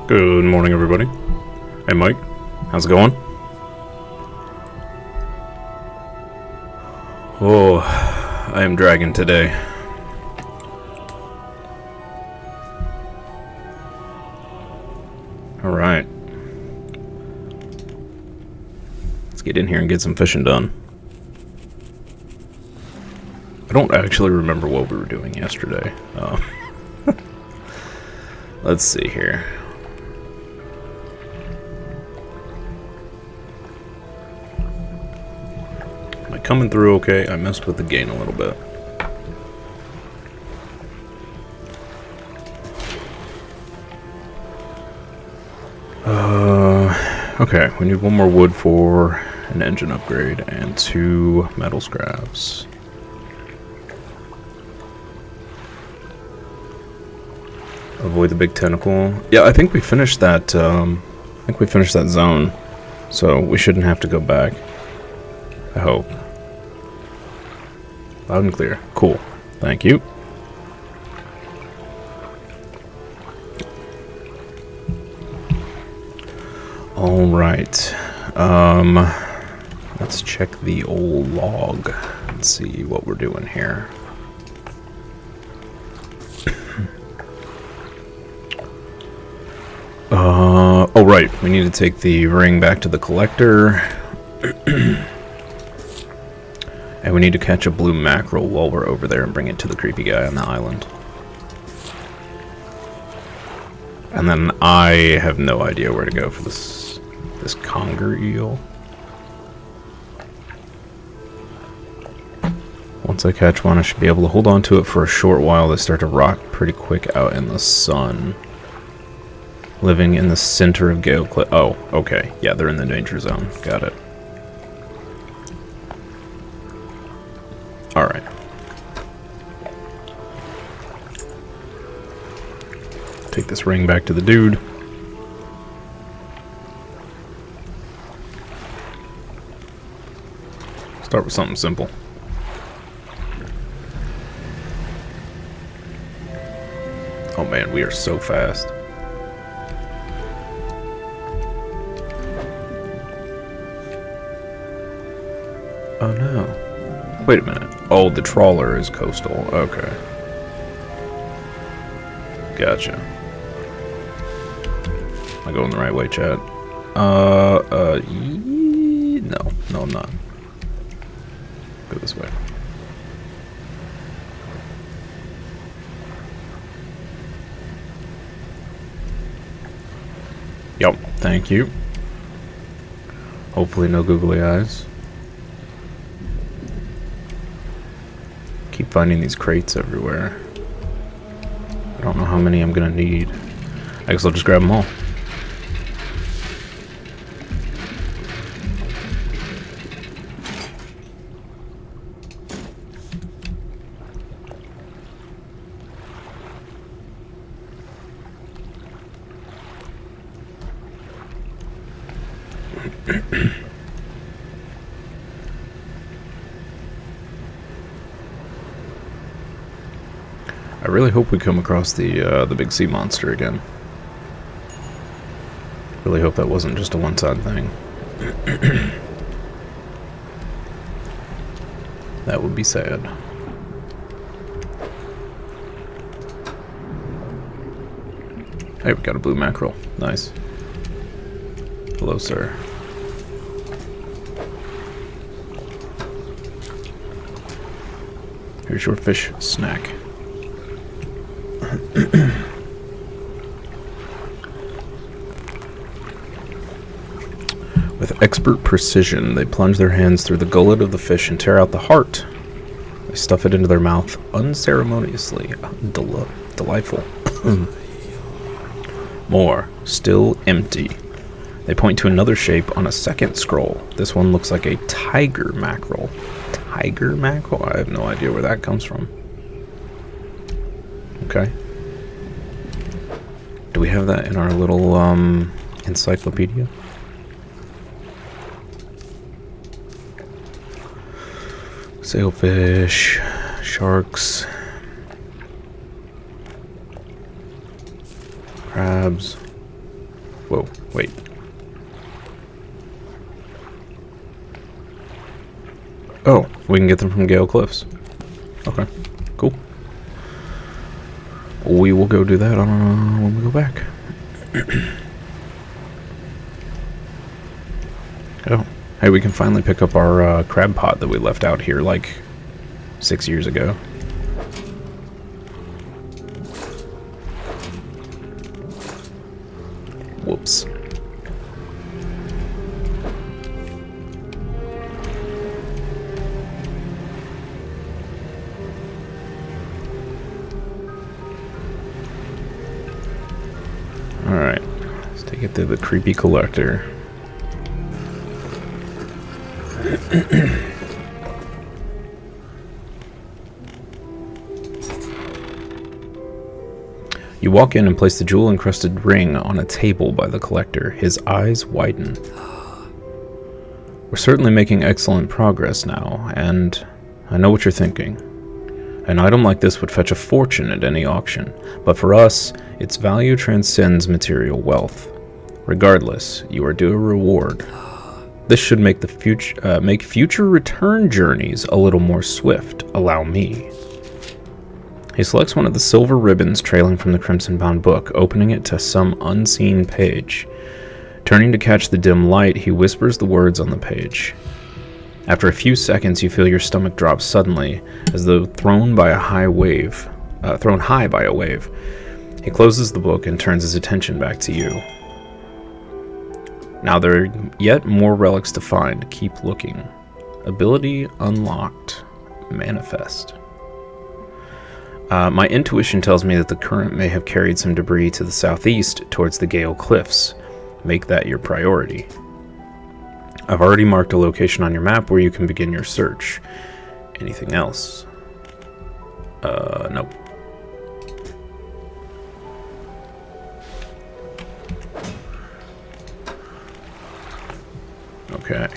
Good morning, everybody. Hey, Mike. How's it going? Oh, I am dragging today. Alright. Let's get in here and get some fishing done. I don't actually remember what we were doing yesterday. Let's see here. Am I coming through okay? I messed with the gain a little bit. Okay, we need one more wood for an engine upgrade and 2 metal scraps. Avoid the big tentacle. Yeah, I think we finished that. Zone, so we shouldn't have to go back. I hope. Loud and clear. Cool. Thank you. All right. Let's check the old log and see what we're doing here. Oh right, we need to take the ring back to the collector. And we need to catch a blue mackerel while we're over there and bring it to the creepy guy on the island. And then I have no idea where to go for this conger eel. Once I catch one, I should be able to hold on to it for a short while. They start to rot pretty quick out in the sun. Living in the center of Gale Cliff. Oh, okay. Yeah, they're in the danger zone. Got it. Alright. Take this ring back to the dude. Start with something simple. Oh man, we are so fast. Oh no. Wait a minute. Oh, the trawler is coastal. Okay. Gotcha. Am I going the right way, Chad? No, I'm not. Go this way. Yup, thank you. Hopefully no googly eyes. Keep finding these crates everywhere. I don't know how many I'm gonna need. I guess I'll just grab them all. I really hope we come across the big sea monster again. Really hope that wasn't just a one-time thing. That would be sad. Hey, we got a blue mackerel. Nice. Hello, sir. Here's your fish snack. With expert precision, they plunge their hands through the gullet of the fish and tear out the heart. They stuff it into their mouth unceremoniously. Delightful. More. Still empty. They point to another shape on a second scroll. This one looks like a tiger mackerel. Tiger mackerel? I have no idea where that comes from. Okay. Do we have that in our little encyclopedia? Sailfish, sharks, crabs. Whoa, wait. Oh, we can get them from Gale Cliffs. Okay, cool. We will go do that when we go back. Oh, hey, we can finally pick up our crab pot that we left out here like 6 years ago. Whoops. Alright, let's take it to the creepy collector. You walk in and place the jewel-encrusted ring on a table by the collector. His eyes widen. We're certainly making excellent progress now, and I know what you're thinking. An item like this would fetch a fortune at any auction, but for us, its value transcends material wealth. Regardless, you are due a reward. This should make future return journeys a little more swift. Allow me. He selects one of the silver ribbons trailing from the crimson-bound book, opening it to some unseen page. Turning to catch the dim light, he whispers the words on the page. After a few seconds, you feel your stomach drop suddenly, as though thrown high by a wave. He closes the book and turns his attention back to you. Now there are yet more relics to find. Keep looking. Ability unlocked. Manifest. My intuition tells me that the current may have carried some debris to the southeast towards the Gale Cliffs. Make that your priority. I've already marked a location on your map where you can begin your search. Anything else? Nope. Okay.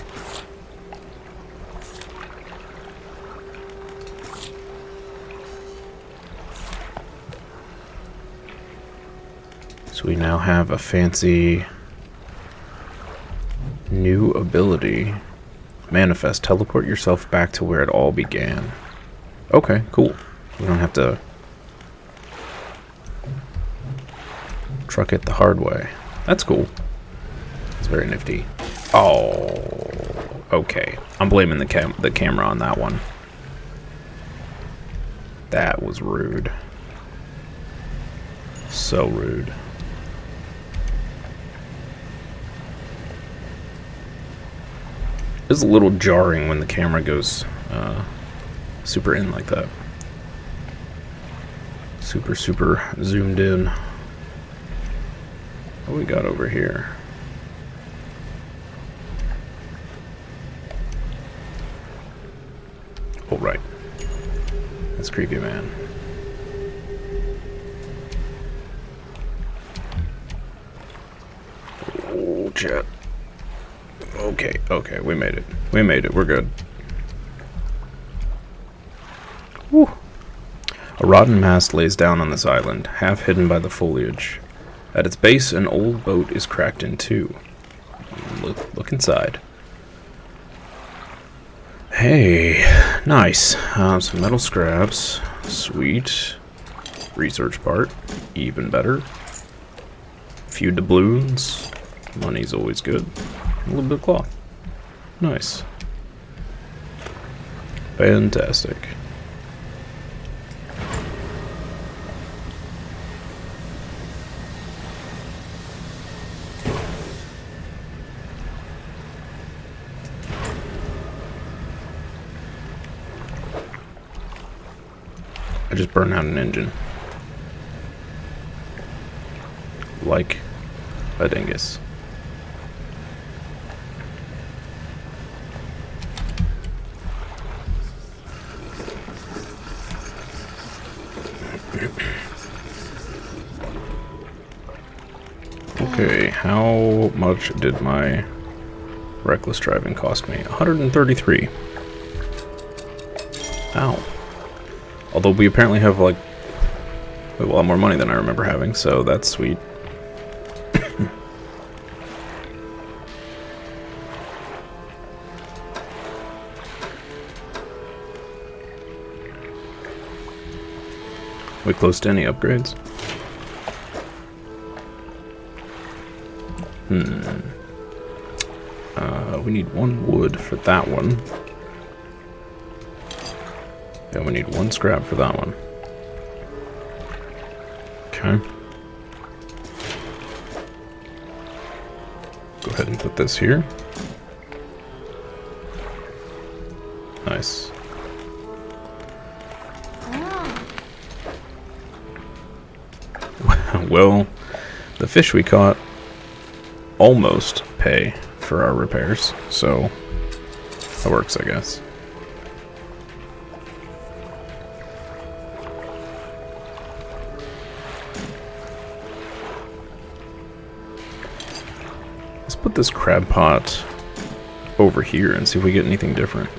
So we now have a fancy new ability. Manifest. Teleport yourself back to where it all began. Okay, cool. We don't have to truck it the hard way. That's cool. It's very nifty. Oh, okay. I'm blaming the camera on that one. That was rude. So rude. It's a little jarring when the camera goes super in like that. Super zoomed in. What we got over here? Oh, right. That's creepy, man. Oh, chat. Okay, we made it. We're good. Woo. A rotten mast lays down on this island, half hidden by the foliage. At its base, an old boat is cracked in two. Look inside. Hey, nice. Some metal scraps. Sweet. Research part. Even better. Few doubloons. Money's always good. A little bit of cloth. Nice. Fantastic. I just burned out an engine. Like a dingus. Okay, how much did my reckless driving cost me? 133. Ow. Although we apparently have, like, a lot more money than I remember having, so that's sweet. We close to any upgrades? We need 1 wood for that one. Yeah, we need 1 scrap for that one. Okay. Go ahead and put this here. Nice. Well, the fish we caught almost pay for our repairs, so that works, I guess. Let's put this crab pot over here and see if we get anything different.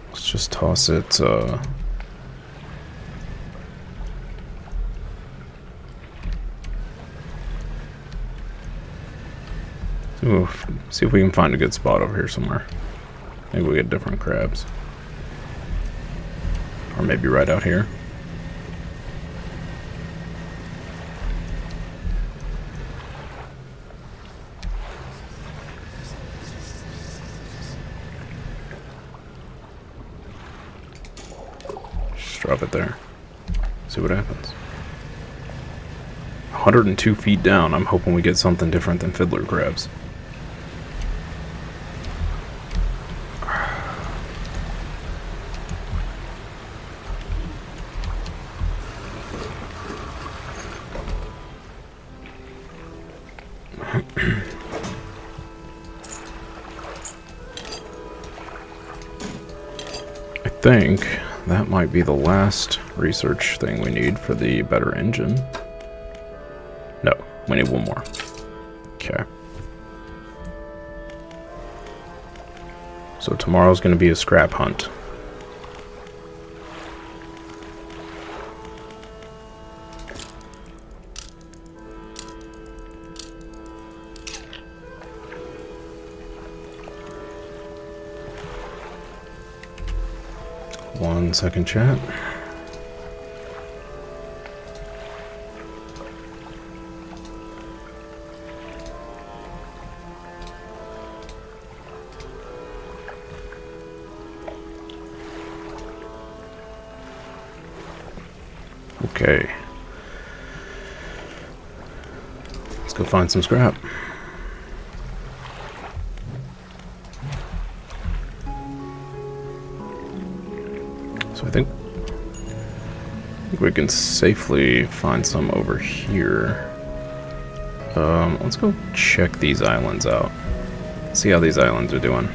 Let's just toss it, see if we can find a good spot over here somewhere. Maybe we get different crabs. Or maybe right out here. Just drop it there. See what happens. 102 feet down. I'm hoping we get something different than fiddler crabs. I think that might be the last research thing we need for the better engine. No, we need 1 more. Okay. So tomorrow's going to be a scrap hunt. One second, chat. Okay. Let's go find some scrap. So I think we can safely find some over here. Let's go check these islands out. See how these islands are doing.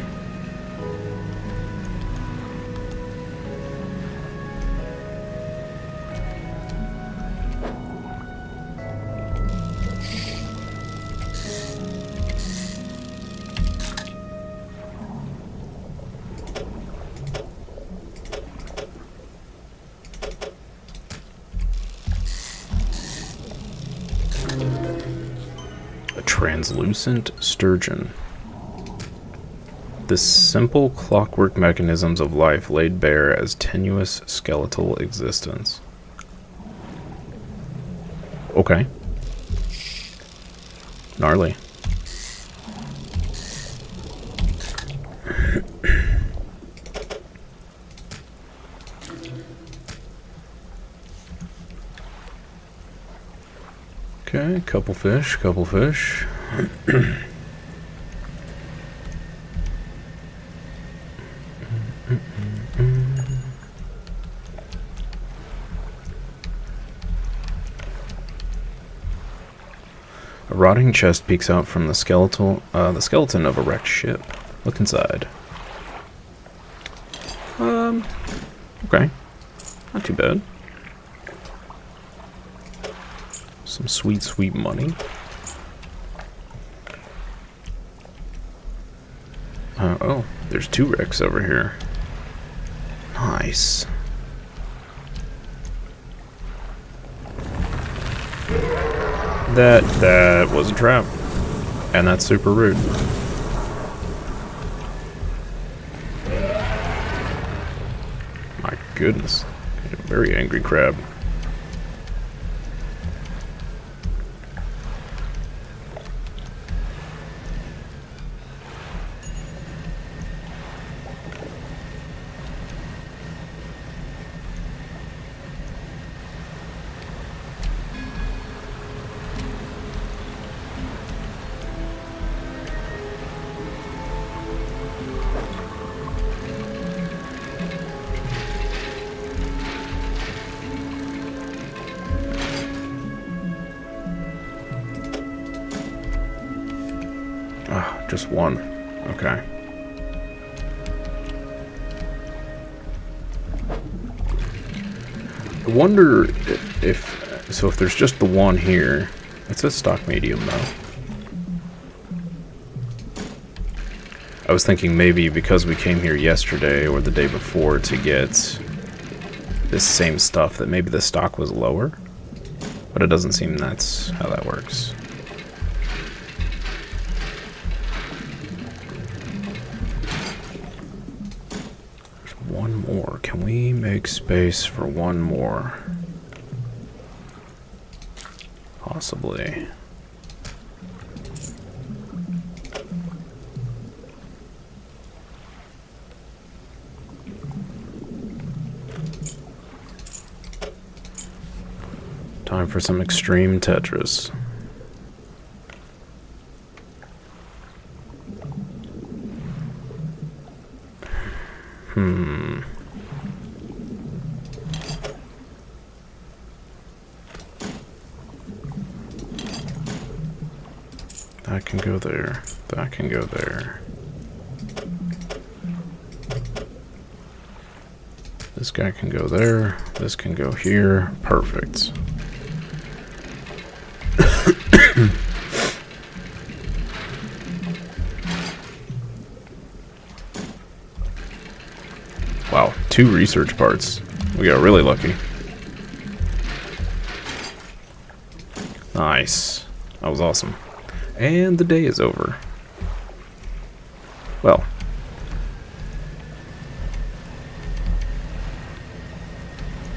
Translucent sturgeon. The simple clockwork mechanisms of life laid bare as tenuous skeletal existence. Okay. Gnarly. Okay, couple fish, couple fish. A rotting chest peeks out from the skeleton of a wrecked ship. Look inside. Okay. Not too bad. Some sweet, sweet money. Oh, there's 2 wrecks over here. Nice. That was a trap. And that's super rude. goodness. A very angry crab. Just one. Okay. I wonder if there's just the one here. It says stock medium though. I was thinking maybe because we came here yesterday or the day before to get this same stuff that maybe the stock was lower. But it doesn't seem that's how that works. One more. Can we make space for one more? Possibly. Time for some extreme Tetris. That can go there. That can go there. This guy can go there. This can go here. Perfect. Wow, 2 research parts. We got really lucky. Nice. That was awesome. And the day is over. Well.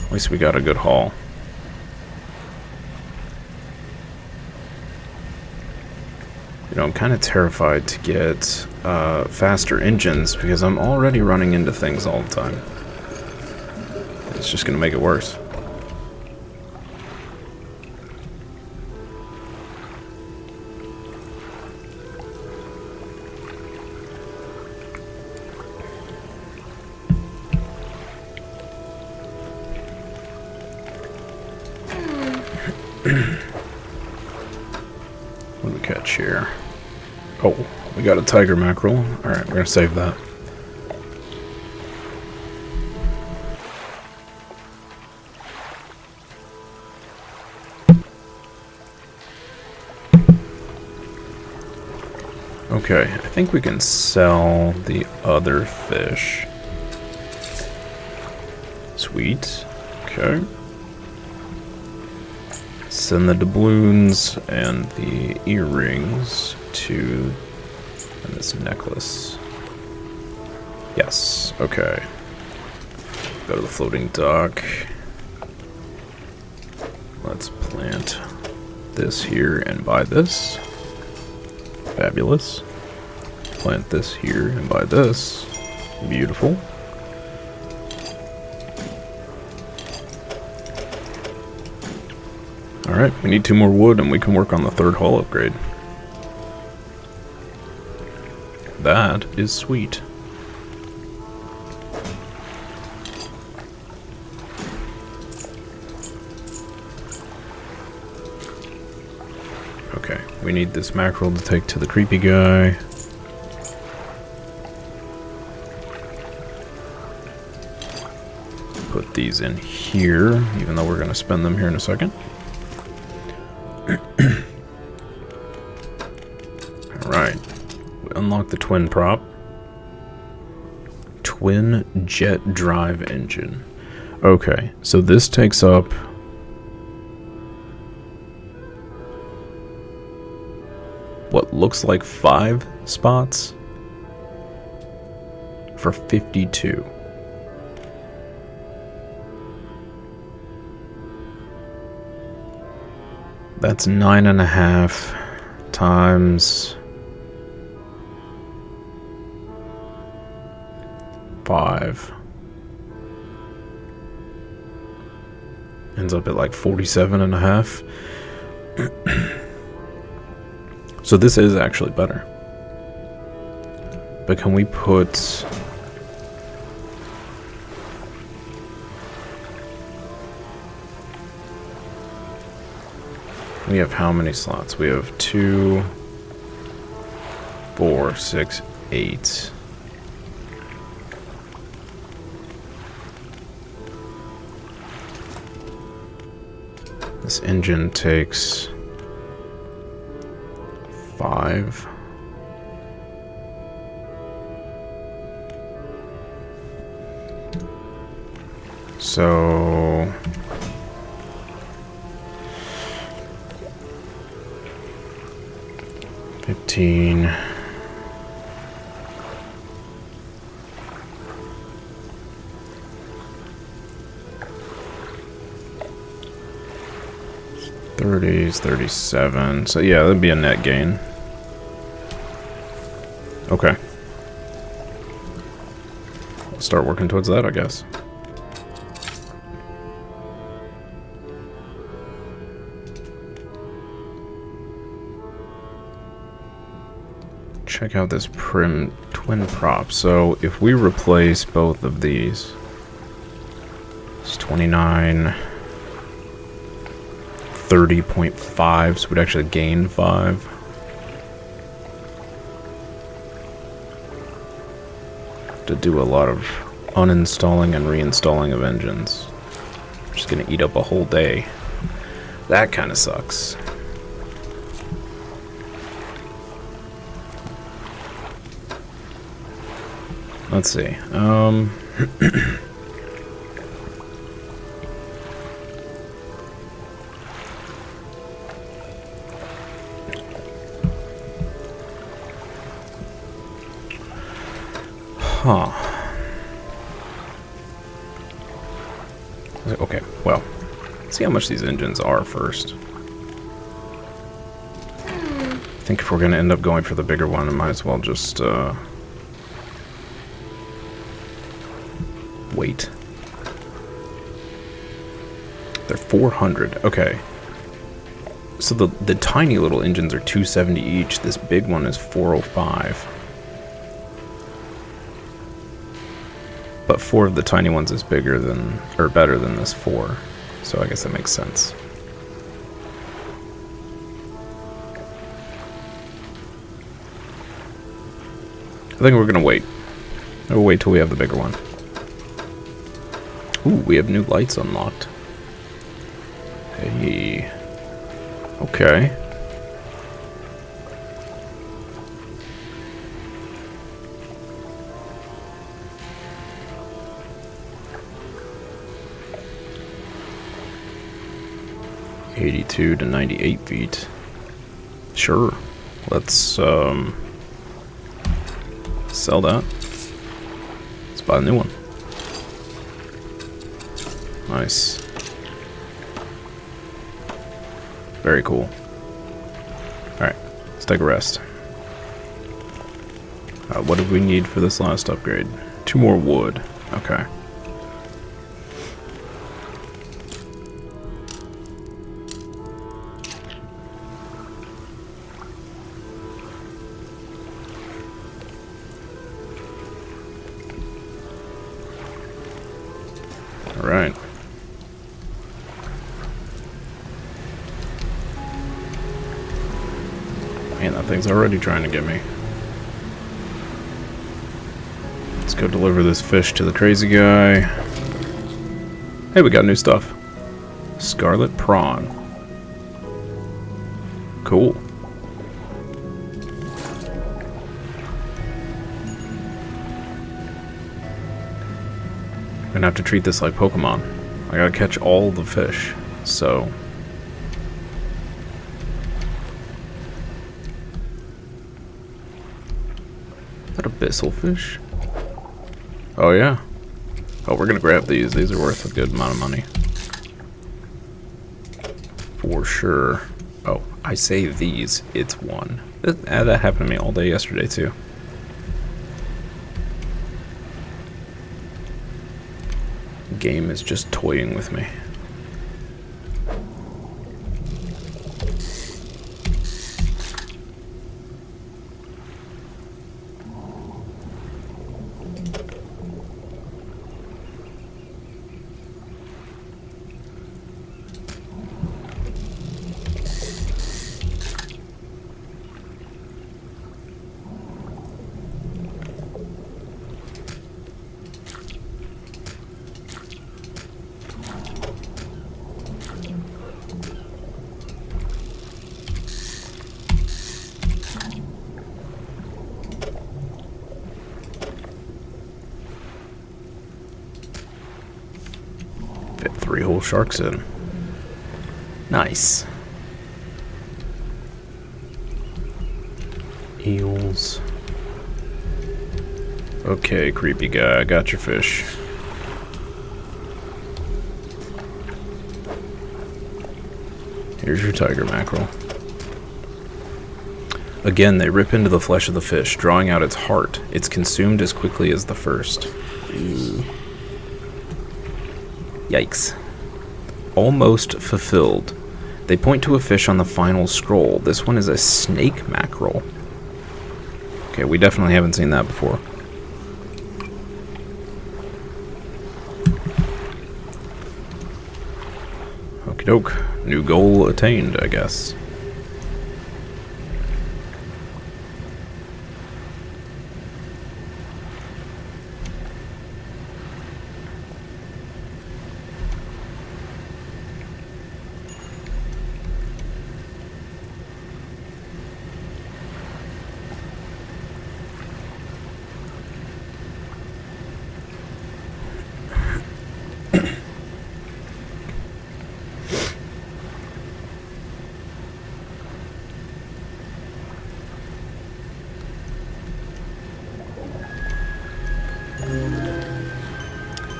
At least we got a good haul. You know, I'm kind of terrified to get faster engines because I'm already running into things all the time. It's just going to make it worse. What do we catch here? Oh, we got a tiger mackerel. Alright, we're gonna save that. Okay, I think we can sell the other fish. Sweet. Okay. Send the doubloons and the earrings to this necklace. Yes, okay. Go to the floating dock. Let's plant this here and buy this. Fabulous. Plant this here and buy this. Beautiful. Alright, we need 2 more wood and we can work on the 3rd hull upgrade. That is sweet. Okay, we need this mackerel to take to the creepy guy. Put these in here, even though we're going to spend them here in a second. Alright, we unlock the twin prop. Twin jet drive engine. Okay, so this takes up what looks like 5 spots for 52. That's 9.5 times 5. Ends up at like 47.5. So this is actually better. But can we put... We have how many slots? We have 2, 4, 6, 8. This engine takes 5. So 15. Is 37. So yeah, that'd be a net gain. Okay. We'll start working towards that, I guess. Check out this prim twin prop. So if we replace both of these, it's 29, 30.5, so we'd actually gain 5. To do a lot of uninstalling and reinstalling of engines. Just gonna eat up a whole day. That kind of sucks. Let's see. Huh. Okay, well, let's see how much these engines are first. I think if we're going to end up going for the bigger one, I might as well just wait. They're 400. Okay. So the tiny little engines are 270 each. This big one is 405. But 4 of the tiny ones is bigger than, or better than this 4. So I guess that makes sense. I think we're gonna wait. We'll wait till we have the bigger one. Ooh, we have new lights unlocked. Hey. Okay. (82 to 98 feet). Sure. Let's sell that. Let's buy a new one. Nice. Very cool. Alright, let's take a rest. What did we need for this last upgrade? 2 more wood. Okay. Alright. Man, that thing's already trying to get me. Let's go deliver this fish to the crazy guy. Hey, we got new stuff. Scarlet prawn. Cool. I'm gonna have to treat this like Pokemon. I gotta catch all the fish, so... Is that abyssal fish? Oh yeah. Oh, we're gonna grab these. These are worth a good amount of money. For sure. I say these, it's one. That happened to me all day yesterday, too. Game is just toying with me. Fit 3 whole sharks in. Nice. Eels. Okay, creepy guy, I got your fish. Here's your tiger mackerel. Again, they rip into the flesh of the fish, drawing out its heart. It's consumed as quickly as the first. Ooh. Yikes. Almost fulfilled. They point to a fish on the final scroll. This one is a snake mackerel. Okay, we definitely haven't seen that before. Okie doke. New goal attained, I guess.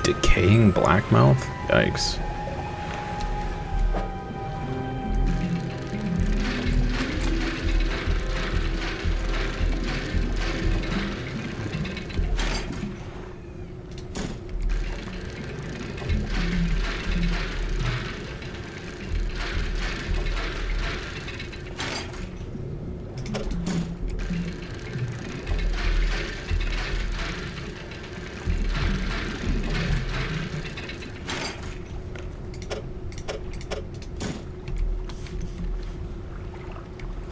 Decaying blackmouth? Yikes.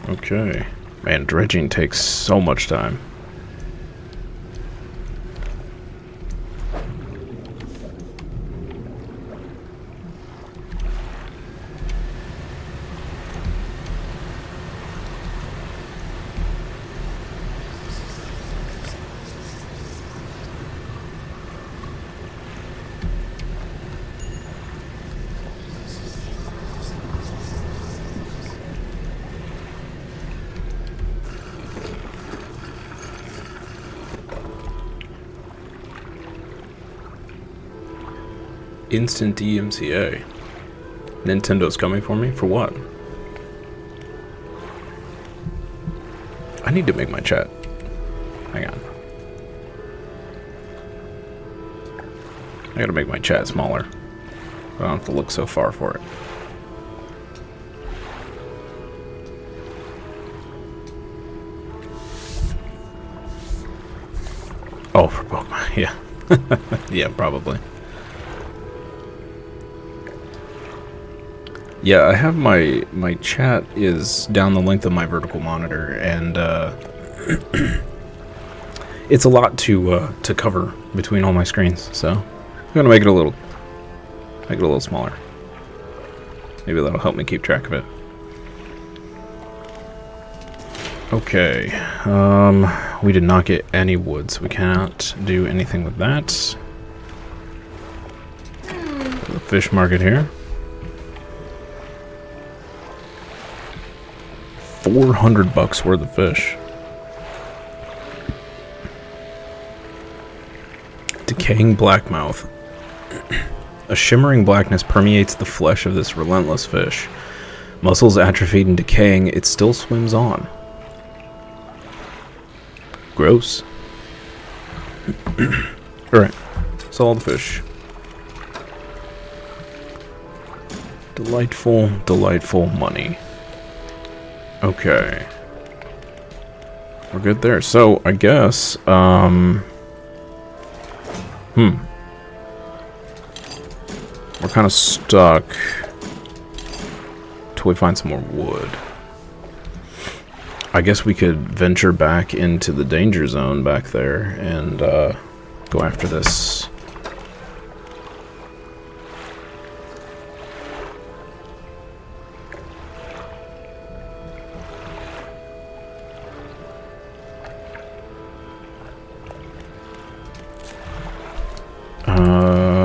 Okay. Man, dredging takes so much time. Instant DMCA. Nintendo's coming for me? For what? I need to make my chat. Hang on. I gotta make my chat smaller. I don't have to look so far for it. Oh, for Pokemon, yeah. Yeah, probably. Yeah, I have my chat is down the length of my vertical monitor, and it's a lot to cover between all my screens. So I'm gonna make it a little smaller. Maybe that'll help me keep track of it. Okay, we did not get any wood, so we cannot do anything with that. The fish market here. 400 bucks worth of fish. Decaying blackmouth. A shimmering blackness permeates the flesh of this relentless fish. Muscles atrophied and decaying, it still swims on. Gross. Alright, saw the fish. Delightful, delightful money. Okay. We're good there. So, I guess, we're kind of stuck till we find some more wood. I guess we could venture back into the danger zone back there and go after this.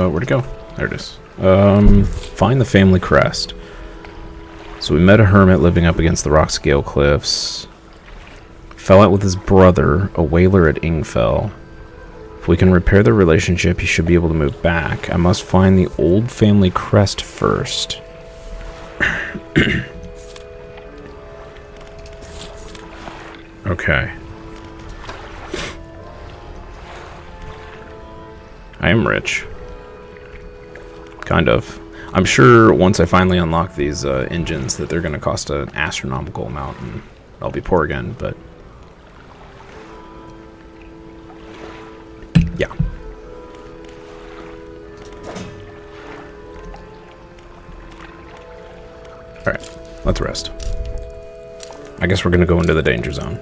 Where'd it go? There it is. Find the family crest. So we met a hermit living up against the rock scale cliffs. Fell out with his brother, a whaler at Ingfell. If we can repair the relationship, he should be able to move back. I must find the old family crest first. Okay. I am rich. Kind of. I'm sure once I finally unlock these engines that they're going to cost an astronomical amount and I'll be poor again, but... yeah. Alright, let's rest. I guess we're going to go into the danger zone.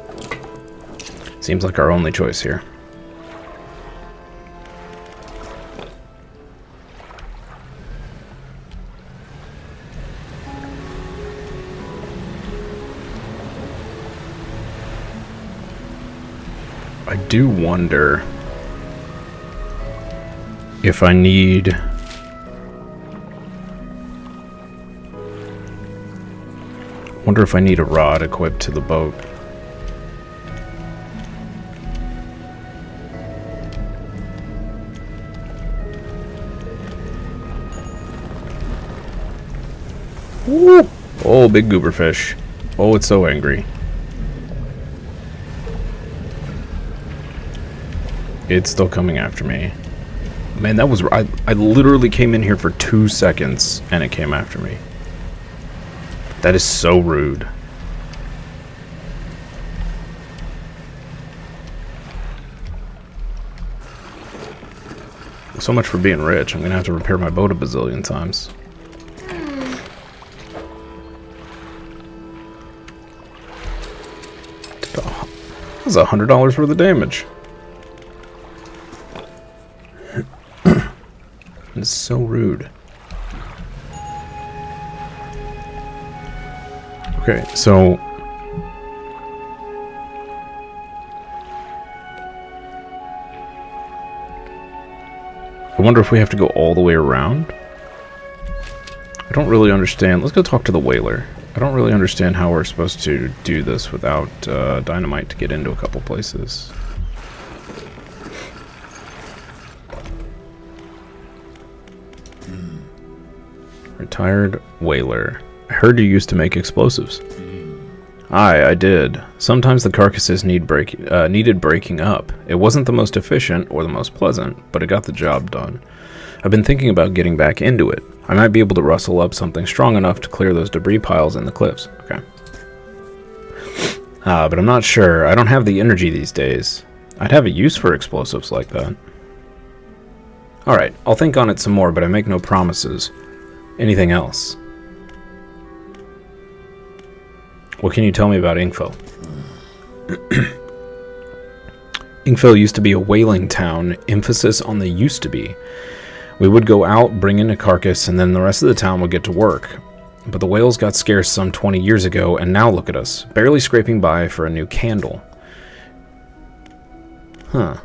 Seems like our only choice here. I do wonder if I need... wonder if I need a rod equipped to the boat. Woo! Oh, big goober fish. Oh, it's so angry. It's still coming after me. Man, that was... I literally came in here for 2 seconds and it came after me. That is so rude. So much for being rich. I'm gonna have to repair my boat a bazillion times. That's $100 worth of damage. It's so rude. Okay, so... I wonder if we have to go all the way around? I don't really understand. Let's go talk to the whaler. I don't really understand how we're supposed to do this without dynamite to get into a couple places. Retired whaler. I heard you used to make explosives. Aye, I did. Sometimes the carcasses needed breaking up. It wasn't the most efficient or the most pleasant, but it got the job done. I've been thinking about getting back into it. I might be able to rustle up something strong enough to clear those debris piles in the cliffs. Okay. But I'm not sure. I don't have the energy these days. I'd have a use for explosives like that. Alright, I'll think on it some more, but I make no promises. Anything else? What can you tell me about Ingfell? Ingfell used to be a whaling town, emphasis on the used to be. We would go out, bring in a carcass, and then the rest of the town would get to work. But the whales got scarce some 20 years ago, and now look at us, barely scraping by for a new candle. Huh.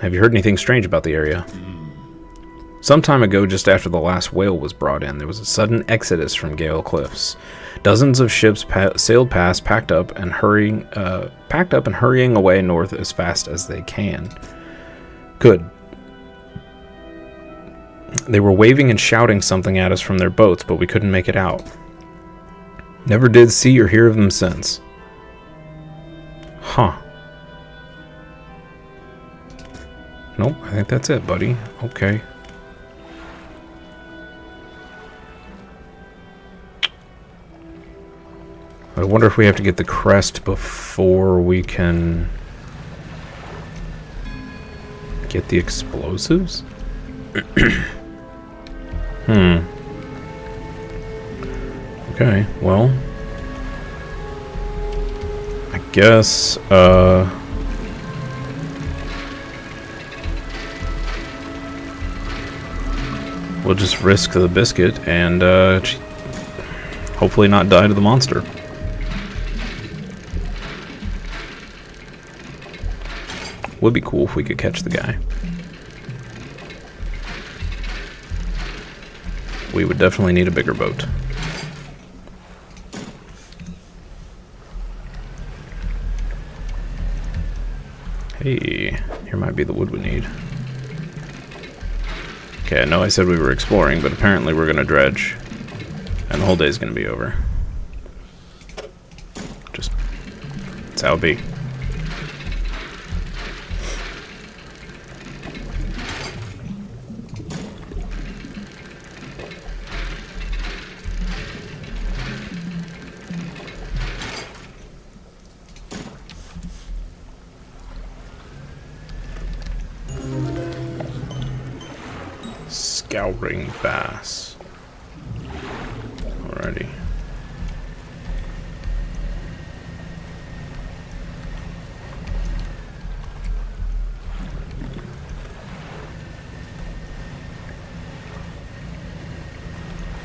Have you heard anything strange about the area? Some time ago, just after the last whale was brought in, there was a sudden exodus from Gale Cliffs. Dozens of ships sailed past, packed up and hurrying away north as fast as they can. Good. They were waving and shouting something at us from their boats, but we couldn't make it out. Never did see or hear of them since. Huh. Nope, I think that's it, buddy. Okay. I wonder if we have to get the crest before we can get the explosives? Okay, well, I guess, we'll just risk the biscuit and, hopefully not die to the monster. Would be cool if we could catch the guy. We would definitely need a bigger boat. Hey, here might be the wood we need. Okay, I know I said we were exploring, but apparently we're gonna dredge. And the whole day's gonna be over. Just, it's how it be. Scouring bass. Alrighty.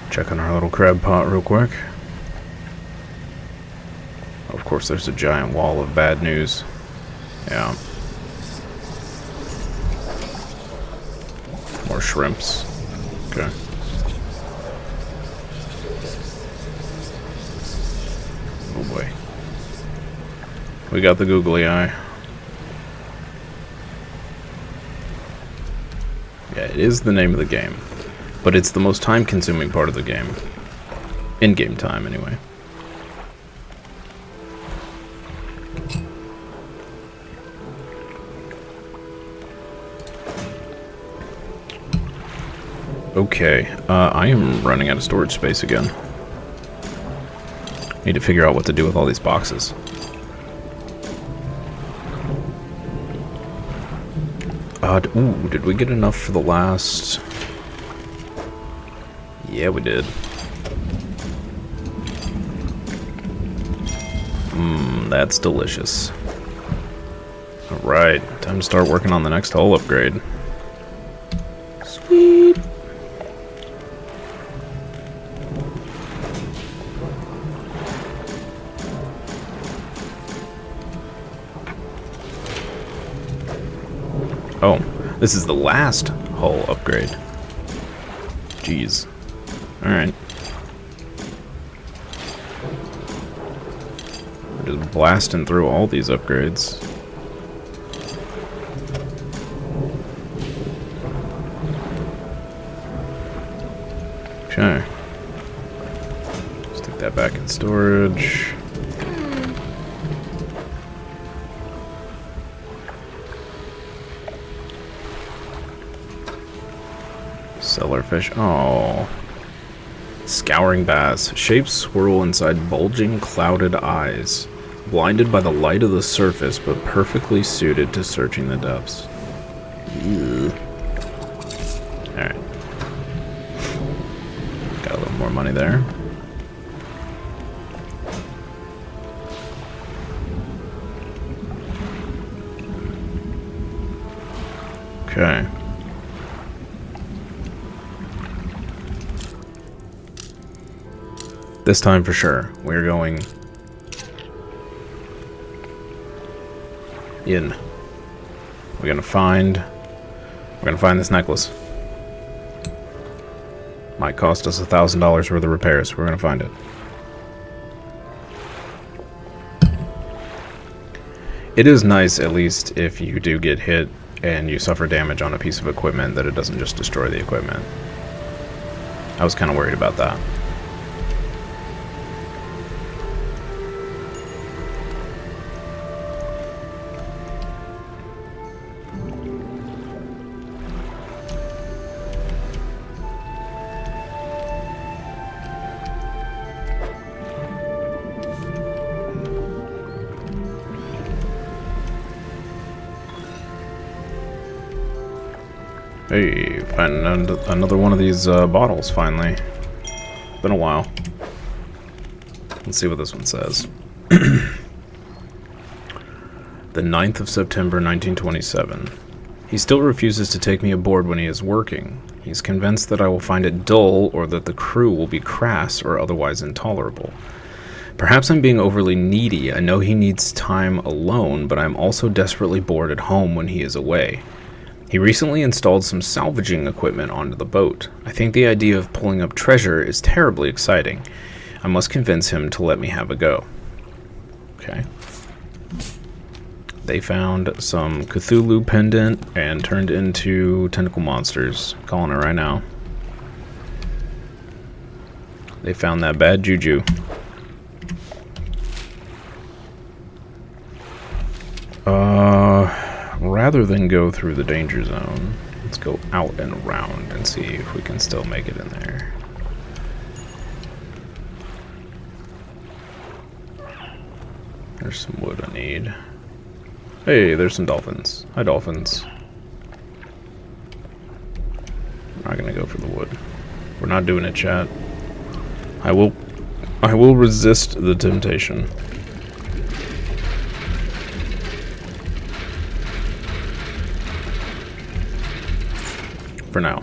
Check on our little crab pot real quick. Of course, there's a giant wall of bad news. Yeah. More shrimps. Okay. Oh boy. We got the googly eye. Yeah, it is the name of the game. But it's the most time-consuming part of the game. In-game time, anyway. Okay, I am running out of storage space again. Need to figure out what to do with all these boxes. Ooh, did we get enough for the last... Yeah, we did. That's delicious. Alright, time to start working on the next hull upgrade. Sweet! Oh, this is the last hull upgrade. Jeez. Alright. Just blasting through all these upgrades. Okay. Stick that back in storage. Cellarfish. Oh. Scouring bass. Shapes swirl inside bulging, clouded eyes. Blinded by the light of the surface, but perfectly suited to searching the depths. Alright. Got a little more money there. Okay. This time for sure, we're going in. We're gonna find this necklace. Might cost us $1,000 worth of repairs. We're gonna find it. It is nice, at least, if you do get hit and you suffer damage on a piece of equipment, that it doesn't just destroy the equipment. I was kind of worried about that. Hey, find another one of these bottles, finally. Been a while. Let's see what this one says. The 9th of September, 1927. He still refuses to take me aboard when he is working. He's convinced that I will find it dull or that the crew will be crass or otherwise intolerable. Perhaps I'm being overly needy. I know he needs time alone, but I'm also desperately bored at home when he is away. He recently installed some salvaging equipment onto the boat. I think the idea of pulling up treasure is terribly exciting. I must convince him to let me have a go. Okay. They found some Cthulhu pendant and turned into tentacle monsters. Calling it right now. They found that bad juju. Rather than go through the danger zone, let's go out and around and see if we can still make it in there. There's some wood I need. Hey, there's some dolphins. Hi, dolphins. I'm not gonna go for the wood. We're not doing it, chat. I will resist the temptation. For now.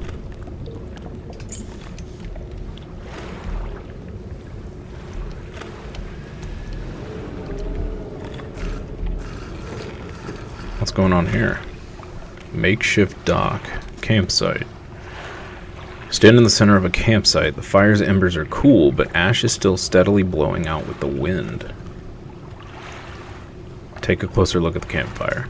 What's going on here? Makeshift dock. Campsite. Stand in the center of a campsite. The fire's embers are cool, but ash is still steadily blowing out with the wind. Take a closer look at the campfire.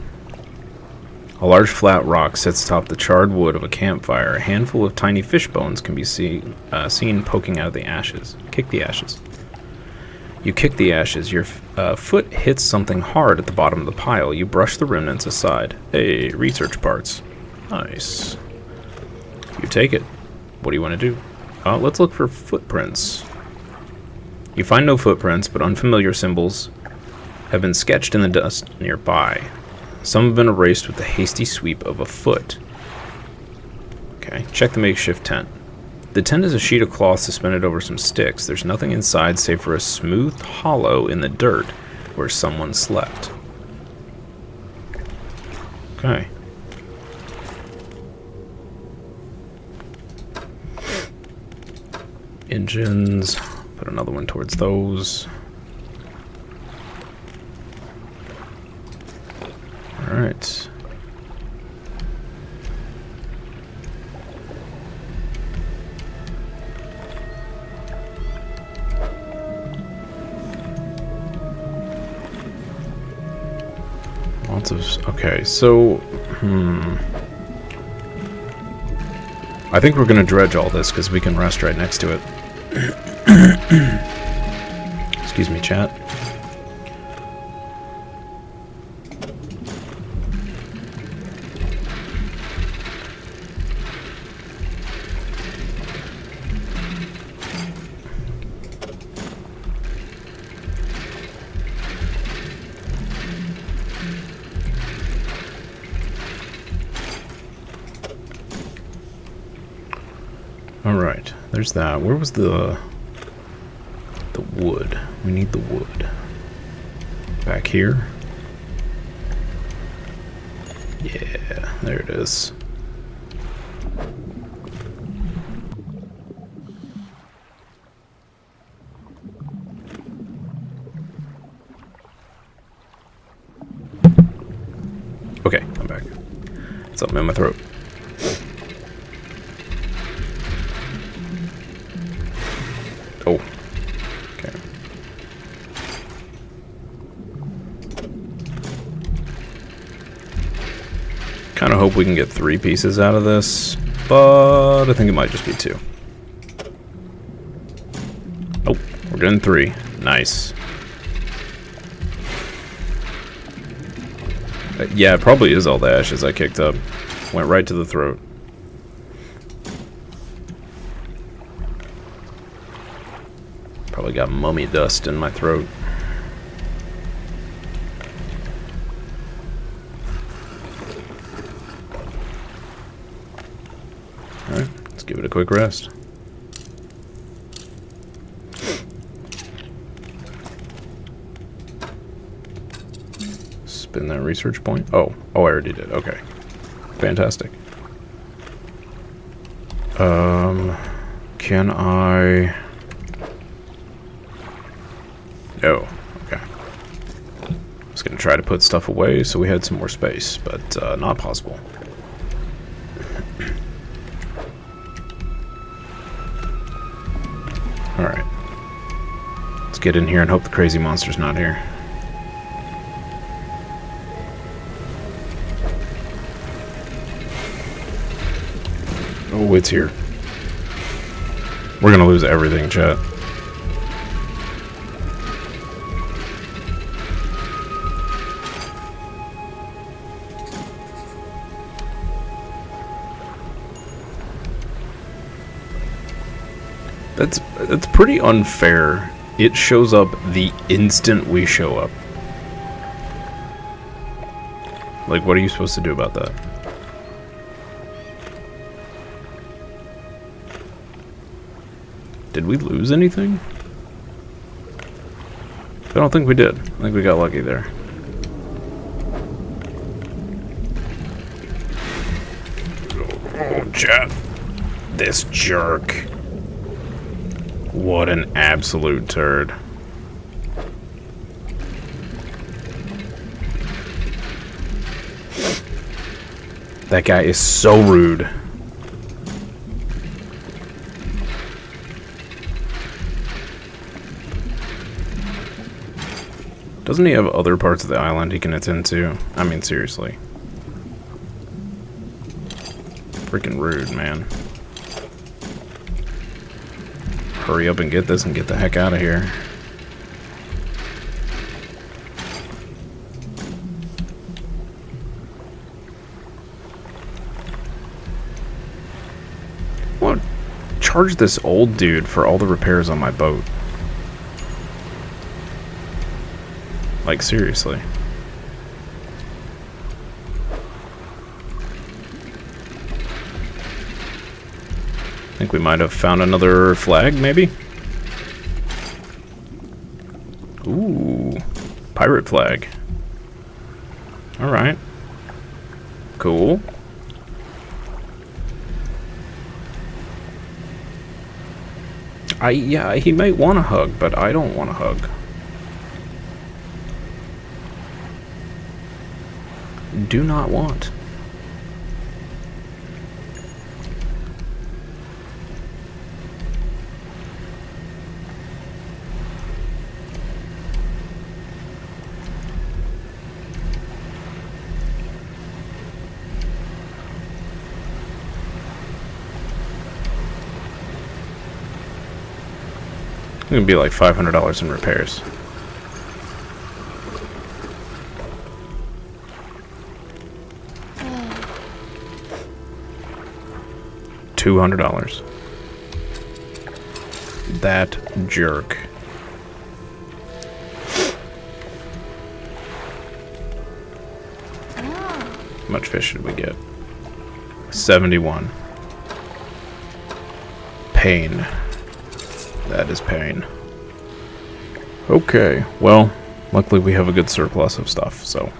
A large flat rock sits atop the charred wood of a campfire. A handful of tiny fish bones can be seen poking out of the ashes. Kick the ashes. You kick the ashes. Your foot hits something hard at the bottom of the pile. You brush the remnants aside. Hey, research parts. Nice. You take it. What do you want to do? Let's look for footprints. You find no footprints, but unfamiliar symbols have been sketched in the dust nearby. Some have been erased with the hasty sweep of a foot. Okay, check the makeshift tent. The tent is a sheet of cloth suspended over some sticks. There's nothing inside save for a smooth hollow in the dirt where someone slept. Okay. Engines. Put another one towards those. Alright. Lots of... Okay, so... I think we're gonna dredge all this because we can rest right next to it. Excuse me, chat. Alright, there's that. Where was the wood? We need the wood. Back here? Yeah, there it is. Okay, I'm back. Something in my throat. Oh. Okay. Kind of hope we can get 3 pieces out of this, but I think it might just be 2. Oh, we're getting 3. Nice. Yeah, it probably is all the ashes I kicked up. Went right to the throat. Probably got mummy dust in my throat. Let's give it a quick rest. Spin that research point. Oh, I already did. Okay. Fantastic. Can I... No. Okay. I was going to try to put stuff away so we had some more space, but not possible. Alright. Let's get in here and hope the crazy monster's not here. Oh, it's here. We're gonna lose everything, chat. That's pretty unfair. It shows up the instant we show up. Like, what are you supposed to do about that? Did we lose anything? I don't think we did. I think we got lucky there. Oh, chat. This jerk. What an absolute turd. That guy is so rude. Doesn't he have other parts of the island he can attend to? I mean, seriously. Freaking rude, man. Hurry up and get this and get the heck out of here. What? Charge this old dude for all the repairs on my boat. Like, seriously. I think we might have found another flag, maybe? Ooh. Pirate flag. Alright. Cool. Yeah, he might want a hug, but I don't want a hug. Do not want. It's gonna be like $500 in repairs. $200. That jerk. How much fish did we get? 71. Pain. That is pain. Okay, well, luckily we have a good surplus of stuff, so.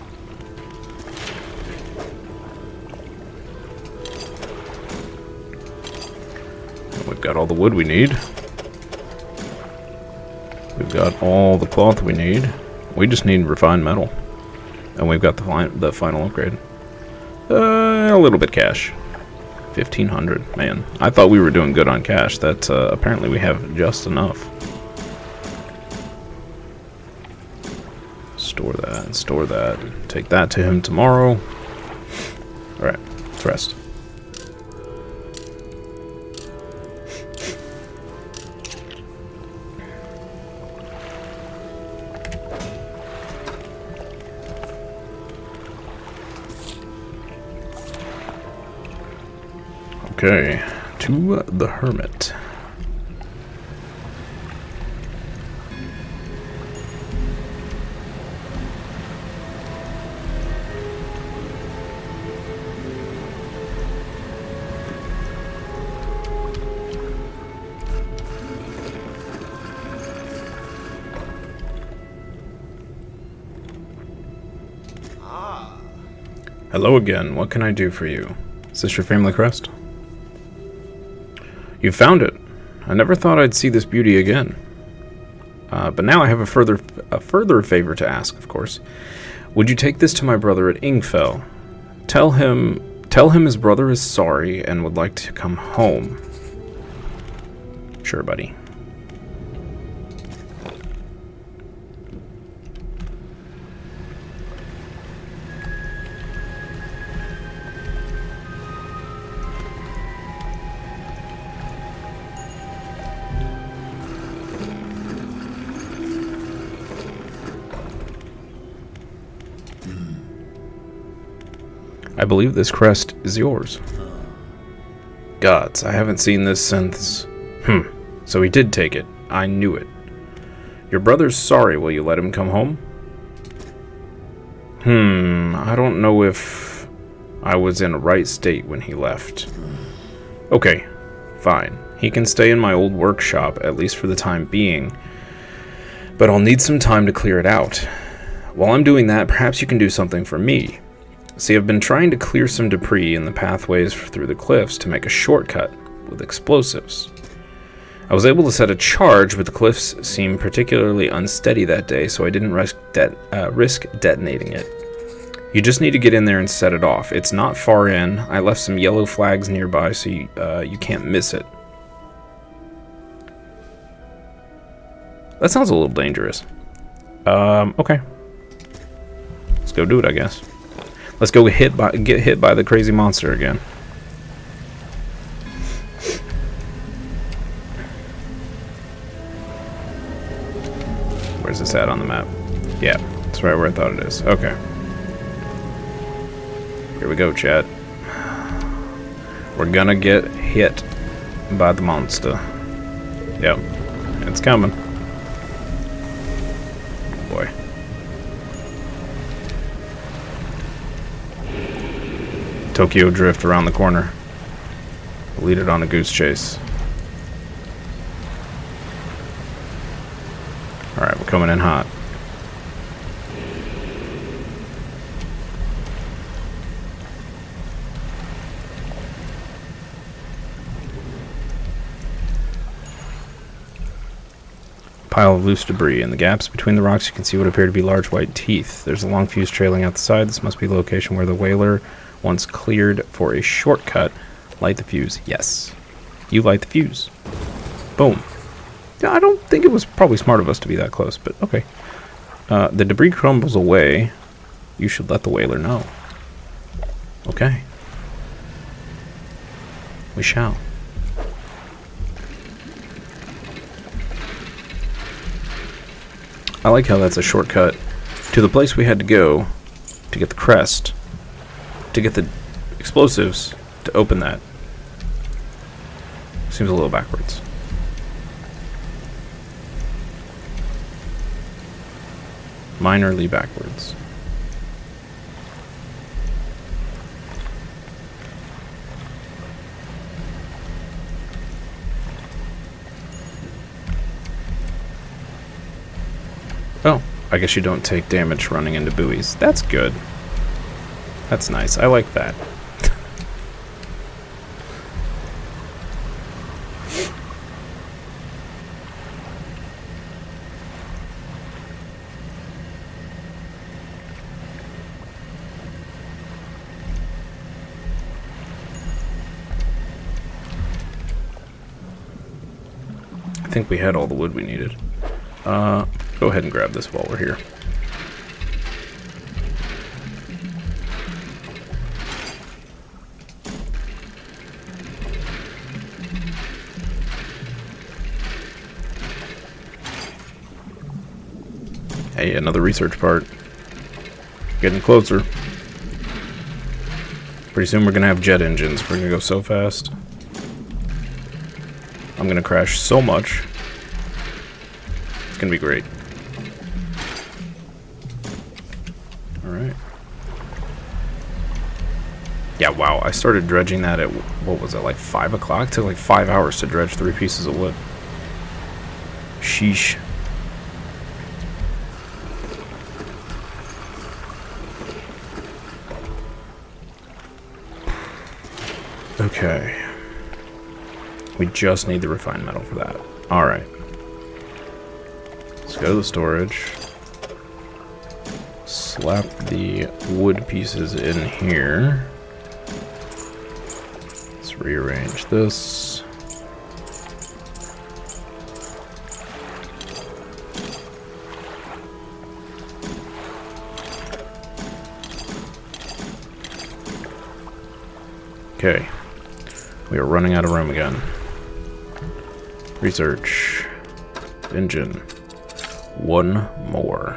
We've got all the wood we need. We've got all the cloth we need. We just need refined metal. And we've got the final upgrade. A little bit cash. 1,500. Man, I thought we were doing good on cash. That apparently we have just enough. Store that, store that. Take that to him tomorrow. Alright, let's rest. Okay, to the hermit. Hello again. What can I do for you? Is this your family crest? You found it. I never thought I'd see this beauty again. But now I have a further favor to ask, of course. Would you take this to my brother at Ingfell? Tell him his brother is sorry and would like to come home. Sure, buddy. I believe this crest is yours. Gods, I haven't seen this since... So he did take it. I knew it. Your brother's sorry. Will you let him come home? I don't know if I was in a right state when he left. Okay, fine. He can stay in my old workshop, at least for the time being. But I'll need some time to clear it out. While I'm doing that, perhaps you can do something for me. See, I've been trying to clear some debris in the pathways through the cliffs to make a shortcut with explosives. I was able to set a charge, but the cliffs seemed particularly unsteady that day, so I didn't risk detonating it. You just need to get in there and set it off. It's not far in. I left some yellow flags nearby, so you can't miss it. That sounds a little dangerous. Okay. Let's go do it, I guess. Let's go get hit by the crazy monster again. Where's this at on the map? Yeah, that's right where I thought it is. Okay. Here we go, chat. We're gonna get hit by the monster. Yep, it's coming. Boy. Tokyo Drift around the corner. We'll lead it on a goose chase. Alright, we're coming in hot. Pile of loose debris. In the gaps between the rocks you can see what appear to be large white teeth. There's a long fuse trailing out the side. This must be the location where the whaler once cleared for a shortcut. Light the fuse. Yes. You light the fuse. Boom. Yeah, I don't think it was probably smart of us to be that close, but okay. The debris crumbles away. You should let the whaler know. Okay. We shall. I like how that's a shortcut to the place we had to go to get the crest, to get the explosives, to open that. Seems a little backwards. Minorly backwards. Oh, I guess you don't take damage running into buoys. That's good. That's nice. I like that. I think we had all the wood we needed. Go ahead and grab this while we're here. Hey, another research part. Getting closer. Pretty soon we're gonna have jet engines. We're gonna go so fast. I'm gonna crash so much. It's gonna be great. Alright. Yeah, wow. I started dredging that at, what was it, like 5 o'clock? It took like 5 hours to dredge 3 pieces of wood. Sheesh. Okay. We just need the refined metal for that. Alright. Let's go to the storage. Slap the wood pieces in here. Let's rearrange this. Okay. We are running out of room again. Research. Engine. One more.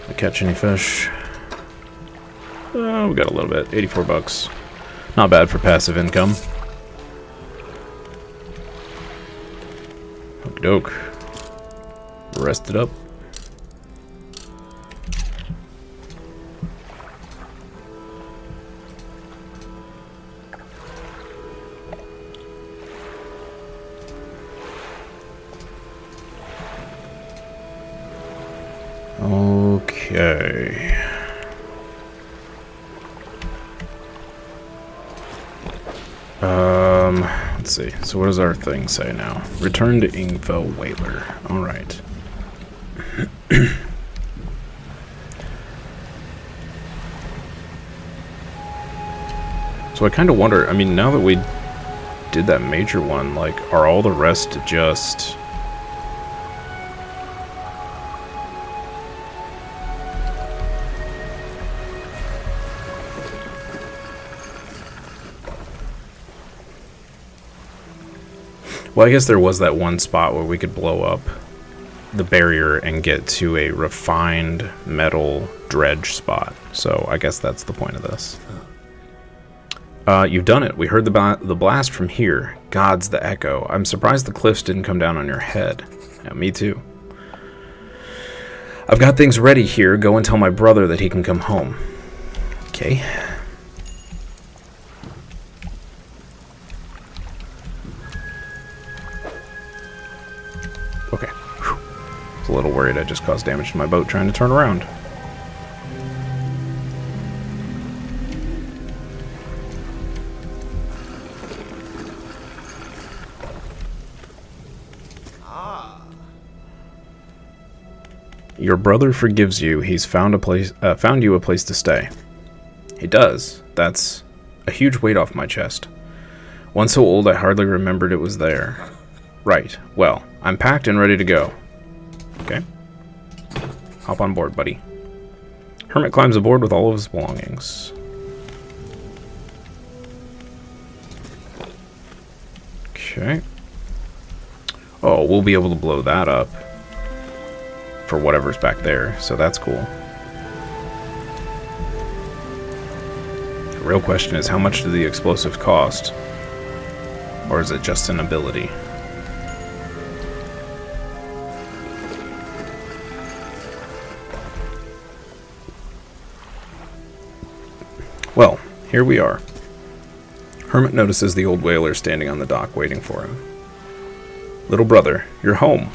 We catch any fish? We got a little bit. 84 bucks. Not bad for passive income. Okie doke. Rest it up. Okay. Let's see. So what does our thing say now? Return to Ingfell Whaler. Alright. So I kind of wonder, I mean, now that we did that major one, like, are all the rest just... Well, I guess there was that one spot where we could blow up the barrier and get to a refined metal dredge spot. So I guess that's the point of this. You've done it. We heard the blast from here. God's the echo. I'm surprised the cliffs didn't come down on your head. Yeah, me too. I've got things ready here. Go and tell my brother that he can come home. Okay. Okay. Whew. I was a little worried I just caused damage to my boat trying to turn around. Your brother forgives you. He's found you a place to stay. He does. That's a huge weight off my chest. One so old I hardly remembered it was there. Right. Well, I'm packed and ready to go. Okay. Hop on board, buddy. Hermit climbs aboard with all of his belongings. Okay. Oh, we'll be able to blow that up for whatever's back there, so that's cool. The real question is, how much do the explosives cost? Or is it just an ability? Well, here we are. Hermit notices the old whaler standing on the dock waiting for him. Little brother, you're home.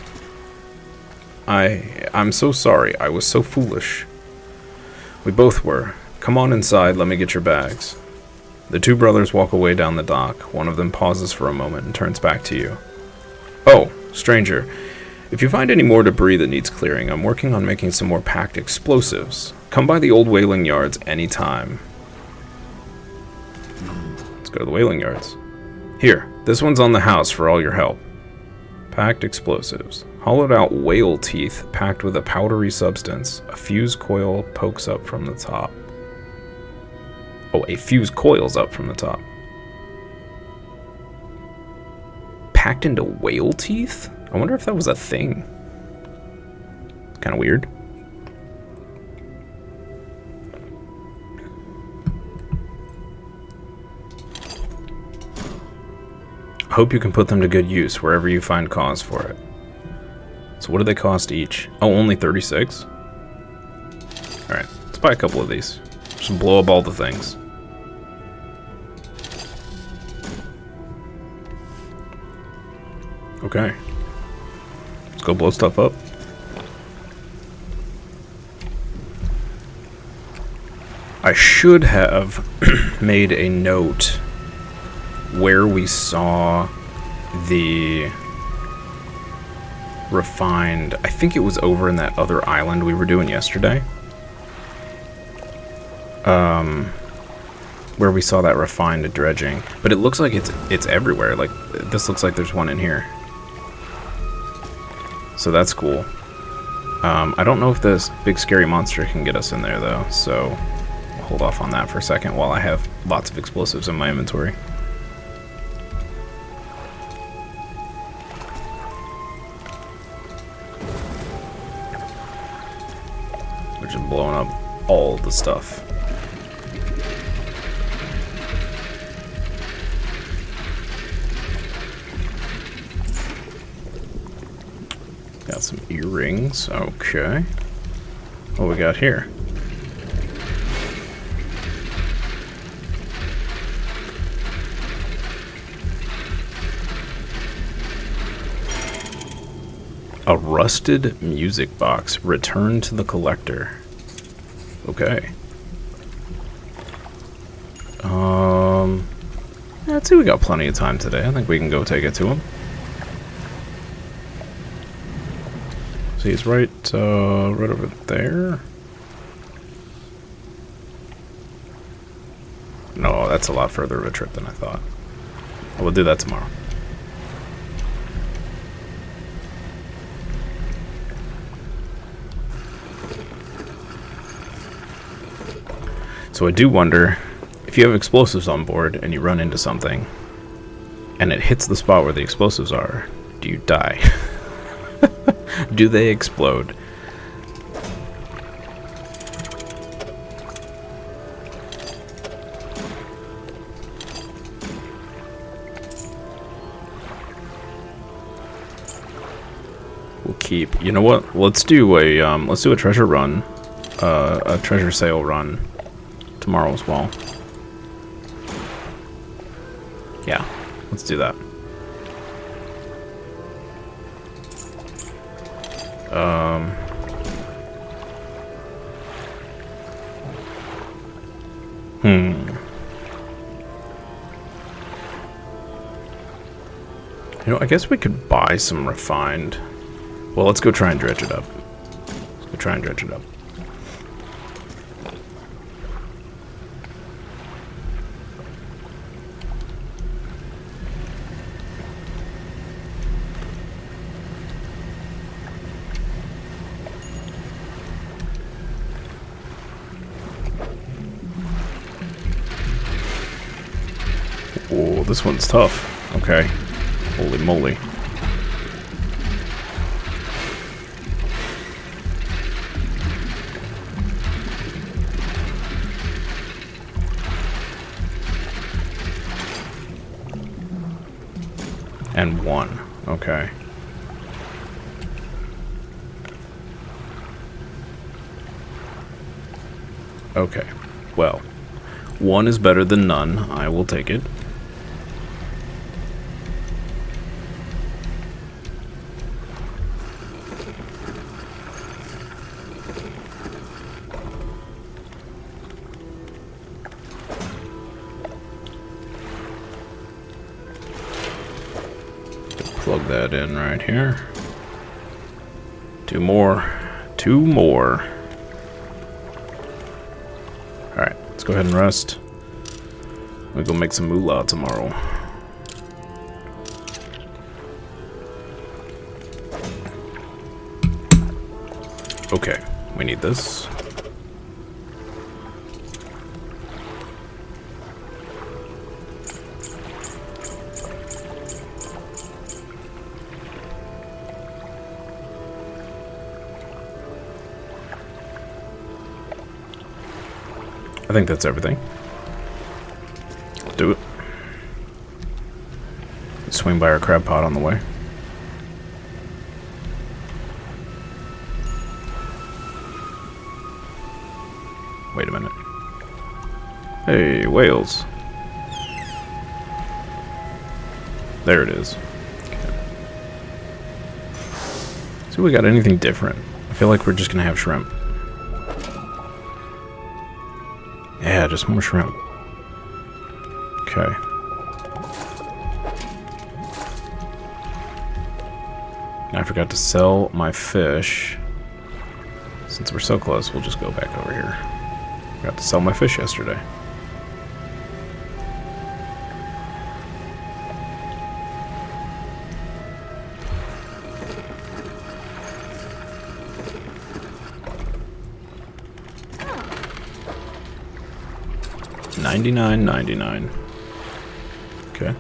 I'm so sorry. I was so foolish. We both were. Come on inside. Let me get your bags. The two brothers walk away down the dock. One of them pauses for a moment and turns back to you. Oh, stranger. If you find any more debris that needs clearing, I'm working on making some more packed explosives. Come by the old whaling yards anytime. Let's go to the whaling yards. Here, this one's on the house for all your help. Packed explosives. Hollowed out whale teeth packed with a powdery substance. A fuse coil pokes up from the top. Oh, a fuse coils up from the top. Packed into whale teeth? I wonder if that was a thing. Kind of weird. Hope you can put them to good use wherever you find cause for it. So what do they cost each? Oh, only 36? Alright, let's buy a couple of these. Just blow up all the things. Okay. Let's go blow stuff up. I should have made a note where we saw the refined. I think it was over in that other island we were doing yesterday. Where we saw that refined dredging. But it looks like it's everywhere. Like, this looks like there's one in here. So that's cool. I don't know if this big scary monster can get us in there, though, so I'll hold off on that for a second while I have lots of explosives in my inventory. We're just blowing up all the stuff. Got some earrings. Okay. What we got here? A rusted music box. Returned to the collector. Okay. I'd say we got plenty of time today. I think we can go take it to him. So he's right over there. No, that's a lot further of a trip than I thought. We'll do that tomorrow. So I do wonder, if you have explosives on board and you run into something, and it hits the spot where the explosives are, do you die? Do they explode? We'll keep. You know what? Let's do a treasure run, a treasure sale run tomorrow as well. Yeah, let's do that. You know, I guess we could buy some refined. Well, let's go try and dredge it up. Let's go try and dredge it up. Oh, this one's tough. Okay. Holy moly. And one. Okay. Okay. Well, one is better than none. I will take it. Plug that in right here. Two more. Two more. Alright, let's go ahead and rest. We'll go make some moolah tomorrow. Okay, we need this. I think that's everything. I'll do it. Swing by our crab pot on the way. Wait a minute. Hey, whales. There it is. Okay. See if we got anything different. I feel like we're just gonna have shrimp. Yeah, just more shrimp. Okay. I forgot to sell my fish. Since we're so close, we'll just go back over here. Forgot to sell my fish yesterday. $99.99. Okay.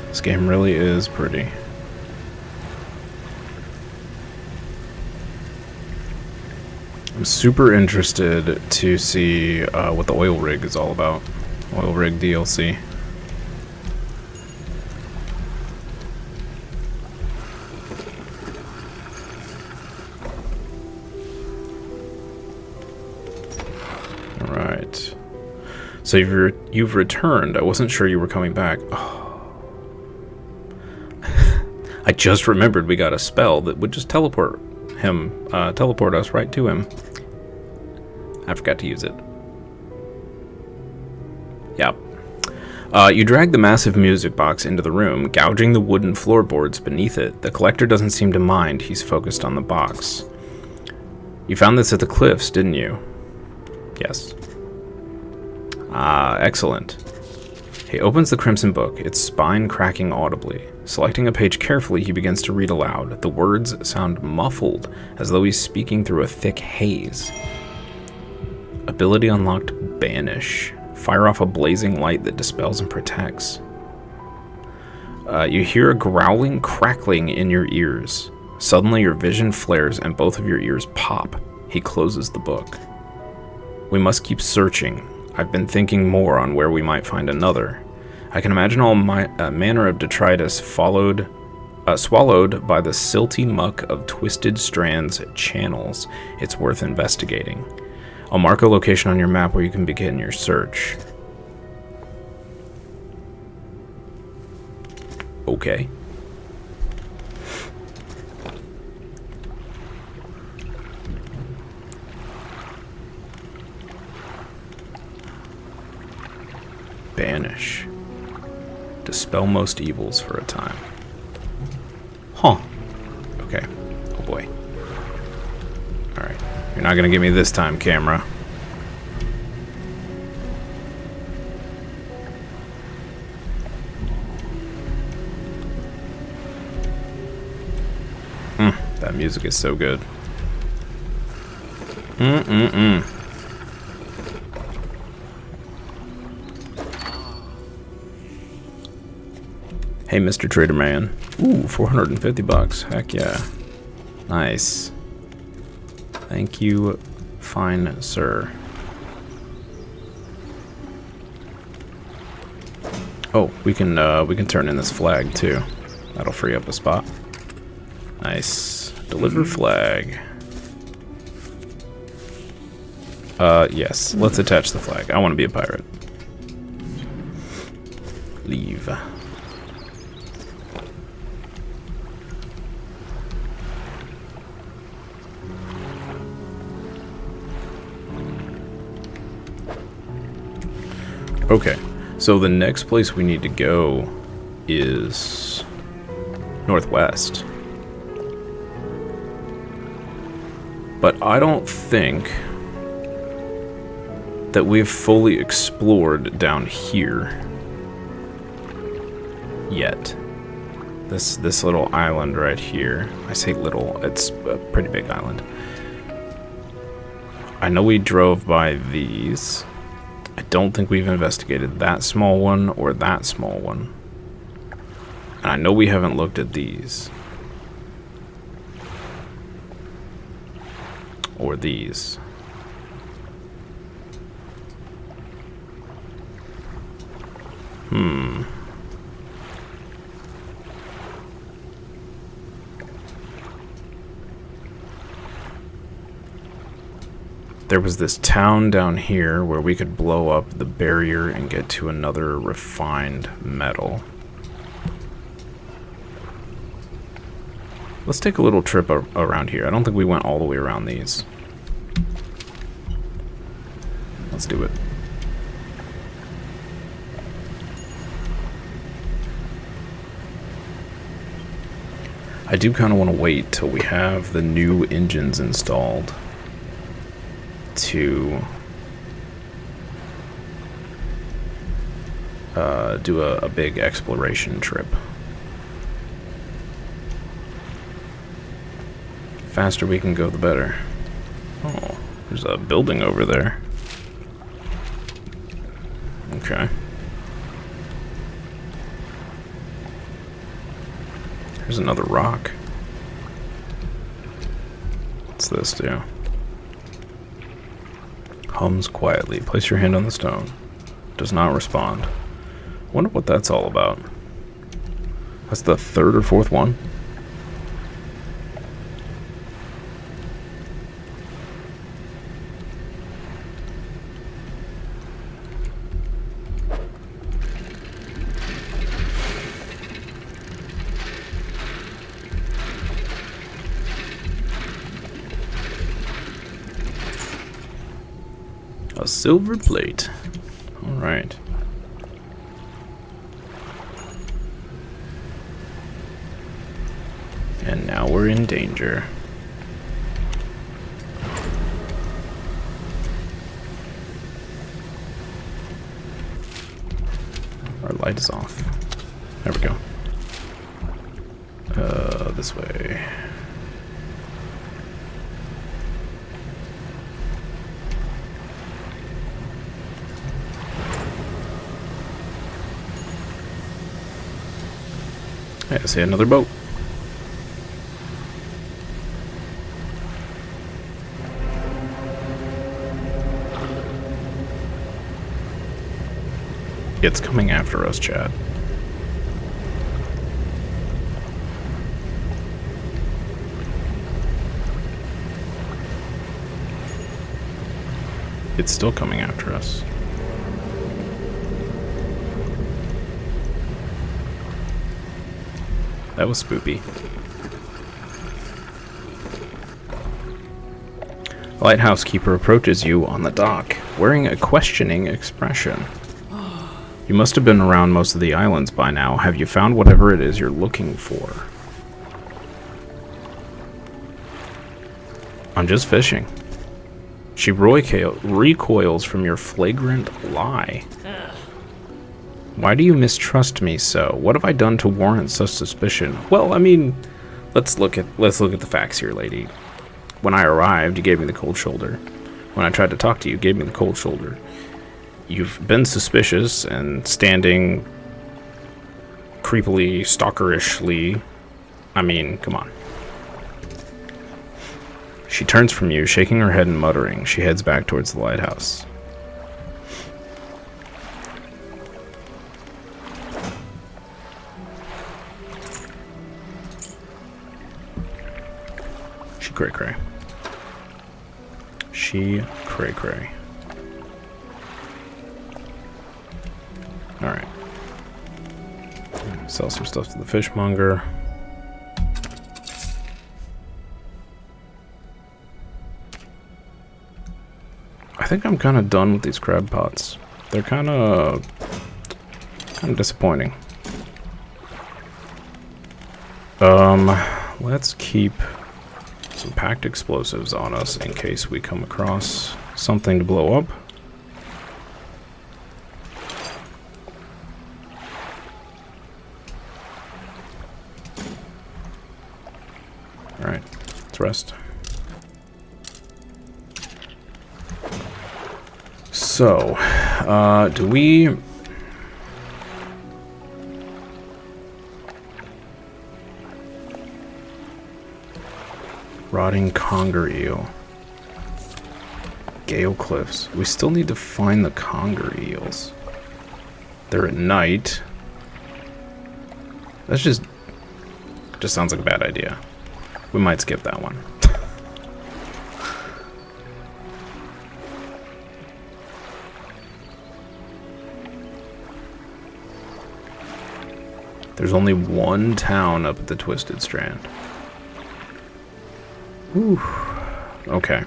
This game really is pretty. I'm super interested to see what the oil rig is all about. Oil rig DLC. Alright. So you've returned. I wasn't sure you were coming back. Oh. I just remembered we got a spell that would just teleport us right to him. I forgot to use it. Yep. You drag the massive music box into the room, gouging the wooden floorboards beneath it. The collector doesn't seem to mind. He's focused on the box. You found this at the cliffs, didn't you? Yes. Ah, excellent. He opens the crimson book, its spine cracking audibly. Selecting a page carefully, he begins to read aloud. The words sound muffled, as though he's speaking through a thick haze. Ability unlocked, Banish. Fire off a blazing light that dispels and protects. You hear a growling, crackling in your ears. Suddenly your vision flares and both of your ears pop. He closes the book. We must keep searching. I've been thinking more on where we might find another. I can imagine all manner of detritus swallowed by the silty muck of twisted strands channels. It's worth investigating. I'll mark a location on your map where you can begin your search. Okay. Banish. Dispel most evils for a time. Huh. Okay. Oh boy. Alright. You're not gonna get me this time, camera. That music is so good. Hey, Mr. Trader Man. Ooh, 450 bucks. Heck yeah. Nice. Thank you, fine sir. Oh, we can turn in this flag too. That'll free up a spot. Nice. Deliver flag. Yes. Let's attach the flag. I want to be a pirate. Leave. Okay, so the next place we need to go is northwest. But I don't think that we've fully explored down here yet. This little island right here. I say little, it's a pretty big island. I know we drove by these. I don't think we've investigated that small one or that small one. And I know we haven't looked at these. or these. There was this town down here where we could blow up the barrier and get to another refined metal. Let's take a little trip around here. I don't think we went all the way around these. Let's do it. I do kind of want to wait till we have the new engines installed to do a big exploration trip. Faster we can go, the better. Oh, there's a building over there. Okay. There's another rock. What's this do? Hums quietly. Place your hand on the stone. Does not respond. Wonder what that's all about. That's the third or fourth one. A silver plate. All right. And now we're in danger. Our light is off. There we go. This way. I see another boat. It's coming after us, Chad. It's still coming after us. That was spoopy. The lighthouse keeper approaches you on the dock, wearing a questioning expression. You must have been around most of the islands by now. Have you found whatever it is you're looking for? I'm just fishing. She recoils from your flagrant lie. Why do you mistrust me so? What have I done to warrant such suspicion? Well, I mean, let's look at the facts here, lady. When I arrived, you gave me the cold shoulder. When I tried to talk to you, you gave me the cold shoulder. You've been suspicious and standing creepily, stalkerishly. I mean, come on. She turns from you, shaking her head and muttering. She heads back towards the lighthouse. She cray-cray. She cray-cray. Alright. Sell some stuff to the fishmonger. I think I'm kind of done with these crab pots. They're kind of disappointing. Let's keep some packed explosives on us in case we come across something to blow up. Alright, let's rest. So, do we... Rotting conger eel. Gale Cliffs. We still need to find the conger eels. They're at night. That's just sounds like a bad idea. We might skip that one. There's only one town up at the Twisted Strand. Whew. Okay.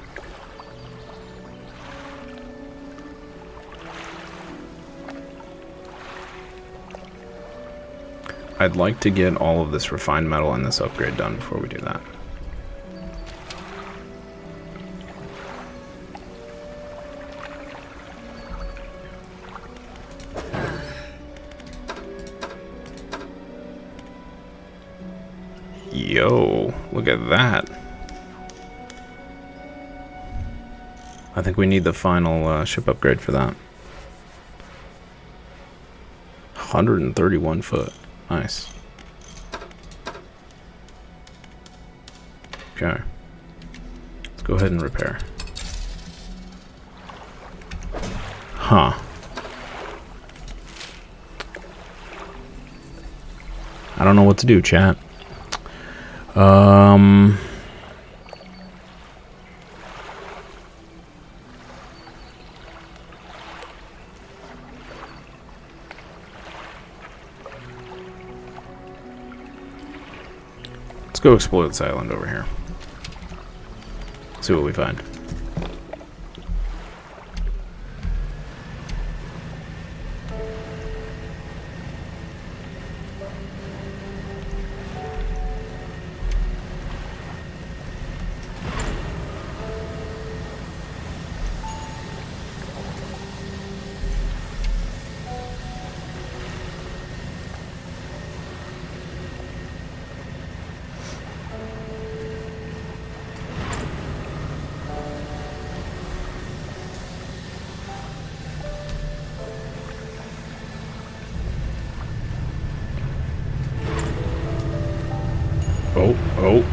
I'd like to get all of this refined metal and this upgrade done before we do that. Yo, look at that. I think we need the final ship upgrade for that. 131 foot. Nice. Okay. Let's go ahead and repair. Huh. I don't know what to do, chat. Let's go explore this island over here. See what we find.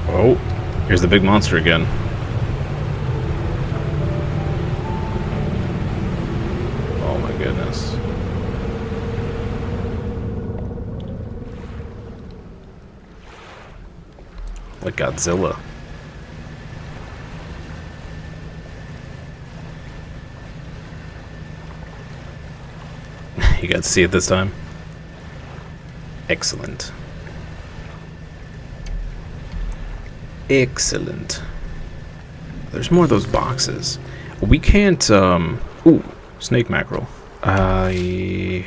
Oh. Here's the big monster again. Oh my goodness. Like Godzilla. You got to see it this time? Excellent. Excellent. There's more of those boxes. We can't, ooh, snake mackerel. We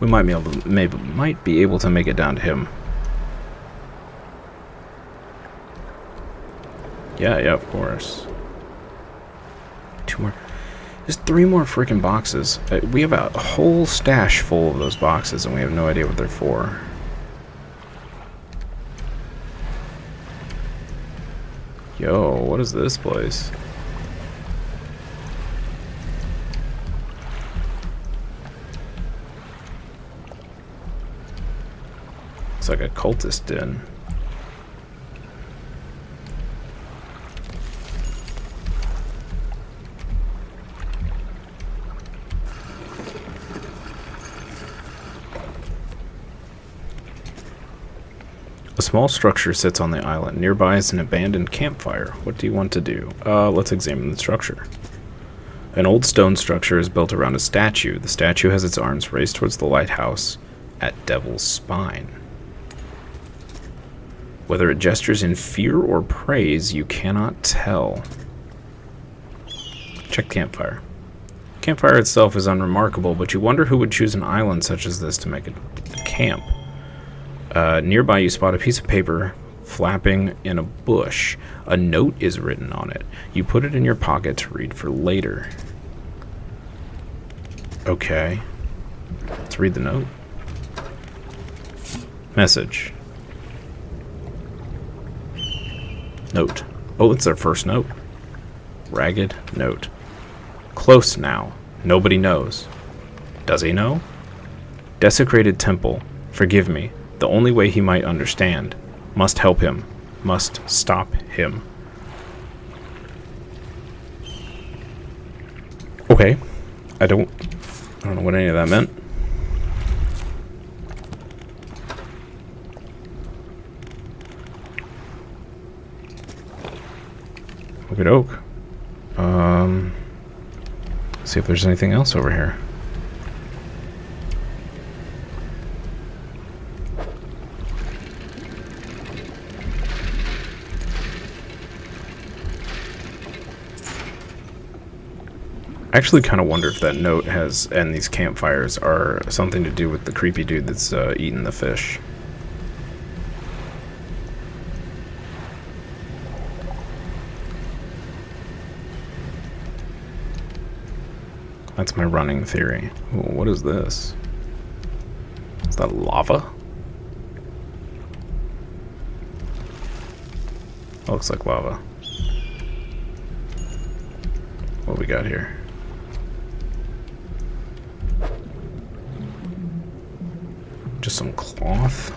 might be able to, might be able to make it down to him. Yeah, of course. 2 more. There's 3 more freaking boxes. We have a whole stash full of those boxes, and we have no idea what they're for. Yo, what is this place? It's like a cultist den. A small structure sits on the island. Nearby is an abandoned campfire. What do you want to do? Let's examine the structure. An old stone structure is built around a statue. The statue has its arms raised towards the lighthouse at Devil's Spine. Whether it gestures in fear or praise, you cannot tell. Check campfire. Campfire itself is unremarkable, but you wonder who would choose an island such as this to make a camp. Nearby you spot a piece of paper flapping in a bush. A note is written on it. You put it in your pocket to read for later. Okay. Let's read the note. Message. Note. Oh, it's our first note. Ragged note. Close now. Nobody knows. Does he know? Desecrated temple. Forgive me. The only way he might understand. Must help him. must stop him. Okay. I don't know what any of that meant. Okie doke. See if there's anything else over here. I actually kind of wonder if that note has, and these campfires are something to do with the creepy dude that's eating the fish. That's my running theory. Ooh, what is this? Is that lava? That looks like lava. What we got here? Just some cloth.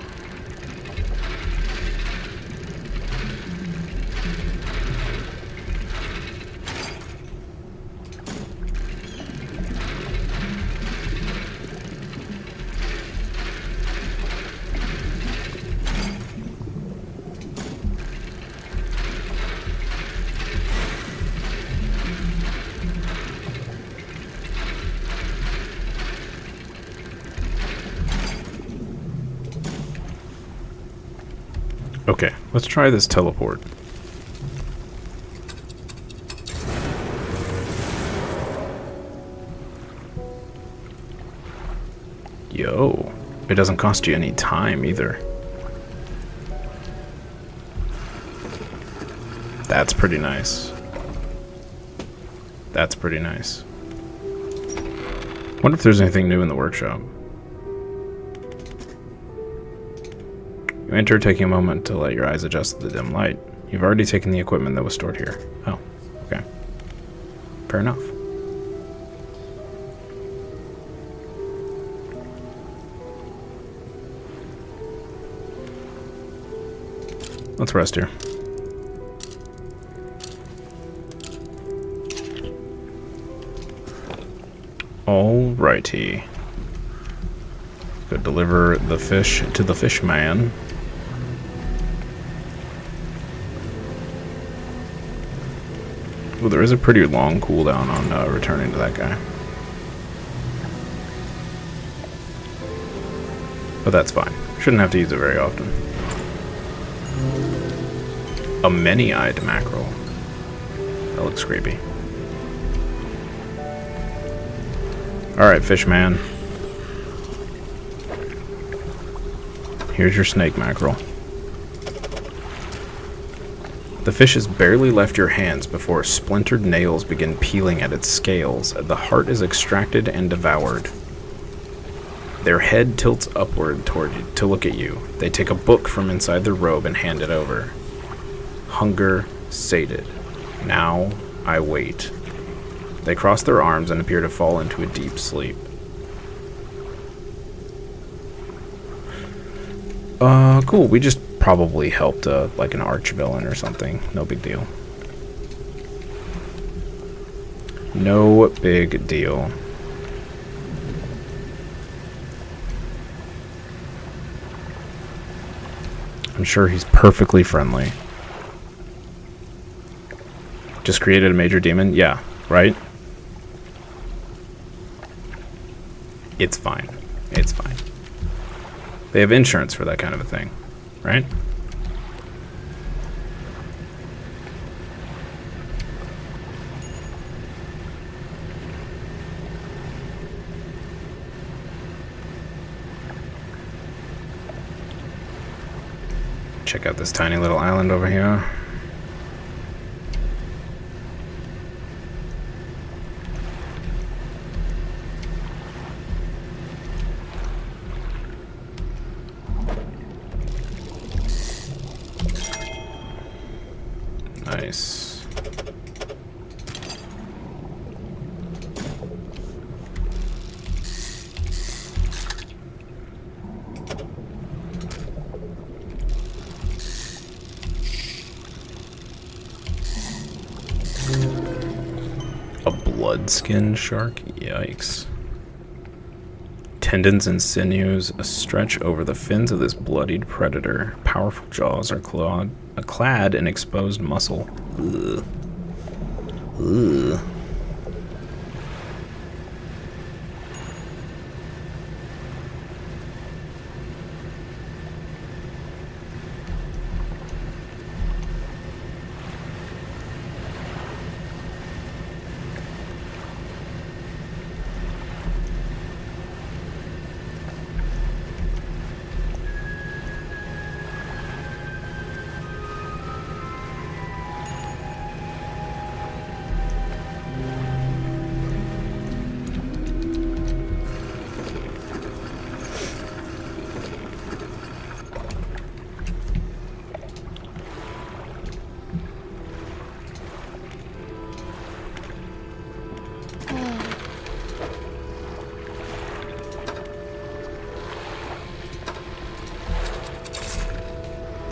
Okay, let's try this teleport. Yo, it doesn't cost you any time either. That's pretty nice. That's pretty nice. Wonder if there's anything new in the workshop. You enter, taking a moment to let your eyes adjust to the dim light. You've already taken the equipment that was stored here. Oh, okay. Fair enough. Let's rest here. Alrighty. Go deliver the fish to the fish man. Well, there is a pretty long cooldown on returning to that guy. But that's fine. Shouldn't have to use it very often. A many-eyed mackerel. That looks creepy. Alright, fish man. Here's your snake mackerel. The fish has barely left your hands before splintered nails begin peeling at its scales. The heart is extracted and devoured. Their head tilts upward toward you to look at you. They take a book from inside their robe and hand it over. Hunger sated. Now I wait. They cross their arms and appear to fall into a deep sleep. Cool. We just probably helped like an arch villain or something. No big deal. No big deal. I'm sure he's perfectly friendly. Just created a major demon? Yeah, right? It's fine. It's fine. They have insurance for that kind of a thing, right? Check out this tiny little island over here. Nice. Bloodskin shark? Yikes. Tendons and sinews stretch over the fins of this bloodied predator. Powerful jaws are clad in exposed muscle. Ugh. Ugh.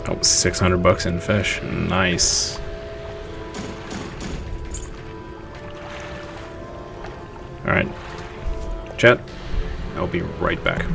Oh, $600 in fish. Nice. Alright. Chat. I'll be right back.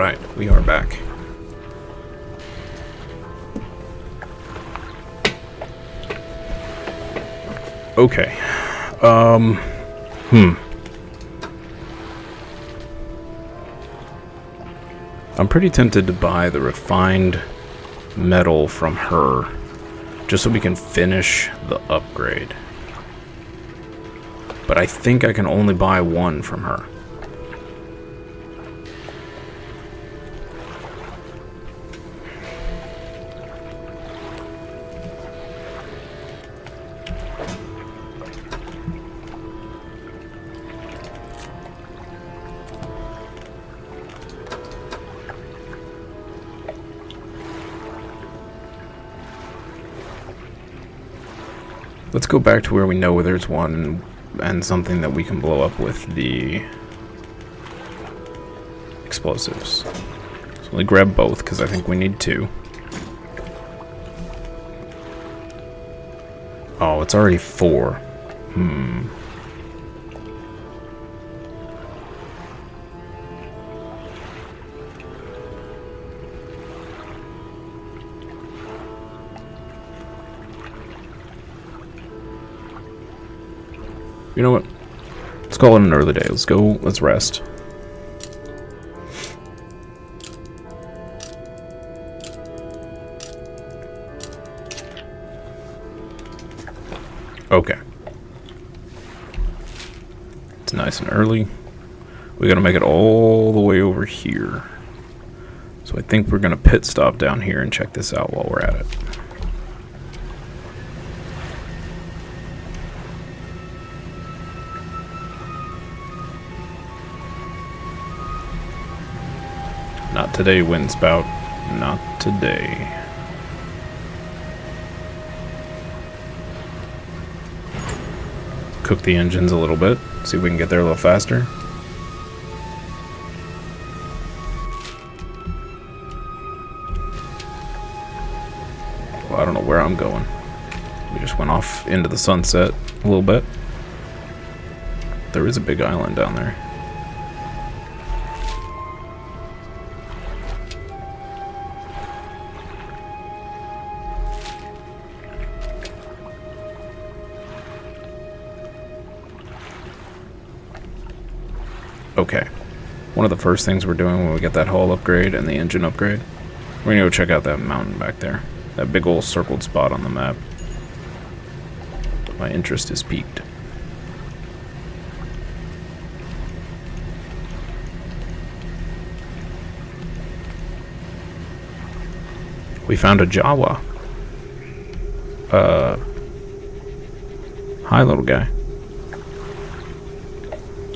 Alright, we are back. Okay. I'm pretty tempted to buy the refined metal from her, just so we can finish the upgrade. But I think I can only buy one from her. Let's go back to where we know there's one and something that we can blow up with the explosives. So let me grab both because I think we need two. Oh, it's already 4. You know what? Let's call it an early day. Let's go. Let's rest. Okay. It's nice and early. We gotta make it all the way over here. So I think we're gonna pit stop down here and check this out while we're at it. Not today, Windspout. Not today. Cook the engines a little bit. See if we can get there a little faster. Well, I don't know where I'm going. We just went off into the sunset a little bit. There is a big island down there. Okay, one of the first things we're doing when we get that hull upgrade and the engine upgrade, we're gonna go check out that mountain back there. That big old circled spot on the map. My interest is piqued. We found a Jawa. Hi, little guy.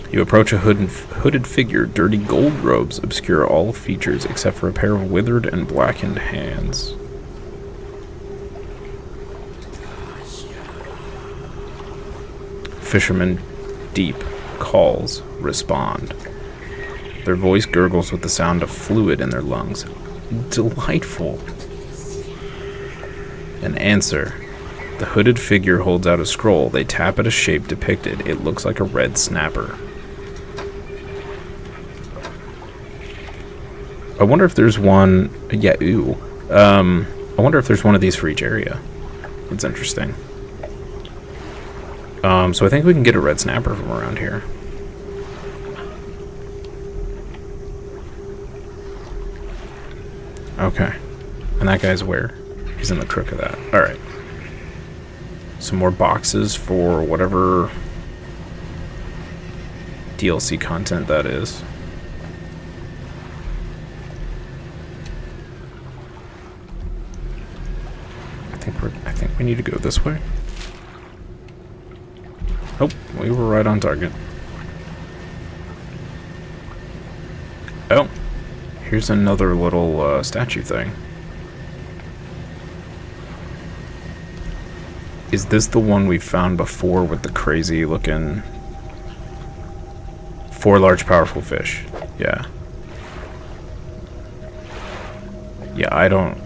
You approach a hooded figure. Dirty gold robes obscure all features except for a pair of withered and blackened hands. Fishermen deep calls respond. Their voice gurgles with the sound of fluid in their lungs. Delightful. An answer. The hooded figure holds out a scroll. They tap at a shape depicted. It looks like a red snapper. I wonder if there's one... Yeah, ooh. I wonder if there's one of these for each area. That's interesting. So I think we can get a red snapper from around here. Okay. And that guy's where? He's in the crook of that. Alright. Some more boxes for whatever DLC content that is. I think we need to go this way. Oh, we were right on target. Oh, here's another little statue thing. Is this the one we found before with the crazy looking 4 large powerful fish? Yeah. Yeah, I don't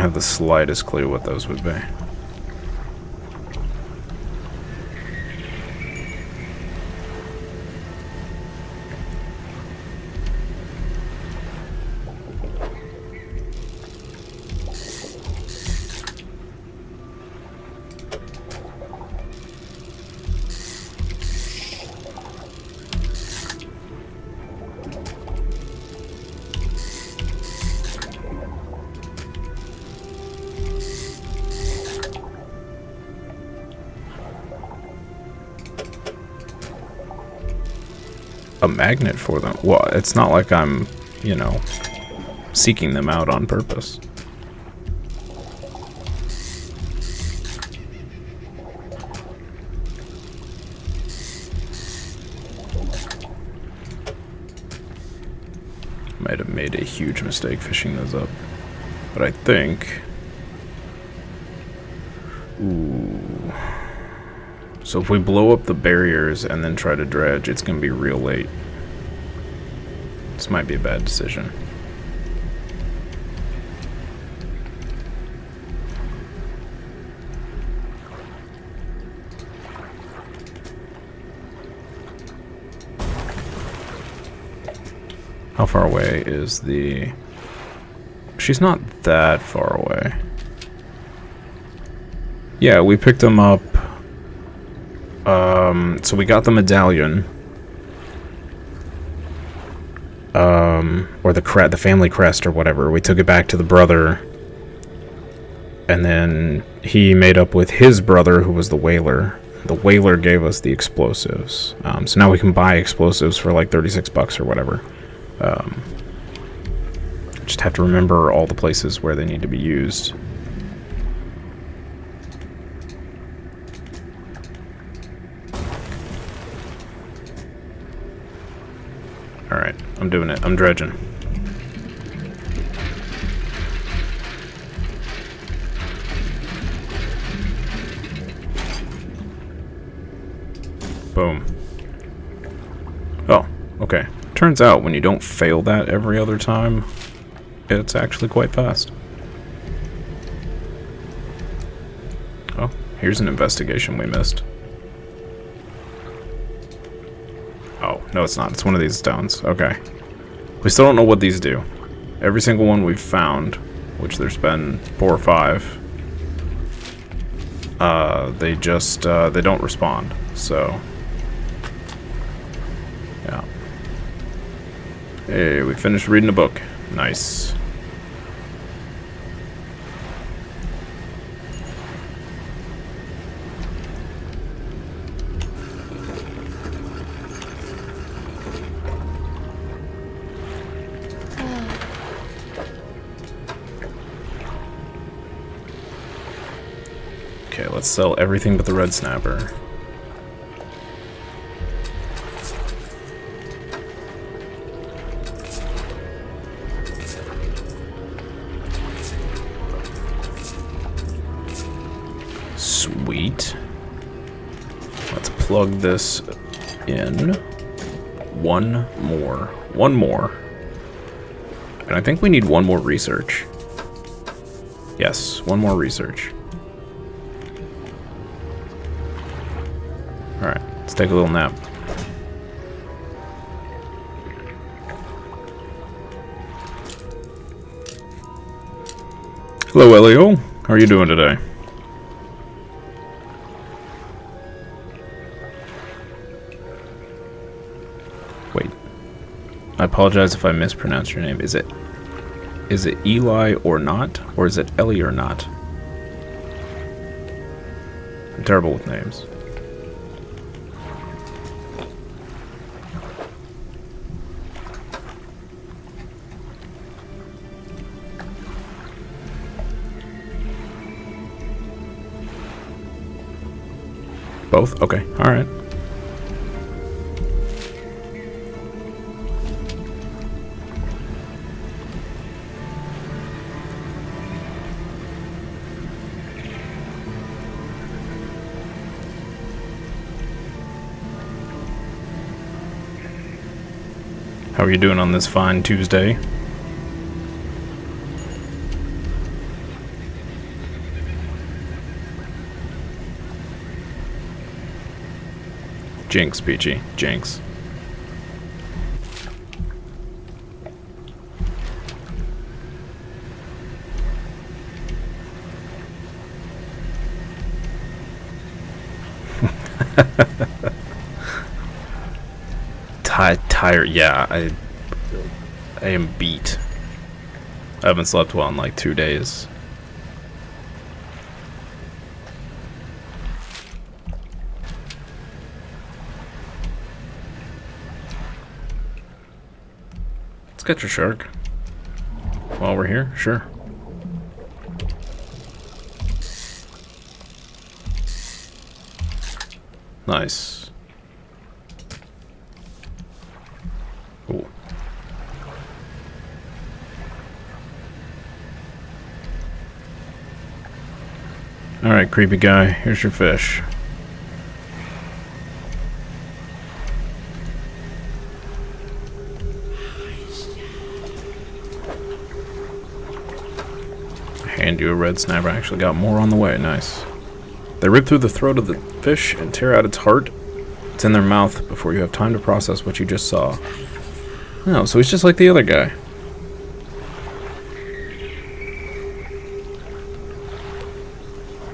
have the slightest clue what those would be. a magnet for them. Well, it's not like I'm, you know, seeking them out on purpose. Might have made a huge mistake fishing those up. But I think... Ooh. So if we blow up the barriers and then try to dredge, it's going to be real late. This might be a bad decision. How far away is the... She's not that far away. Yeah, we picked them up. So we got the medallion. Or the family crest or whatever. We took it back to the brother. And then he made up with his brother, who was the whaler. The whaler gave us the explosives. So now we can buy explosives for like 36 bucks or whatever. Just have to remember all the places where they need to be used. Alright, I'm doing it. I'm dredging. Boom. Oh, okay. Turns out when you don't fail that every other time, it's actually quite fast. Oh, here's an investigation we missed. Oh, no it's not. It's one of these stones. Okay. We still don't know what these do. Every single one we've found, which there's been 4 or 5, they just, they don't respond. So, yeah. Hey, we finished reading a book. Nice. Okay, let's sell everything but the red snapper. Sweet. Let's plug this in. One more. And I think we need one more research. Yes, one more research. Alright, let's take a little nap. Hello, Elio. How are you doing today? Wait. I apologize if I mispronounced your name. Is it Eli or not? Or is it Ellie or not? I'm terrible with names. Both? Okay, alright. How are you doing on this fine Tuesday? Jinx, Peachy. Jinx. Tired. Yeah, I am beat. I haven't slept well in like 2 days. catch a shark. While we're here, sure. Nice. Cool. Alright, creepy guy, here's your fish. Hand you a red snapper. I actually got more on the way. Nice. They rip through the throat of the fish and tear out its heart. It's in their mouth before you have time to process what you just saw. Oh, so he's just like the other guy.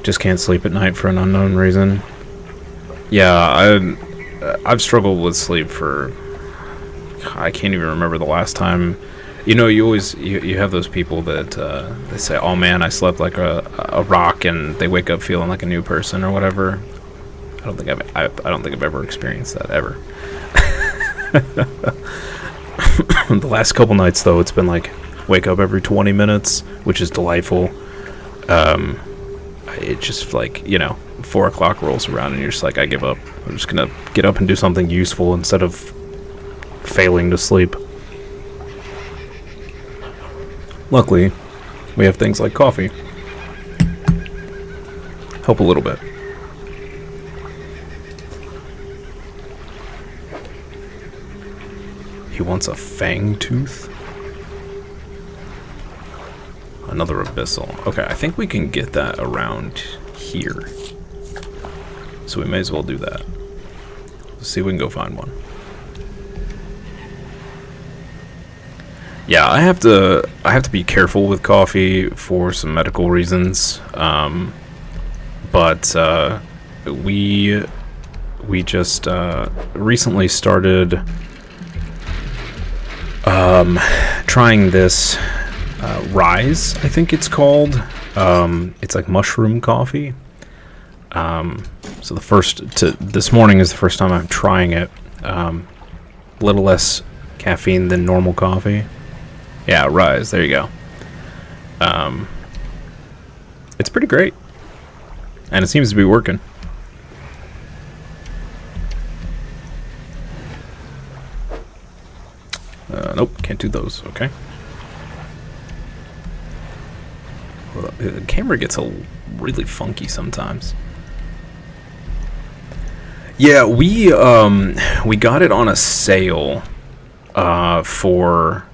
Just can't sleep at night for an unknown reason. Yeah, I've struggled with sleep for... I can't even remember the last time. You know, you always you have those people that they say, "Oh man, I slept like a rock," and they wake up feeling like a new person or whatever. I don't think I've ever experienced that ever. The last couple nights though, it's been like wake up every 20 minutes, which is delightful. It's just like, you know, 4 o'clock rolls around and you're just like, I give up. I'm just gonna get up and do something useful instead of failing to sleep. Luckily, we have things like coffee. Help a little bit. He wants a fang tooth? Another abyssal. Okay, I think we can get that around here. So we may as well do that. Let's see if we can go find one. Yeah, I have to be careful with coffee for some medical reasons. But we just recently started trying this Rise, I think it's called. It's like mushroom coffee. So this morning is the first time I'm trying it. A little less caffeine than normal coffee. Yeah, Rise, there you go. It's pretty great. And it seems to be working. Nope, can't do those, okay. Well, the camera gets really funky sometimes. Yeah, we got it on a sale for...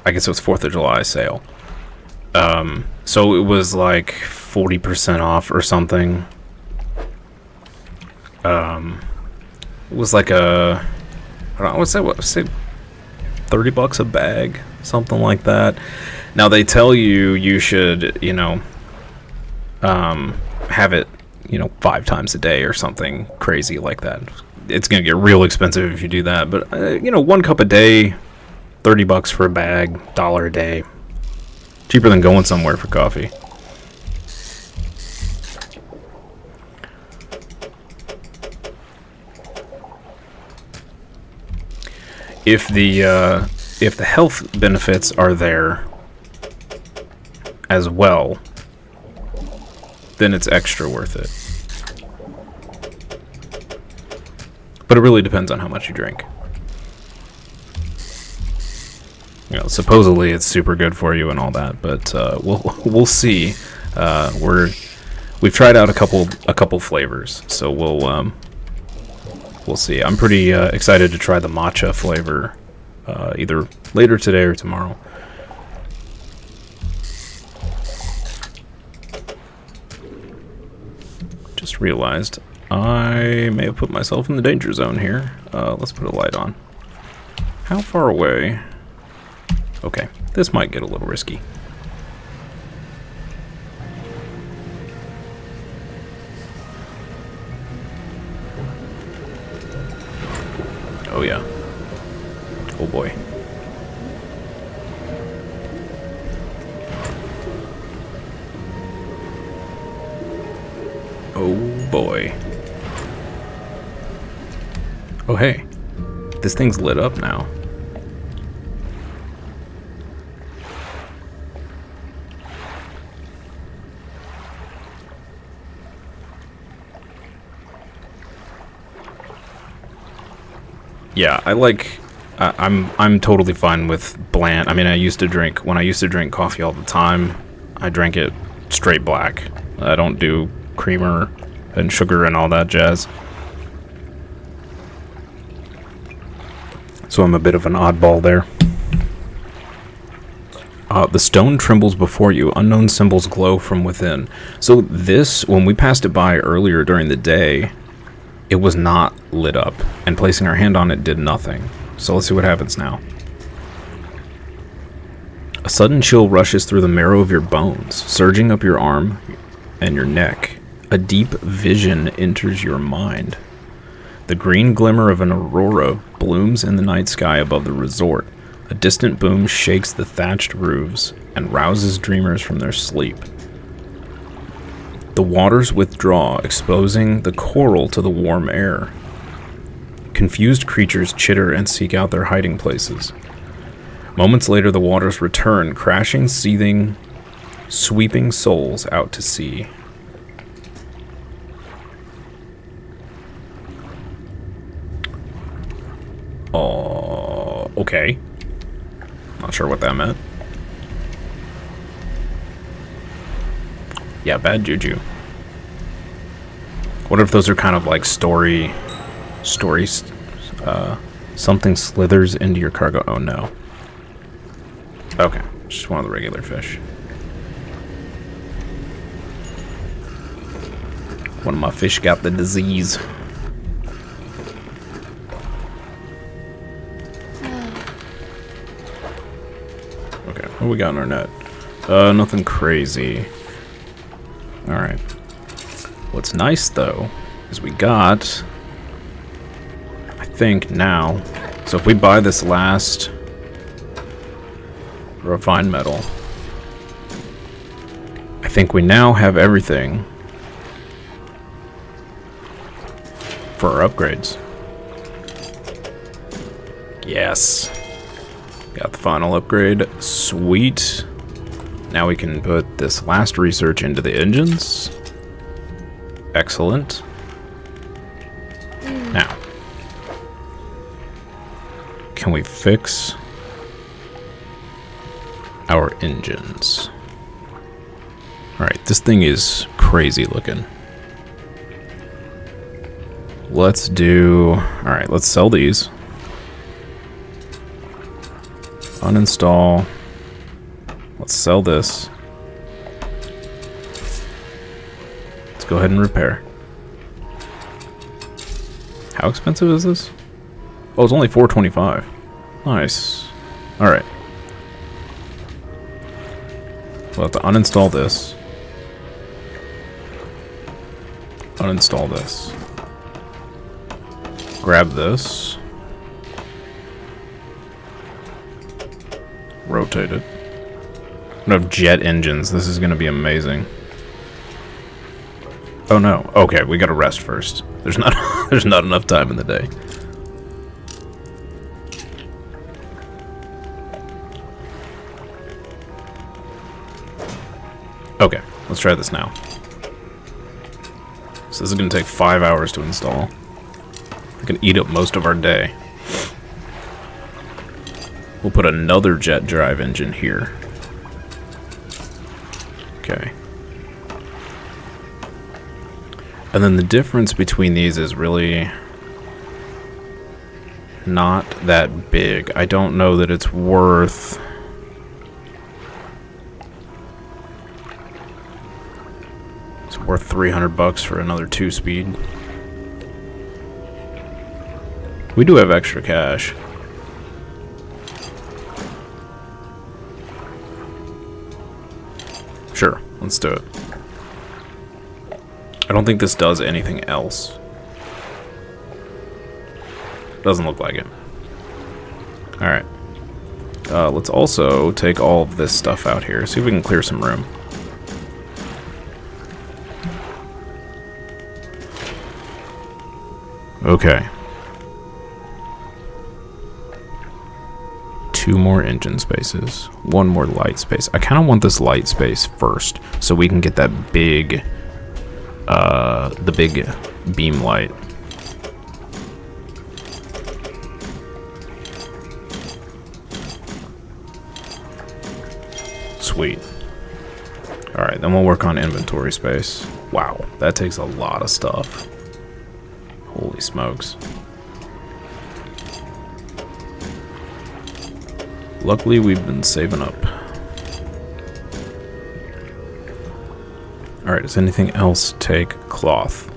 I guess it was 4th of July sale. So it was like 40% off or something. It was like I would say $30 a bag, something like that. Now they tell you should, you know, have it, you know, 5 times a day or something crazy like that. It's gonna get real expensive if you do that, but you know, 1 cup a day. $30 for a bag, $1 a day. Cheaper than going somewhere for coffee. If the health benefits are there as well, then it's extra worth it. But it really depends on how much you drink. You know, supposedly it's super good for you and all that, but we'll see. We've tried out a couple flavors, so we'll see. I'm pretty excited to try the matcha flavor, either later today or tomorrow. Just realized I may have put myself in the danger zone here. Let's put a light on. How far away? Okay, this might get a little risky. Oh yeah. Oh boy. Oh boy. Oh hey. This thing's lit up now. Yeah, I'm totally fine with bland. I mean, when I used to drink coffee all the time, I drank it straight black. I don't do creamer and sugar and all that jazz. So I'm a bit of an oddball there. The stone trembles before you. Unknown symbols glow from within. So this, when we passed it by earlier during the day, it was not lit up, and placing our hand on it did nothing. So let's see what happens now. A sudden chill rushes through the marrow of your bones, surging up your arm and your neck. A deep vision enters your mind. The green glimmer of an aurora blooms in the night sky above the resort. A distant boom shakes the thatched roofs and rouses dreamers from their sleep. The waters withdraw, exposing the coral to the warm air. Confused creatures chitter and seek out their hiding places. Moments later, the waters return, crashing, seething, sweeping souls out to sea. Okay. Not sure what that meant. Yeah, bad juju. What if those are kind of like stories? Something slithers into your cargo. Oh no. Okay, just one of the regular fish. One of my fish got the disease. Okay, what we got in our net? Nothing crazy. Alright. What's nice, though, is we got, I think now, so if we buy this last refined metal, I think we now have everything for our upgrades. Yes. Got the final upgrade. Sweet. Now we can put this last research into the engines. Excellent. Now, can we fix our engines? Alright, this thing is crazy looking. Let's do... Alright, let's sell these. Uninstall. Let's sell this. Let's go ahead and repair. How expensive is this? Oh, it's only $4.25. Nice. Alright. We'll have to uninstall this. Uninstall this. Grab this. Rotate it. I'm gonna have jet engines. This is gonna be amazing. Oh no. Okay, we gotta rest first. There's not there's not enough time in the day. Okay, let's try this now. So this is gonna take 5 hours to install. It can eat up most of our day. We'll put another jet drive engine here. Okay. And then the difference between these is really not that big. I don't know that it's worth... It's worth $300 for another 2-speed. We do have extra cash. Sure, let's do it. I don't think this does anything else. Doesn't look like it. Alright. Let's also take all of this stuff out here. See if we can clear some room. Okay. 2 more engine spaces. 1 more light space. I kind of want this light space first, so we can get that big, the big beam light. Sweet. Alright, then we'll work on inventory space. Wow, that takes a lot of stuff. Holy smokes. Luckily, we've been saving up. Alright, does anything else take cloth?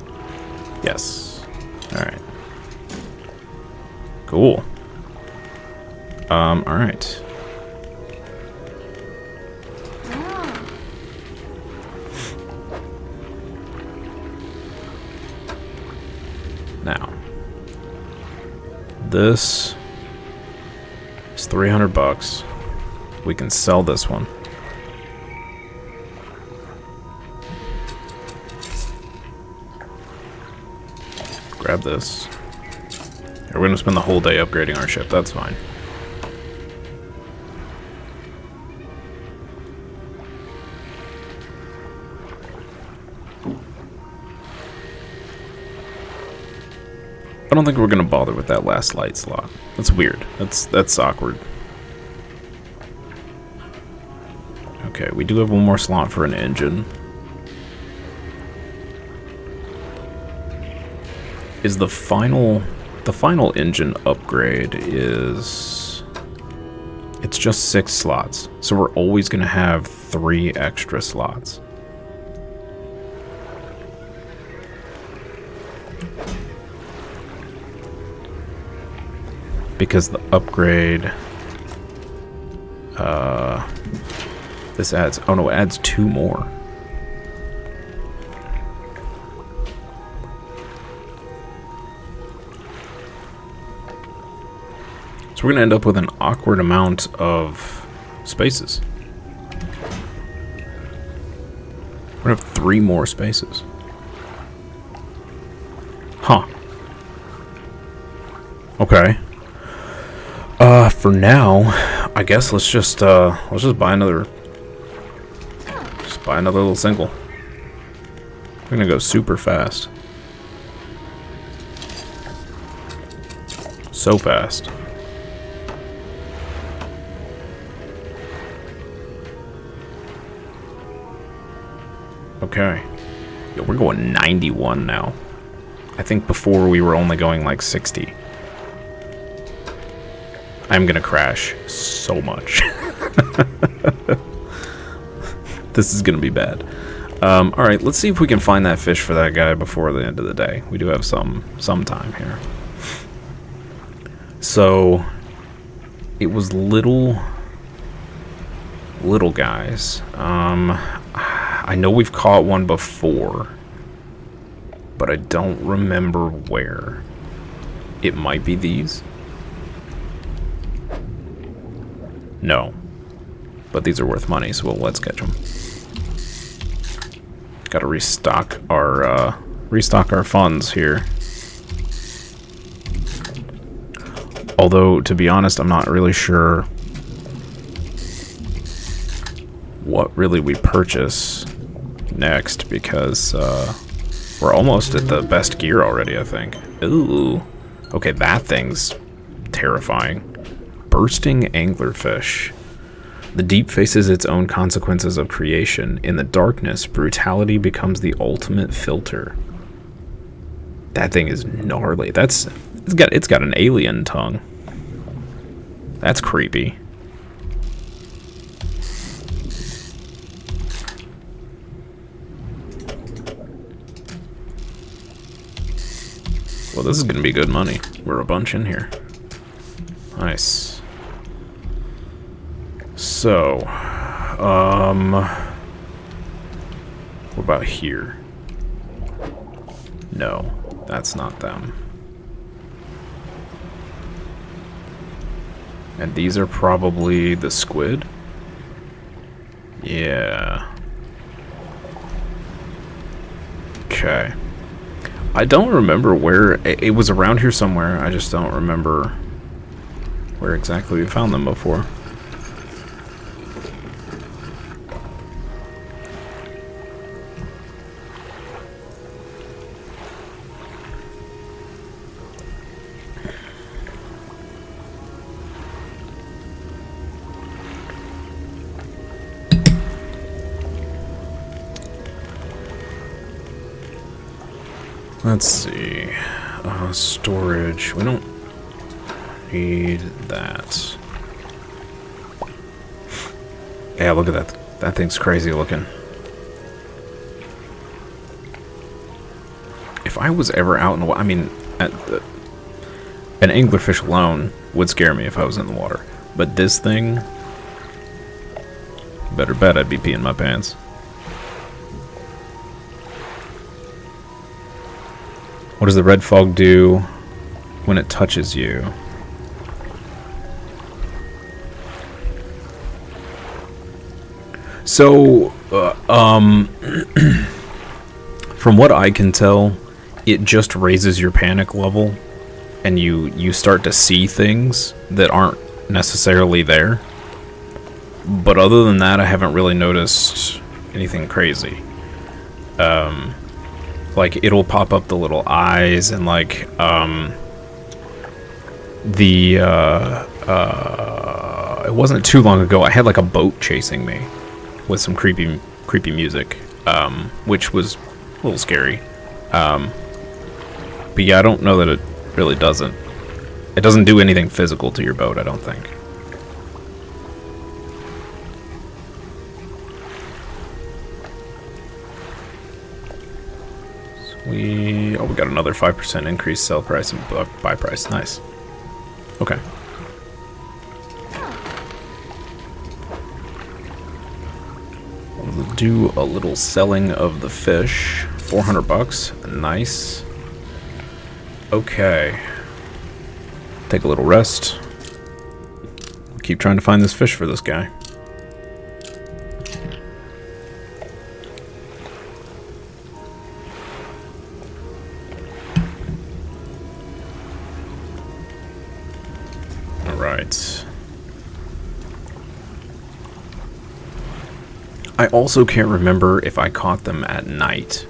Yes. Alright. Cool. Alright. Now, this is 300 bucks. We can sell this one. Grab this. We're going to spend the whole day upgrading our ship. That's fine. I don't think we're going to bother with that last light slot. That's weird. That's awkward. Okay, we do have one more slot for an engine. Is the final engine upgrade is it's just 6 slots. So we're always going to have 3 extra slots. Because the upgrade this adds, oh no, it adds 2 more. So we're going to end up with an awkward amount of spaces. We're going to have 3 more spaces. Huh. Okay. For now, I guess let's just buy another little single. We're going to go super fast. So fast. Okay. Yo, we're going 91 now. I think before we were only going like 60. I'm gonna crash so much. This is gonna be bad. Alright, let's see if we can find that fish for that guy before the end of the day. We do have some time here. So, it was little guys. I know we've caught one before, but I don't remember where. It might be these. No. But these are worth money, so let's catch them. Gotta restock our funds here. Although, to be honest, I'm not really sure what really we purchase next, because we're almost at the best gear already, I think. Ooh. Okay, that thing's terrifying. Bursting anglerfish. The deep faces its own consequences of creation. In the darkness, brutality becomes the ultimate filter. That thing is gnarly. It's got an alien tongue. That's creepy. Well, this is gonna be good money. We're a bunch in here. Nice. So, what about here? No, that's not them. And these are probably the squid? Yeah. Okay. I don't remember where it was around here somewhere. I just don't remember where exactly we found them before. Let's see. Storage. We don't need that. Yeah, look at that. That thing's crazy looking. If I was ever out in the water, I mean, an anglerfish alone would scare me if I was in the water. But this thing, better bet I'd be peeing my pants. What does the red fog do when it touches you? So, from what I can tell, it just raises your panic level, and you start to see things that aren't necessarily there. But other than that, I haven't really noticed anything crazy. Like, it'll pop up the little eyes, and like, it wasn't too long ago, I had like a boat chasing me with some creepy music, which was a little scary. But yeah, I don't know that it really doesn't. It doesn't do anything physical to your boat, I don't think. We got another 5% increase sell price and buy price. Nice. Okay. We'll do a little selling of the fish. 400 bucks. Nice. Okay. Take a little rest. Keep trying to find this fish for this guy. Alright. I also can't remember if I caught them at night.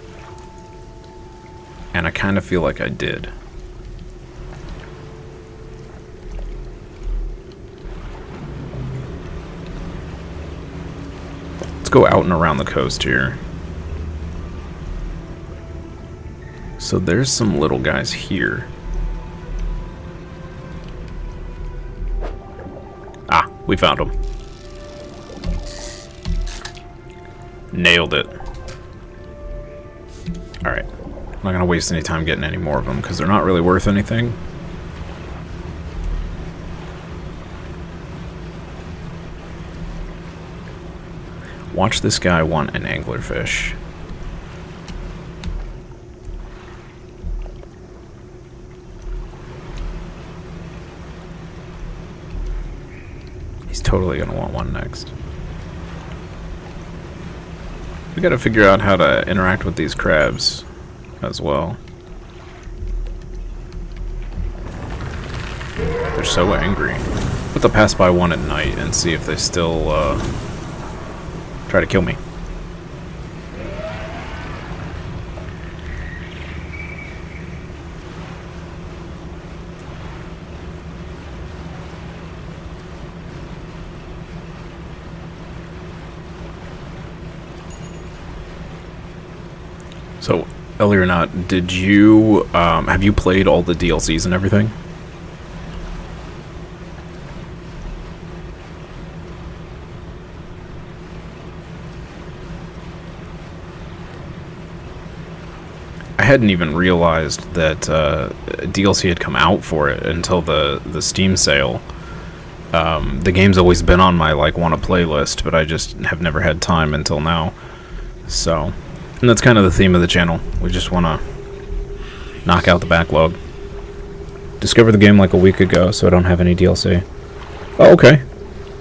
And I kind of feel like I did. Let's go out and around the coast here. So there's some little guys here. Ah, we found them. Nailed it. Alright. I'm not going to waste any time getting any more of them because they're not really worth anything. Watch this guy want an anglerfish. He's totally going to want one next. We got to figure out how to interact with these crabs as well. They're so angry. But they'll pass by one at night and see if they still try to kill me. So, Elionaut, did you, have you played all the DLCs and everything? I hadn't even realized that DLC had come out for it until the Steam sale. The game's always been on my, like, wanna-play list, but I just have never had time until now. So... and that's kind of the theme of the channel. We just want to knock out the backlog. Discovered the game like a week ago, so I don't have any DLC. Oh, okay.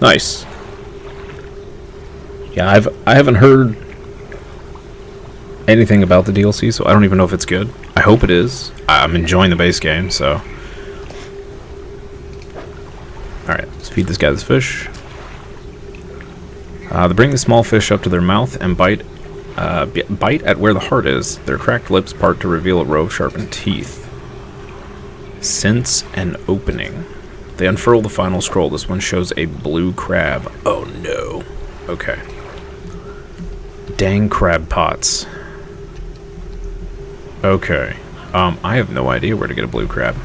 Nice. Yeah, I haven't heard anything about the DLC, so I don't even know if it's good. I hope it is. I'm enjoying the base game, so... alright, let's feed this guy this fish. They bring the small fish up to their mouth and bite at where the heart is. Their cracked lips part to reveal a row of sharpened teeth. Sense an opening. They unfurl the final scroll. This one shows a blue crab. Oh no. Okay. Dang crab pots. Okay. I have no idea where to get a blue crab.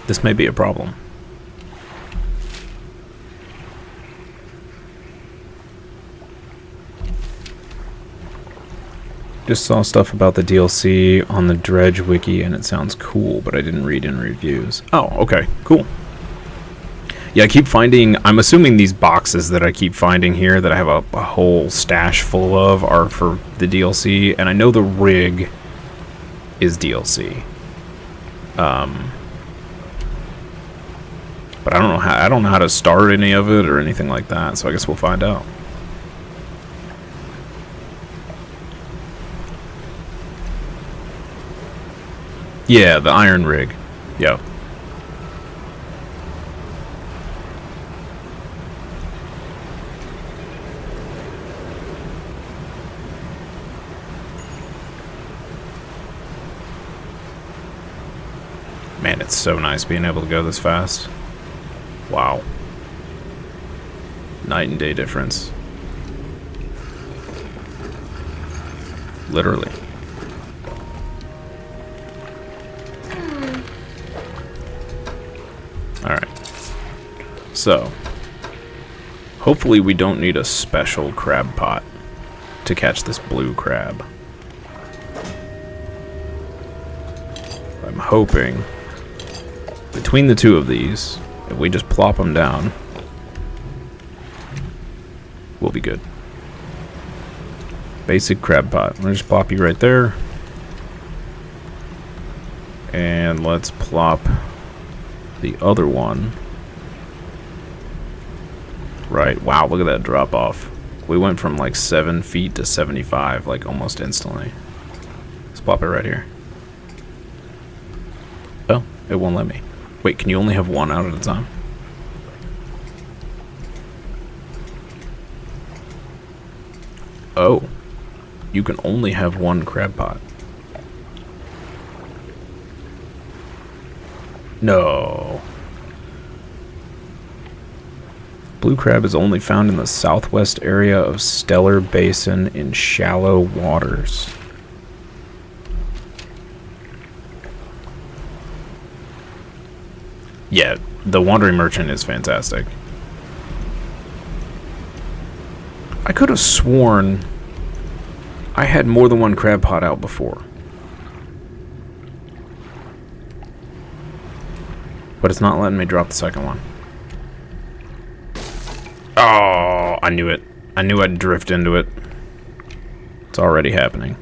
This may be a problem. Just saw stuff about the DLC on the Dredge wiki and it sounds cool, but I didn't read any reviews. Oh, okay, cool. Yeah, I keep finding, I'm assuming these boxes that I keep finding here that I have a whole stash full of are for the DLC, and I know the rig is DLC. But I don't know how to start any of it or anything like that, so I guess we'll find out. Yeah, the iron rig. Yep. Man, it's so nice being able to go this fast. Wow. Night and day difference. Literally. Alright. So, hopefully we don't need a special crab pot to catch this blue crab. I'm hoping between the two of these, if we just plop them down, we'll be good. Basic crab pot. I'm gonna just plop you right there. And let's plop the other one. Right, wow, look at that drop off. We went from like 7 feet to 75, like almost instantly. Let's plop it right here. Oh, it won't let me. Wait, can you only have one out at a time? Oh, you can only have one crab pot. No. Blue crab is only found in the southwest area of Stellar Basin in shallow waters. Yeah, the Wandering Merchant is fantastic. I could have sworn I had more than one crab pot out before. But it's not letting me drop the second one. Oh, I knew it. I knew I'd drift into it. It's already happening.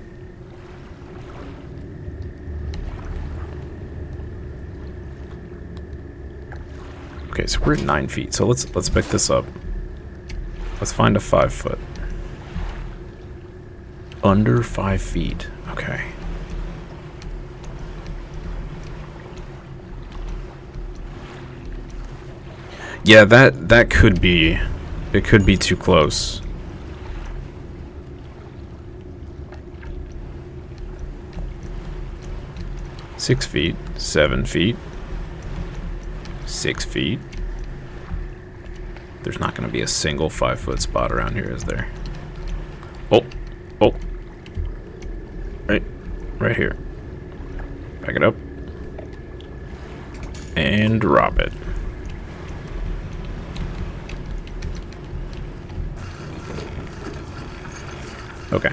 Okay, so we're at 9 feet. So let's pick this up. Let's find a 5 foot. Under 5 feet. Okay. Yeah, that could be. It could be too close. Six feet, 7 feet. 6 feet. There's not going to be a single 5 foot spot around here, is there? Oh, oh, right here. Back it up and drop it. Okay.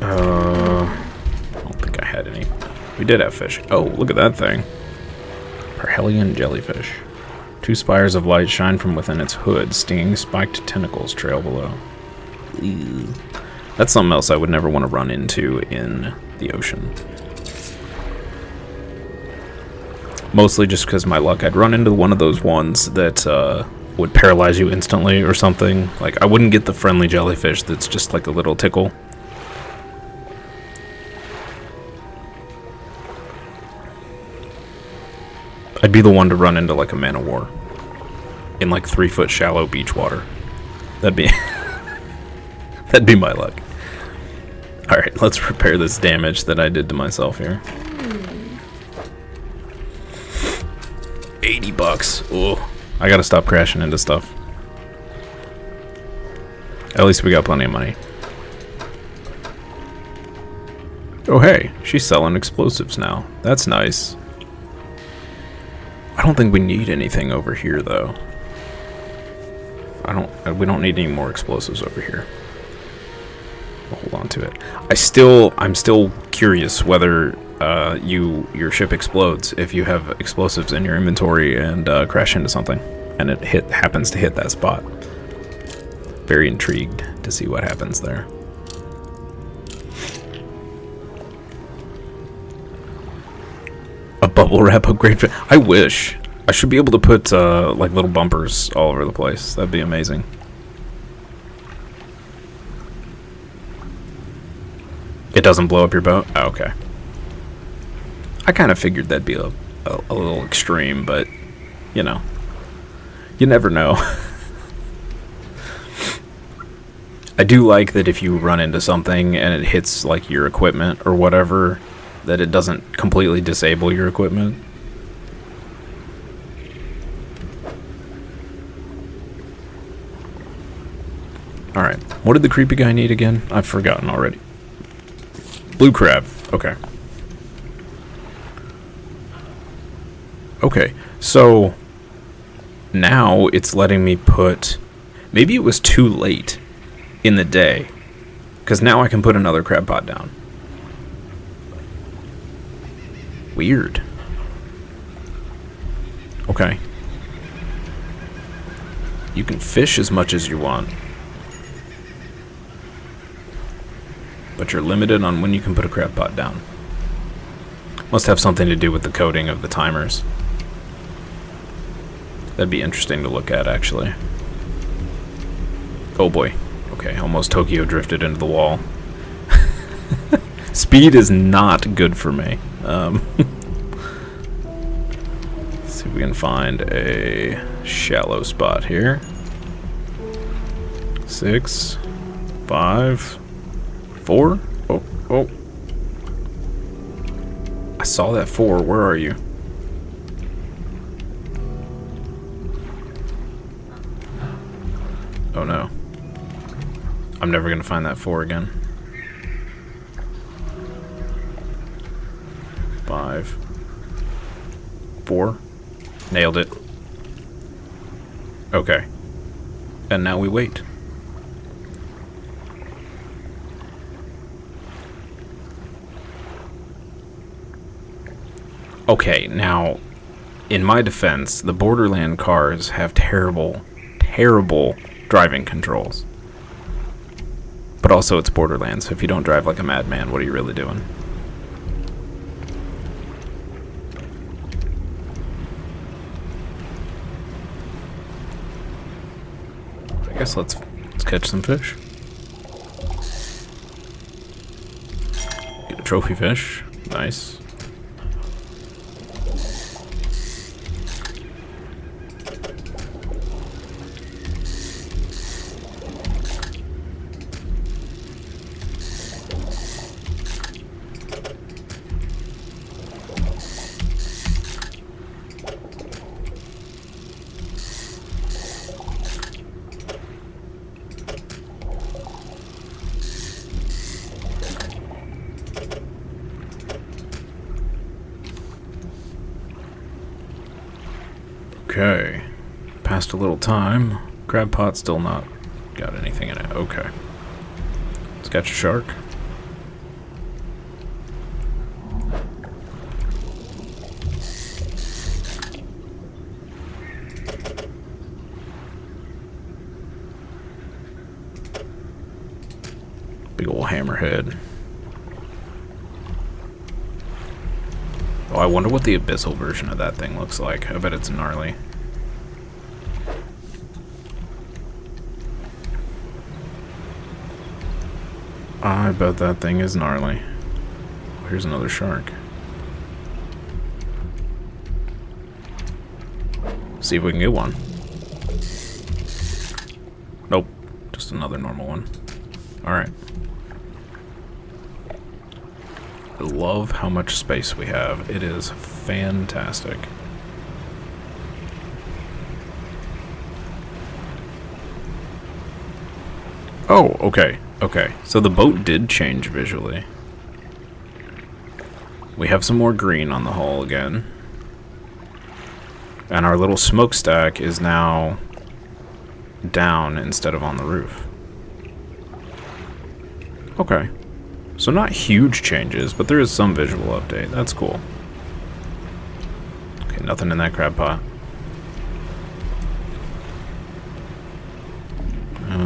I don't think I had any. We did have fish. Oh, look at that thing. Parhelion jellyfish. 2 spires of light shine from within its hood. Stinging spiked tentacles trail below. Ew. That's something else I would never want to run into in the ocean. Mostly just because my luck. I'd run into one of those ones that would paralyze you instantly or something. Like, I wouldn't get the friendly jellyfish that's just like a little tickle. I'd be the one to run into like a man of war in like 3 foot shallow beach water. That'd be that'd be my luck. All right, let's repair this damage that I did to myself here. $80. Oh, I gotta stop crashing into stuff. At least we got plenty of money. Oh hey, she's selling explosives now. That's nice. I don't think we need anything over here though. We don't need any more explosives over here. We'll hold on to it. I'm still curious whether your ship explodes if you have explosives in your inventory and crash into something, and it happens to hit that spot. Very intrigued to see what happens there. A bubble wrap upgrade. I wish. I should be able to put like little bumpers all over the place. That'd be amazing. It doesn't blow up your boat? Oh, okay. I kind of figured that'd be a little extreme, but, you know. You never know. I do like that if you run into something and it hits, like, your equipment or whatever, that it doesn't completely disable your equipment. Alright, what did the creepy guy need again? I've forgotten already. Blue crab, okay. Okay, so now it's letting me put... Maybe it was too late in the day, because now I can put another crab pot down. Weird. Okay. You can fish as much as you want, but you're limited on when you can put a crab pot down. Must have something to do with the coding of the timers. That'd be interesting to look at, actually. Oh boy. Okay, almost Tokyo drifted into the wall. Speed is not good for me. Let's see if we can find a shallow spot here. 6, 5, 4. Oh. I saw that 4. Where are you? Oh no. I'm never gonna find that 4 again. 5, 4. Nailed it. Okay. And now we wait. Okay, now, in my defense, the Borderland cars have terrible driving controls. But also it's Borderlands, so if you don't drive like a madman, what are you really doing? I guess let's catch some fish. Get a trophy fish. Nice. Okay, passed a little time. Crab pot still not got anything in it. Okay, let's catch a shark. Big ol' hammerhead. Oh, I wonder what the abyssal version of that thing looks like. I bet it's gnarly. I bet that thing is gnarly. Here's another shark. See if we can get one. Nope. Just another normal one. Alright. I love how much space we have. It is fantastic. Oh, okay. Okay. So the boat did change visually. We have some more green on the hull again. And our little smokestack is now down instead of on the roof. Okay. So not huge changes, but there is some visual update. That's cool. Okay, nothing in that crab pot.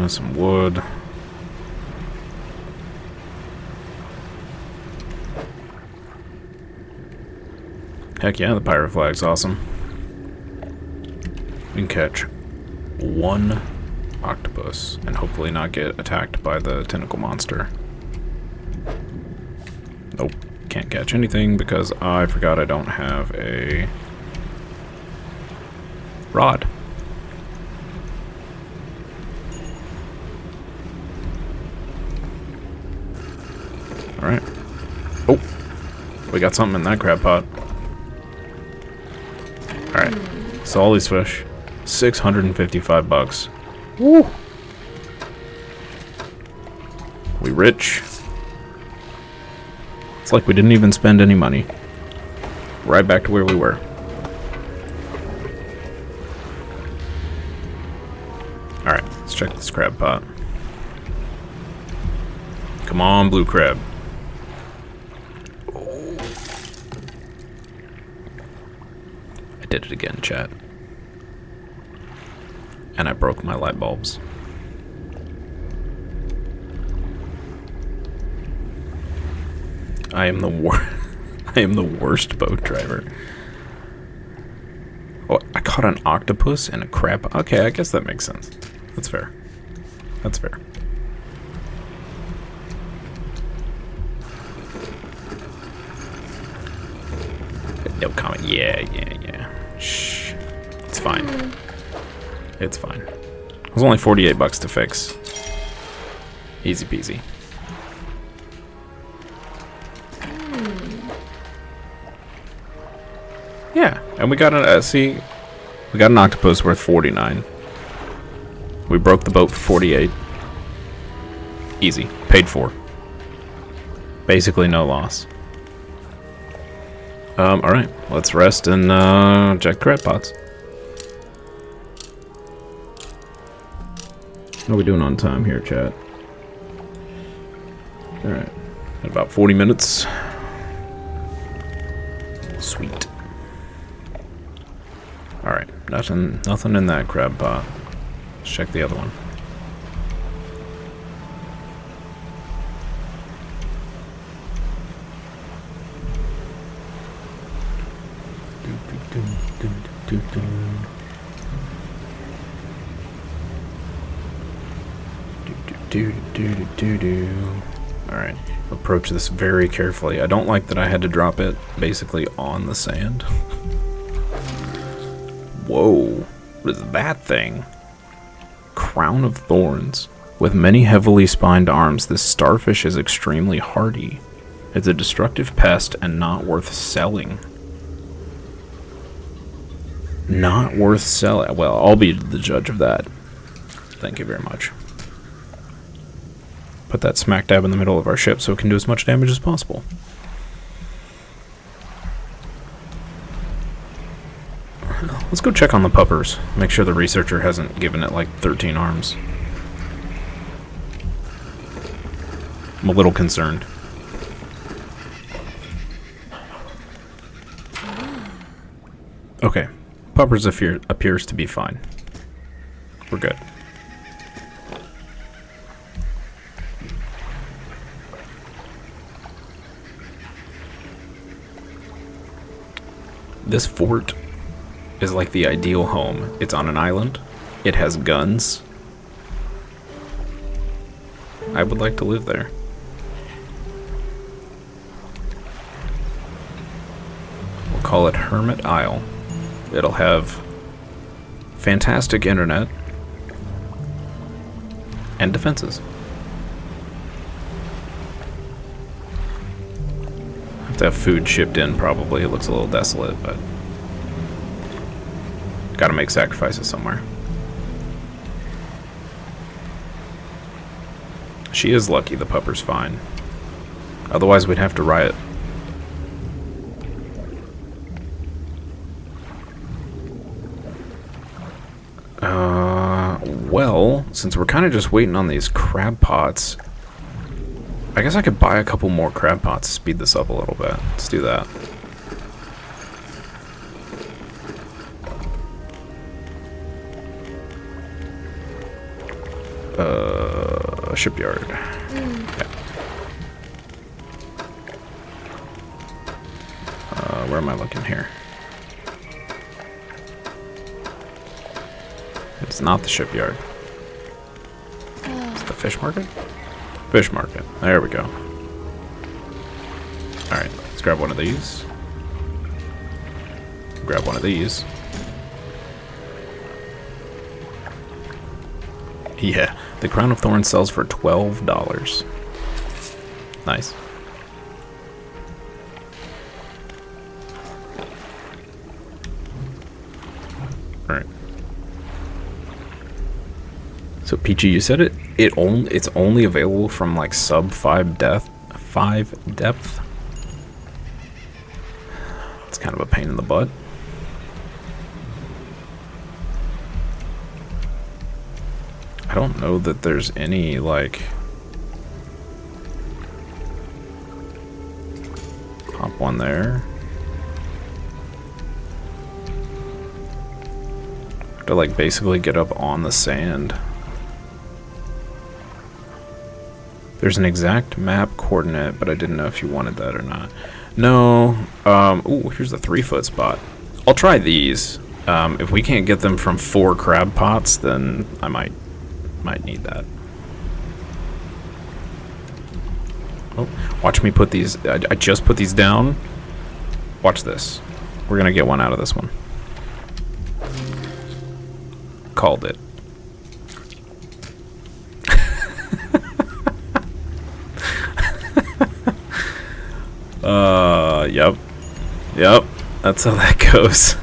Some wood. Heck yeah, the pirate flag's awesome. We can catch one octopus and hopefully not get attacked by the tentacle monster. Nope, can't catch anything because I forgot I don't have a rod. Alright. Oh, we got something in that crab pot. Alright, so all these fish, $655. Woo! We rich. It's like we didn't even spend any money. Right back to where we were. Alright, let's check this crab pot. Come on, blue crab. I did it again, chat. And I broke my light bulbs. I am the I am the worst boat driver. Oh, I caught an octopus and a crab. Okay, I guess that makes sense. That's fair. That's fair. No comment. Yeah. Shh. It's fine. It's fine. It was only $48 to fix. Easy peasy. Yeah, and we got an we got an octopus worth 49. We broke the boat for 48. Easy, paid for. Basically no loss. All right, let's rest and check crab pots. What are we doing on time here, chat? All right, at about 40 minutes. Sweet. All right, nothing in that crab pot. Let's check the other one. Alright, approach this very carefully. I don't like that I had to drop it basically on the sand. Whoa, what is that thing? Crown of thorns. With many heavily spined arms, this starfish is extremely hardy. It's a destructive pest and not worth selling. Not worth selling. Well, I'll be the judge of that. Thank you very much. Put that smack dab in the middle of our ship so it can do as much damage as possible. Let's go check on the puppers. Make sure the researcher hasn't given it like 13 arms. I'm a little concerned. Okay. Puppers appears to be fine. We're good. This fort is like the ideal home. It's on an island. It has guns. I would like to live there. We'll call it Hermit Isle. It'll have fantastic internet and defenses. Have to have food shipped in probably. It looks a little desolate, but gotta make sacrifices somewhere. She is lucky the pupper's fine. Otherwise, we'd have to riot. Well, since we're kind of just waiting on these crab pots, I guess I could buy a couple more crab pots to speed this up a little bit. Let's do that. Shipyard. Yeah. Where am I looking here? It's not the shipyard. It's the fish market? Fish market. There we go. Alright, let's grab one of these. Grab one of these. Yeah, the Crown of Thorns sells for $12. Nice. Alright. So Peachy, you said it's only available from like sub 5 depth. It's kind of a pain in the butt. I don't know that there's any like hop one there. To like basically get up on the sand. There's an exact map coordinate, but I didn't know if you wanted that or not. No. Ooh, here's the 3-foot spot. I'll try these. If we can't get them from 4 crab pots, then I might need that. Oh, watch me put these. I just put these down. Watch this. We're gonna get one out of this one. Called it. Yep. That's how that goes.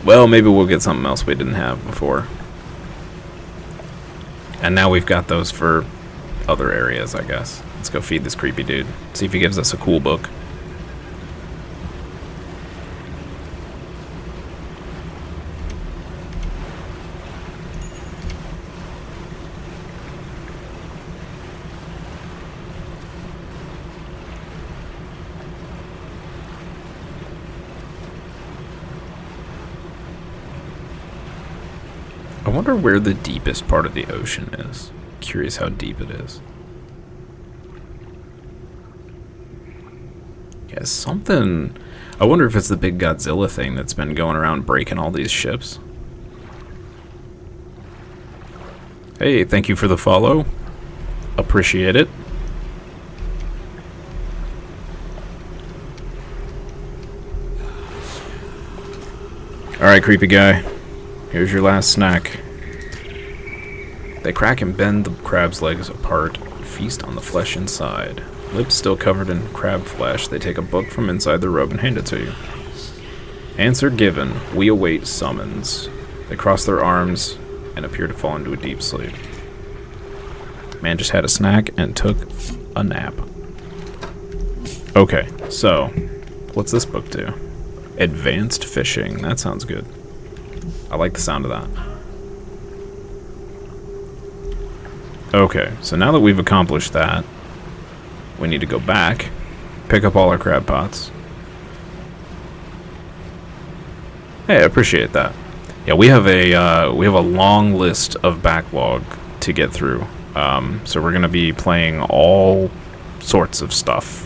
Well, maybe we'll get something else we didn't have before. And now we've got those for other areas, I guess. Let's go feed this creepy dude. See if he gives us a cool book. I wonder where the deepest part of the ocean is. Curious how deep it is. Yeah, something... I wonder if it's the big Godzilla thing that's been going around breaking all these ships. Hey, thank you for the follow. Appreciate it. Alright, creepy guy. Here's your last snack. They crack and bend the crab's legs apart, feast on the flesh inside. Lips still covered in crab flesh, they take a book from inside the robe and hand it to you. Answer given. We await summons. They cross their arms and appear to fall into a deep sleep. Man just had a snack and took a nap. Okay, so what's this book do? Advanced fishing. That sounds good. I like the sound of that. Okay, so now that we've accomplished that, we need to go back, pick up all our crab pots. Hey, I appreciate that. Yeah, we have a long list of backlog to get through. So we're gonna be playing all sorts of stuff.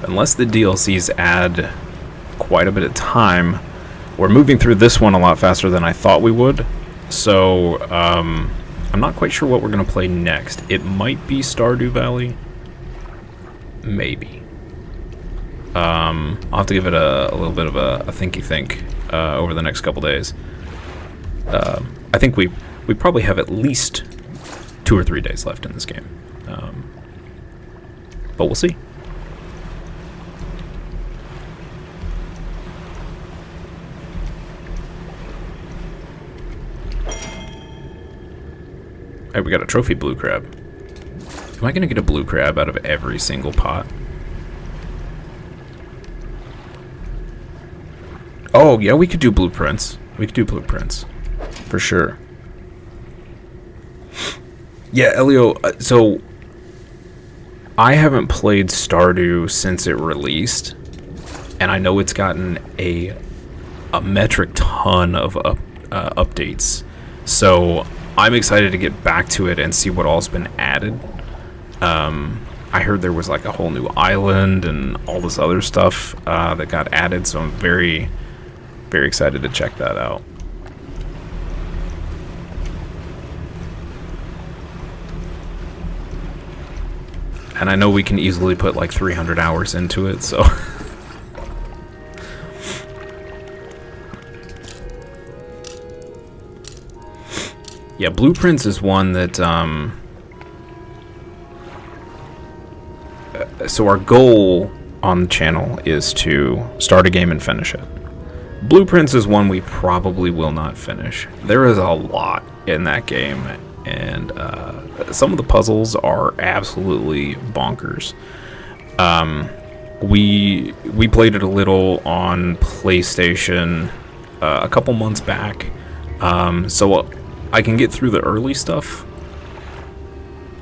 Unless the DLCs add quite a bit of time, we're moving through this one a lot faster than I thought we would. So, I'm not quite sure what we're going to play next. It might be Stardew Valley. Maybe. I'll have to give it a little bit of a thinky think over the next couple days. I think we we probably have at least 2 or 3 days left in this game. But we'll see. Hey, we got a trophy blue crab. Am I going to get a blue crab out of every single pot? Oh, yeah, we could do blueprints. We could do blueprints. For sure. Yeah, Elio, so I haven't played Stardew since it released, and I know it's gotten a metric ton of updates. So I'm excited to get back to it and see what all's been added. I heard there was like a whole new island and all this other stuff that got added, so I'm very, very excited to check that out. And I know we can easily put like 300 hours into it, so... Yeah, Blueprints is one that, so our goal on the channel is to start a game and finish it. Blueprints is one we probably will not finish. There is a lot in that game, and some of the puzzles are absolutely bonkers. We played it a little on PlayStation a couple months back, so I can get through the early stuff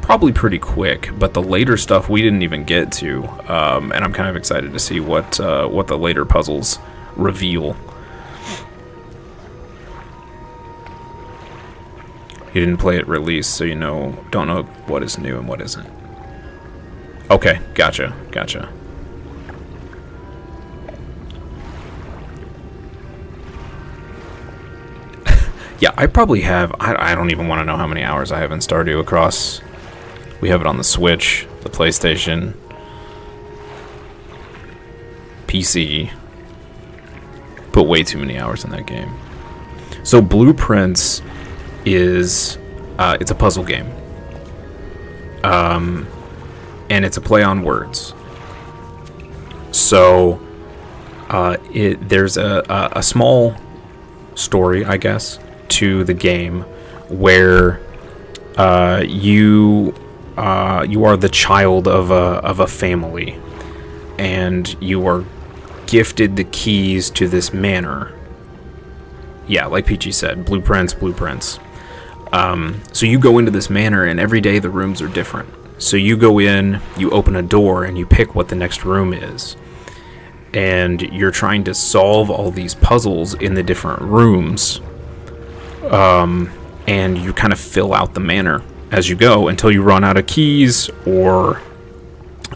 probably pretty quick, but the later stuff we didn't even get to, and I'm kind of excited to see what the later puzzles reveal. You didn't play it released, so don't know what is new and what isn't. Okay, gotcha. Yeah, I probably have, I don't even want to know how many hours I have in Stardew across. We have it on the Switch, the PlayStation, PC. Put way too many hours in that game. So Blueprints is, it's a puzzle game. And it's a play on words. So, there's a small story, I guess, to the game where you are the child of a family, and you are gifted the keys to this manor. Yeah, like Peachy said, blueprints. So you go into this manor, and every day the rooms are different. So you go in, you open a door, and you pick what the next room is. And you're trying to solve all these puzzles in the different rooms. And you kind of fill out the manor as you go until you run out of keys or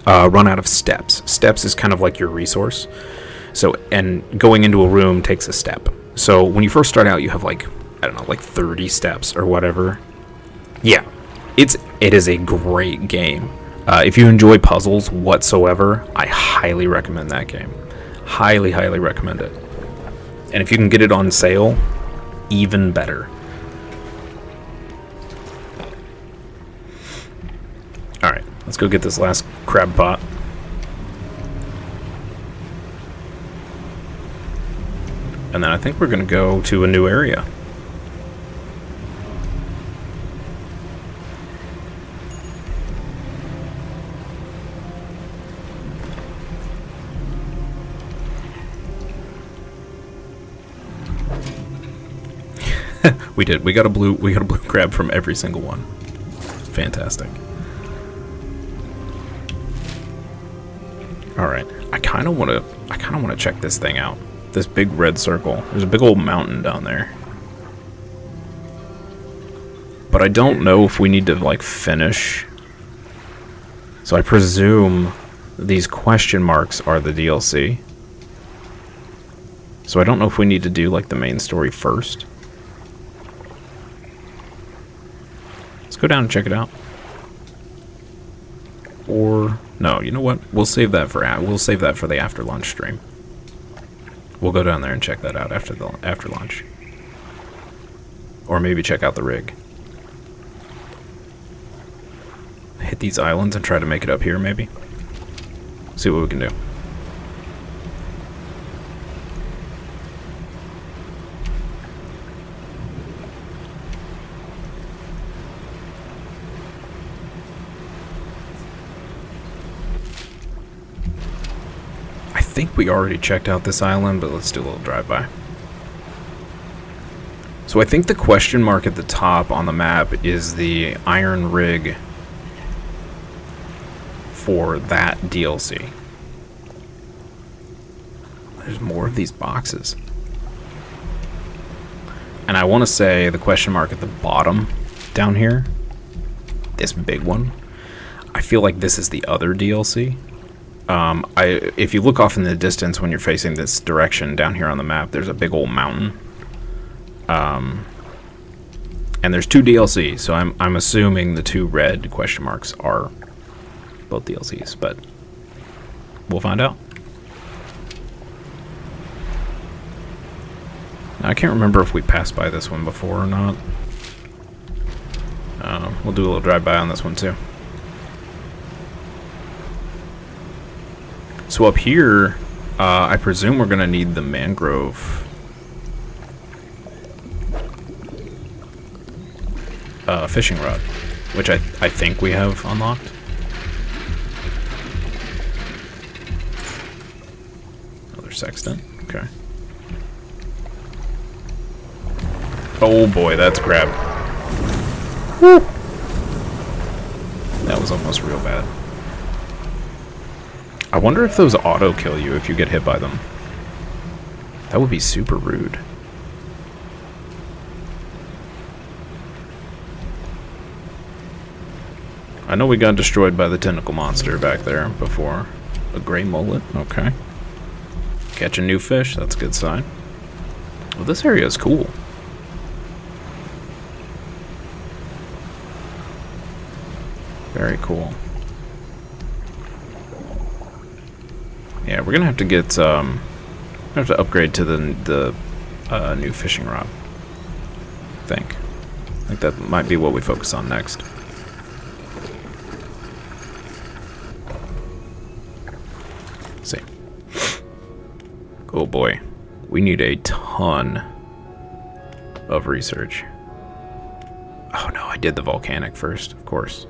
run out of steps. Steps is kind of like your resource. So, and going into a room takes a step. So when you first start out, you have like 30 steps or whatever. Yeah, it is a great game. If you enjoy puzzles whatsoever, I highly recommend that game. Highly recommend it. And if you can get it on sale, even better. Alright, let's go get this last crab pot. And then I think we're going to go to a new area. We did. We got a blue crab from every single one. Fantastic. All right. I kind of want to check this thing out. This big red circle. There's a big old mountain down there. But I don't know if we need to like finish. So I presume these question marks are the DLC. So I don't know if we need to do like the main story first. Let's go down and check it out. Or no, you know what? We'll save that for the after lunch stream. We'll go down there and check that out after lunch. Or maybe check out the rig. hit these islands and try to make it up here, maybe. See what we can do. I think we already checked out this island, but let's do a little drive-by. So I think the question mark at the top on the map is the iron rig for that DLC. There's more of these boxes. And I want to say the question mark at the bottom down here, this big one, I feel like this is the other DLC. If you look off in the distance when you're facing this direction down here on the map, there's a big old mountain. And there's 2 DLCs, so I'm assuming the 2 red question marks are both DLCs, but we'll find out. Now, I can't remember if we passed by this one before or not. We'll do a little drive-by on this one too. So up here, I presume we're going to need the mangrove fishing rod, which I think we have unlocked. Another sextant. Okay. Oh boy, that's grabbed. Woo. That was almost real bad. I wonder if those auto kill you if you get hit by them. That would be super rude. I know we got destroyed by the tentacle monster back there before. A gray mullet, okay. Catch a new fish, that's a good sign. Well, this area is cool. Very cool. Yeah, we're gonna have to get have to upgrade to the new fishing rod. I think that might be what we focus on next. Let's see. Oh boy, we need a ton of research. Oh no, I did the volcanic first, of course.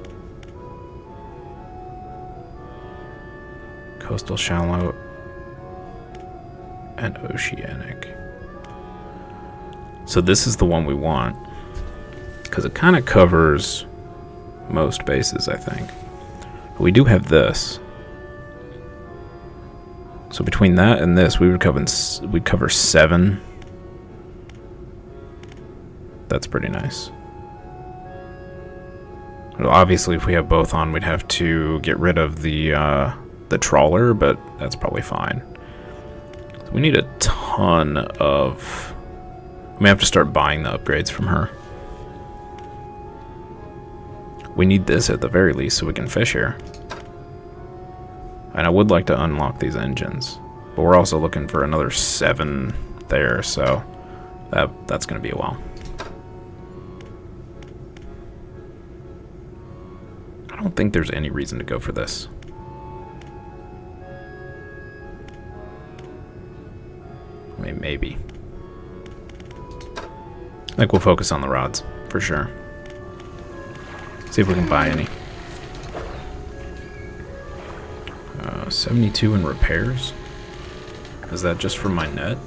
Coastal, shallow, and oceanic. So this is the one we want, because it kind of covers most bases, I think. We do have this. So between that and this, we'd cover 7. That's pretty nice. Well, obviously, if we have both on, we'd have to get rid of the trawler, but that's probably fine. So we need a ton of... We may have to start buying the upgrades from her. We need this at the very least so we can fish here. And I would like to unlock these engines, but we're also looking for another 7 there, so that's going to be a while. I don't think there's any reason to go for this. I mean, maybe. I think we'll focus on the rods, for sure. See if we can buy any. 72 in repairs? Is that just from my net?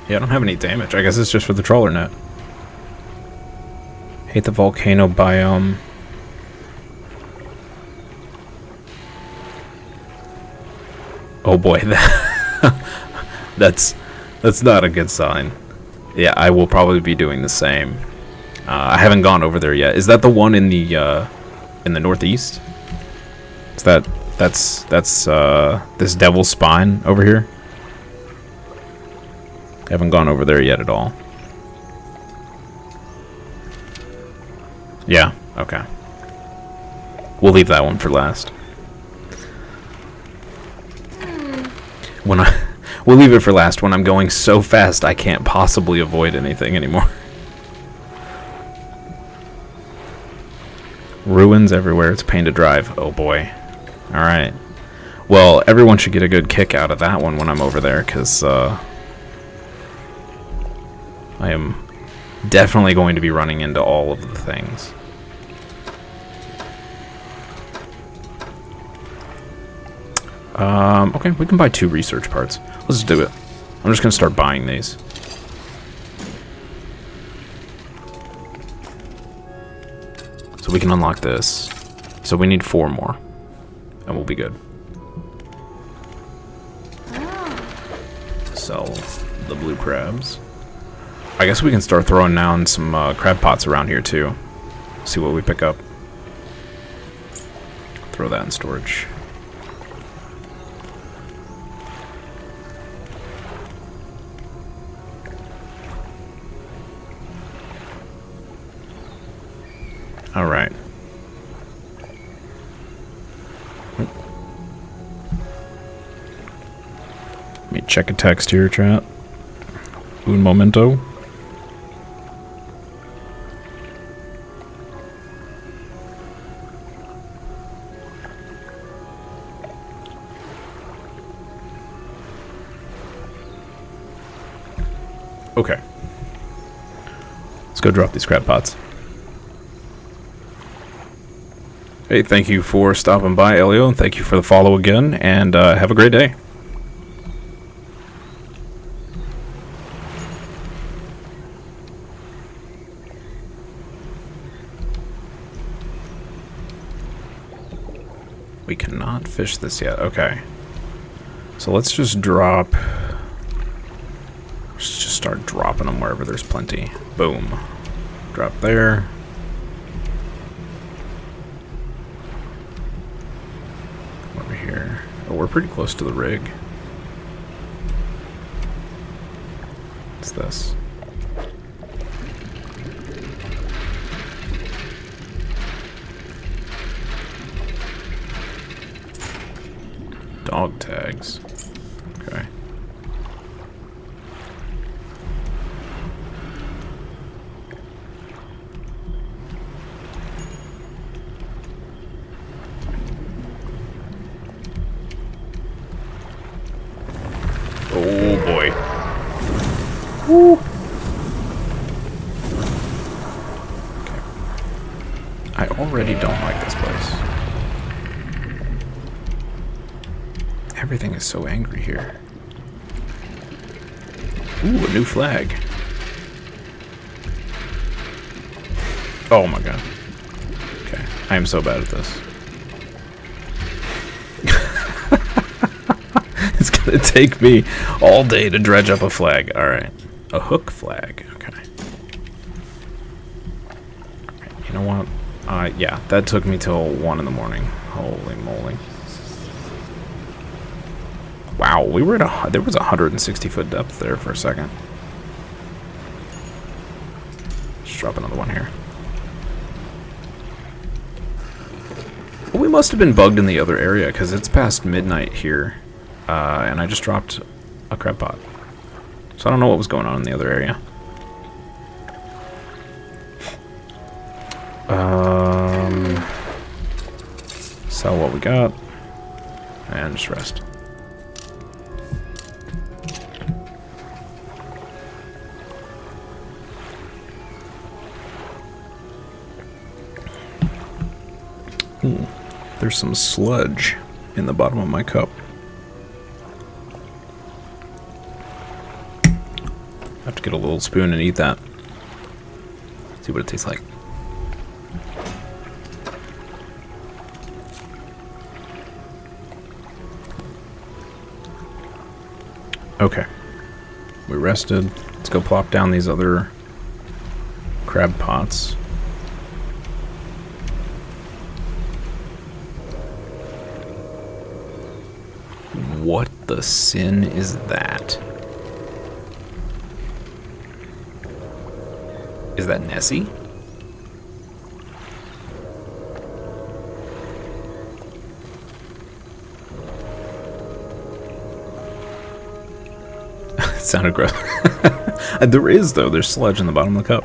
Yeah, I don't have any damage. I guess it's just for the trawler net. Hate the volcano biome. Oh boy, that's not a good sign. Yeah, I will probably be doing the same. I haven't gone over there yet. Is that the one in the northeast? Is that's this devil's spine over here? I haven't gone over there yet at all. Yeah, okay. We'll leave that one for last. We'll leave it for last when I'm going so fast I can't possibly avoid anything anymore. Ruins everywhere. It's a pain to drive. Oh boy. Alright. Well, everyone should get a good kick out of that one when I'm over there, because I am definitely going to be running into all of the things. Okay, we can buy 2 research parts. Let's do it. I'm just going to start buying these. So we can unlock this. So we need 4 more. And we'll be good. Sell the blue crabs. I guess we can start throwing down some crab pots around here too. See what we pick up. Throw that in storage. All right. Let me check a text here, chat. Un momento. Okay. Let's go drop these crab pots. Hey, thank you for stopping by, Elio, and thank you for the follow again, and have a great day. We cannot fish this yet. Okay. So let's just drop... Let's just start dropping them wherever there's plenty. Boom. Drop there. Over here. Oh, we're pretty close to the rig. What's this? Dog tags. Okay. Oh boy. Woo. Okay. I already don't like this place. Everything is so angry here. Ooh, a new flag. Oh my god. Okay, I am so bad at this. It's gonna take me all day to dredge up a flag. Alright. A hook flag. Okay. Alright, you know what? Yeah, that took me till 1 in the morning. Holy moly. Wow, we were at there was 160-foot depth there for a second. Just drop another one here. Well, we must have been bugged in the other area because it's past midnight here, and I just dropped a crab pot. So I don't know what was going on in the other area. Sell what we got, and just rest. Ooh, there's some sludge in the bottom of my cup. I have to get a little spoon and eat that. See what it tastes like. Okay. We rested. Let's go plop down these other crab pots. What the sin is that? Is that Nessie? It sounded gross. There is, though. There's sludge in the bottom of the cup.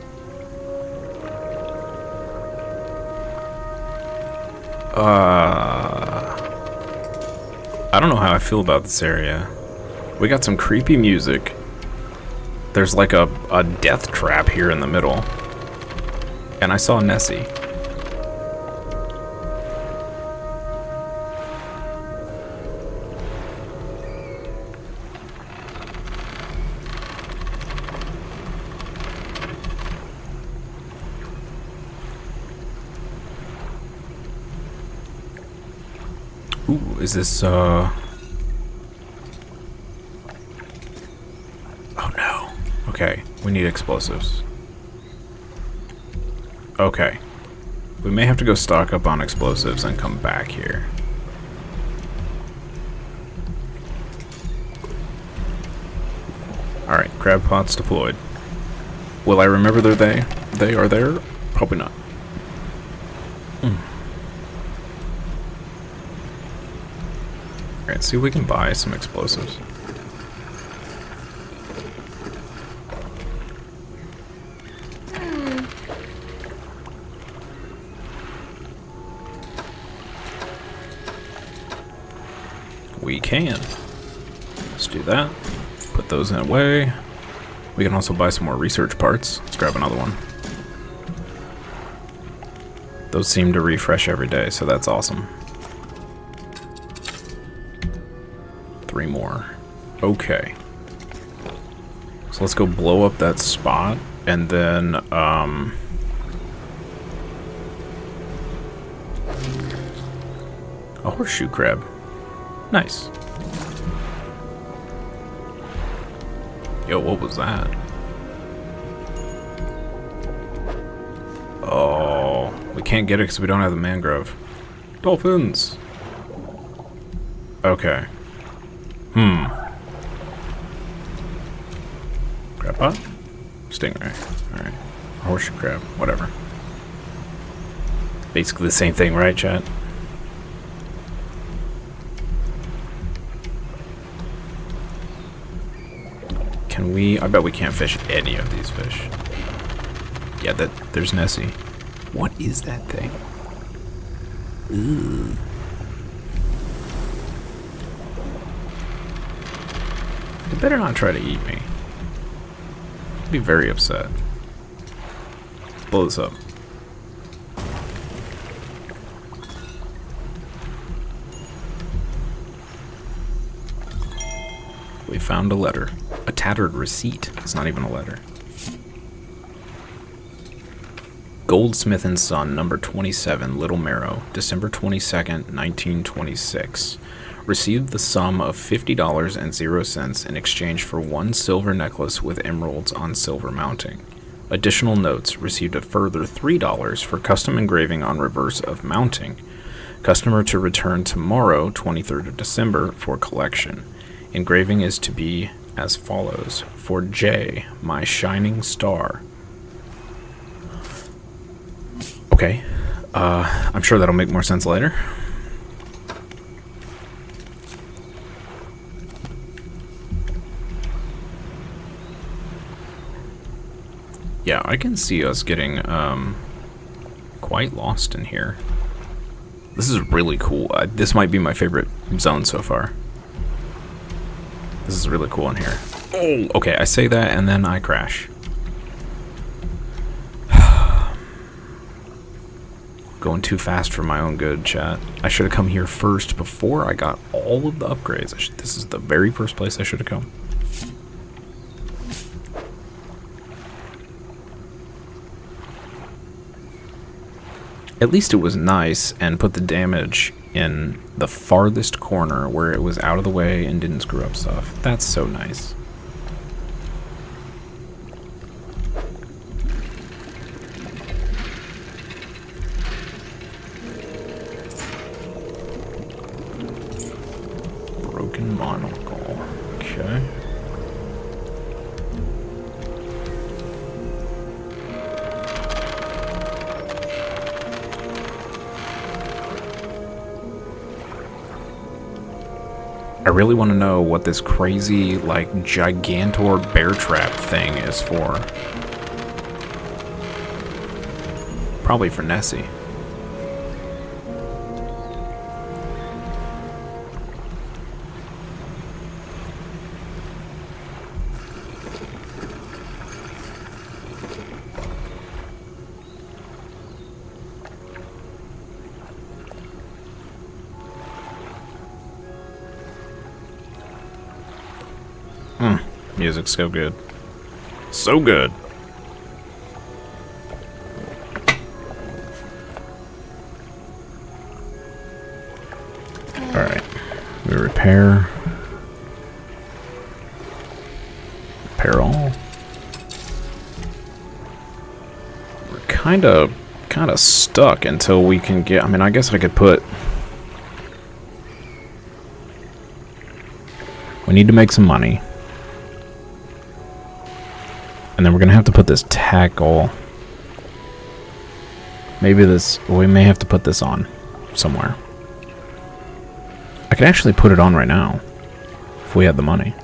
I don't know how I feel about this area. We got some creepy music. There's like a death trap here in the middle. And I saw Nessie. Ooh, is this, Oh no. Okay, we need explosives. Okay. We may have to go stock up on explosives and come back here. Alright, crab pots deployed. Will I remember they are there? Probably not. Alright, see if we can buy some explosives. We can. Let's do that. Put those in away. We can also buy some more research parts. Let's grab another one. Those seem to refresh every day, so that's awesome. 3 more. Okay. So let's go blow up that spot, and then, a horseshoe crab. Nice. Yo, what was that? Oh, we can't get it because we don't have the mangrove. Dolphins! Okay. Crab pot? Stingray. Alright. Horseshoe crab. Whatever. Basically the same thing, right, chat? Can we... I bet we can't fish any of these fish. Yeah, there's Nessie. What is that thing? Ooh. It better not try to eat me. I'd be very upset. Blow this up. We found a letter. A tattered receipt. It's not even a letter. Goldsmith and Son, number 27, Little Marrow, December 22nd, 1926. Received the sum of $50.00 in exchange for 1 silver necklace with emeralds on silver mounting. Additional notes: received a further $3 for custom engraving on reverse of mounting. Customer to return tomorrow, 23rd of December, for collection. Engraving is to be as follows: for J, my shining star. Okay, I'm sure that'll make more sense later. Yeah, I can see us getting quite lost in here. This is really cool. This might be my favorite zone so far. This is really cool in here. Oh, okay, I say that and then I crash. Going too fast for my own good, chat. I should have come here first before I got all of the upgrades. This is the very first place I should have come. At least it was nice and put the damage in the farthest corner where it was out of the way and didn't screw up stuff. That's so nice. Broken monocle. Okay. I really want to know what this crazy, like, gigantor bear trap thing is for. Probably for Nessie. music's so good. So good. Alright. We repair. Repair all. We're kinda stuck until we can get... I mean, I guess I could put... We need to make some money. And then we're going to have to put this tackle. Maybe this... We may have to put this on somewhere. I could actually put it on right now. If we had the money.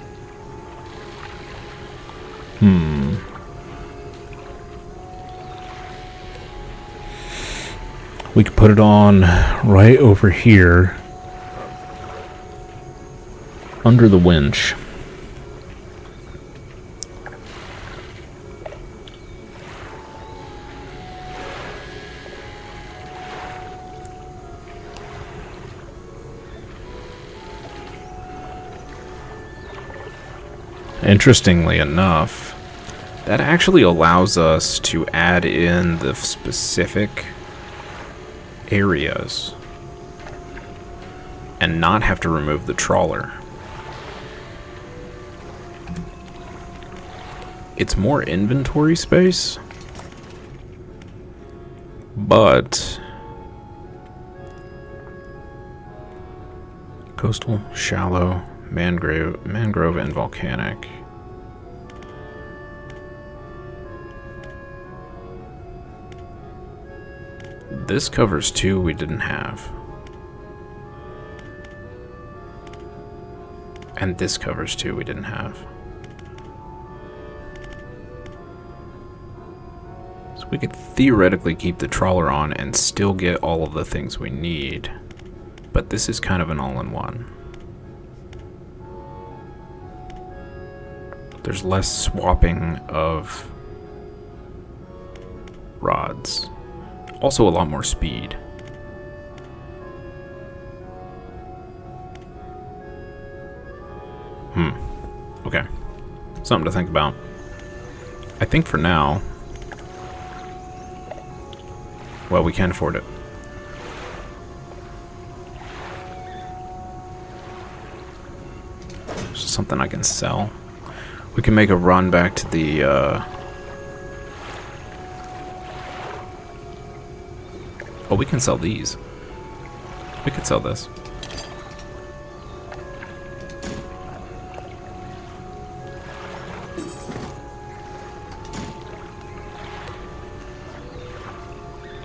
We could put it on right over here. Under the winch. Interestingly enough, that actually allows us to add in the specific areas and not have to remove the trawler. It's more inventory space, but coastal, shallow, mangrove, and volcanic. This covers 2 we didn't have. And this covers 2 we didn't have. So we could theoretically keep the trawler on and still get all of the things we need. But this is kind of an all-in-one. There's less swapping of rods. Also a lot more speed. Okay. Something to think about. I think for now... Well, we can afford it. It's something I can sell. We can make a run back to the, Oh, we can sell these. We could sell this.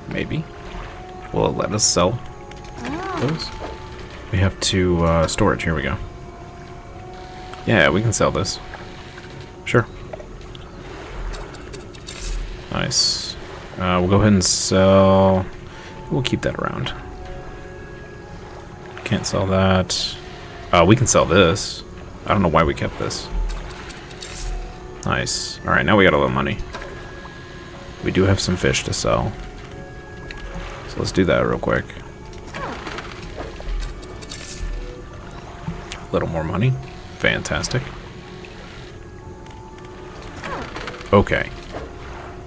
Maybe. Will it let us sell those? We have to, storage. Here we go. Yeah, we can sell this. Sure. Nice. We'll go ahead and sell... We'll keep that around. Can't sell that. We can sell this. I don't know why we kept this. Nice. Alright, now we got a little money. We do have some fish to sell. So let's do that real quick. A little more money. Fantastic. Okay.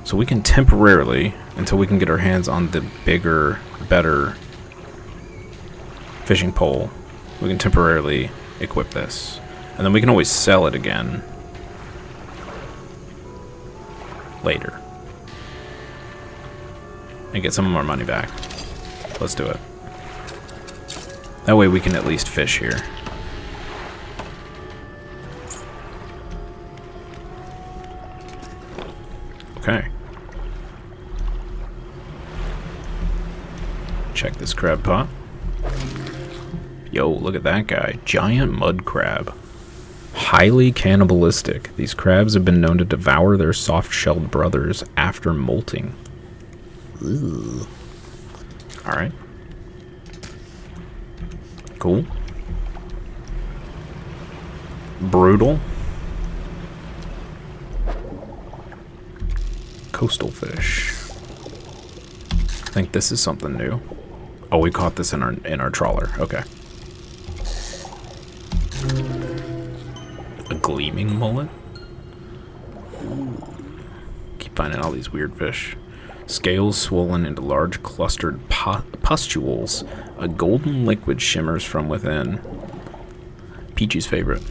So we can temporarily, until we can get our hands on the bigger, better fishing pole, we can temporarily equip this. And then we can always sell it again later. And get some of our money back. Let's do it. That way we can at least fish here. Okay. Check this crab pot. Yo, look at that guy. Giant mud crab. Highly cannibalistic. These crabs have been known to devour their soft-shelled brothers after molting. Ugh. Alright. Cool. Brutal. Coastal fish. I think this is something new. Oh, we caught this in our trawler. Okay. A gleaming mullet? Keep finding all these weird fish. Scales swollen into large clustered pustules. A golden liquid shimmers from within. Peachy's favorite.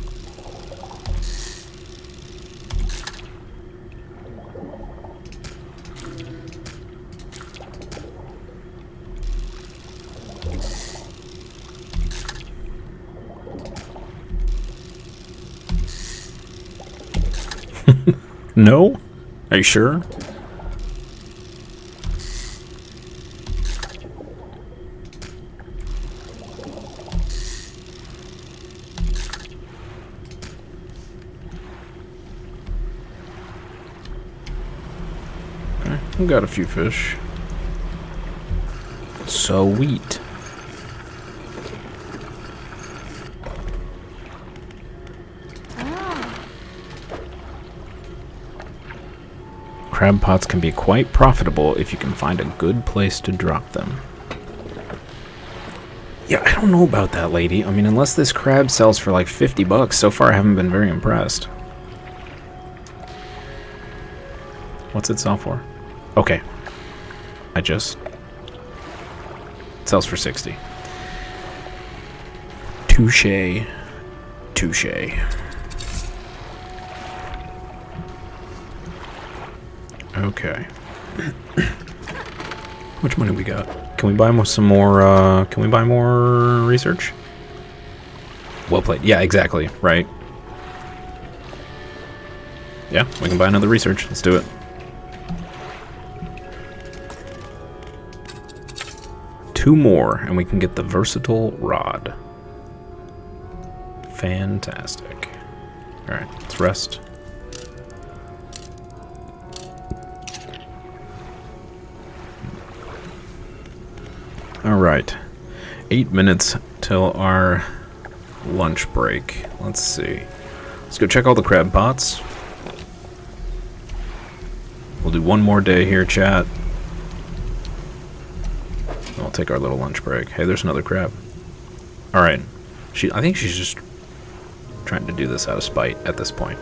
No? Are you sure? Okay, we got a few fish. Sweet. Crab pots can be quite profitable if you can find a good place to drop them. Yeah, I don't know about that, lady. I mean, unless this crab sells for like 50 bucks, so far I haven't been very impressed. What's it sell for? Okay. It sells for 60. Touche. Touche. Okay. How much money we got? Can we buy some more, can we buy more research? Well played. Yeah, exactly. Right. Yeah, we can buy another research. Let's do it. Two more, and we can get the versatile rod. Fantastic. Alright, let's rest. Alright, 8 minutes till our lunch break. Let's see. Let's go check all the crab pots. We'll do one more day here, chat. We'll take our little lunch break. Hey, there's another crab. Alright. I think she's just trying to do this out of spite at this point.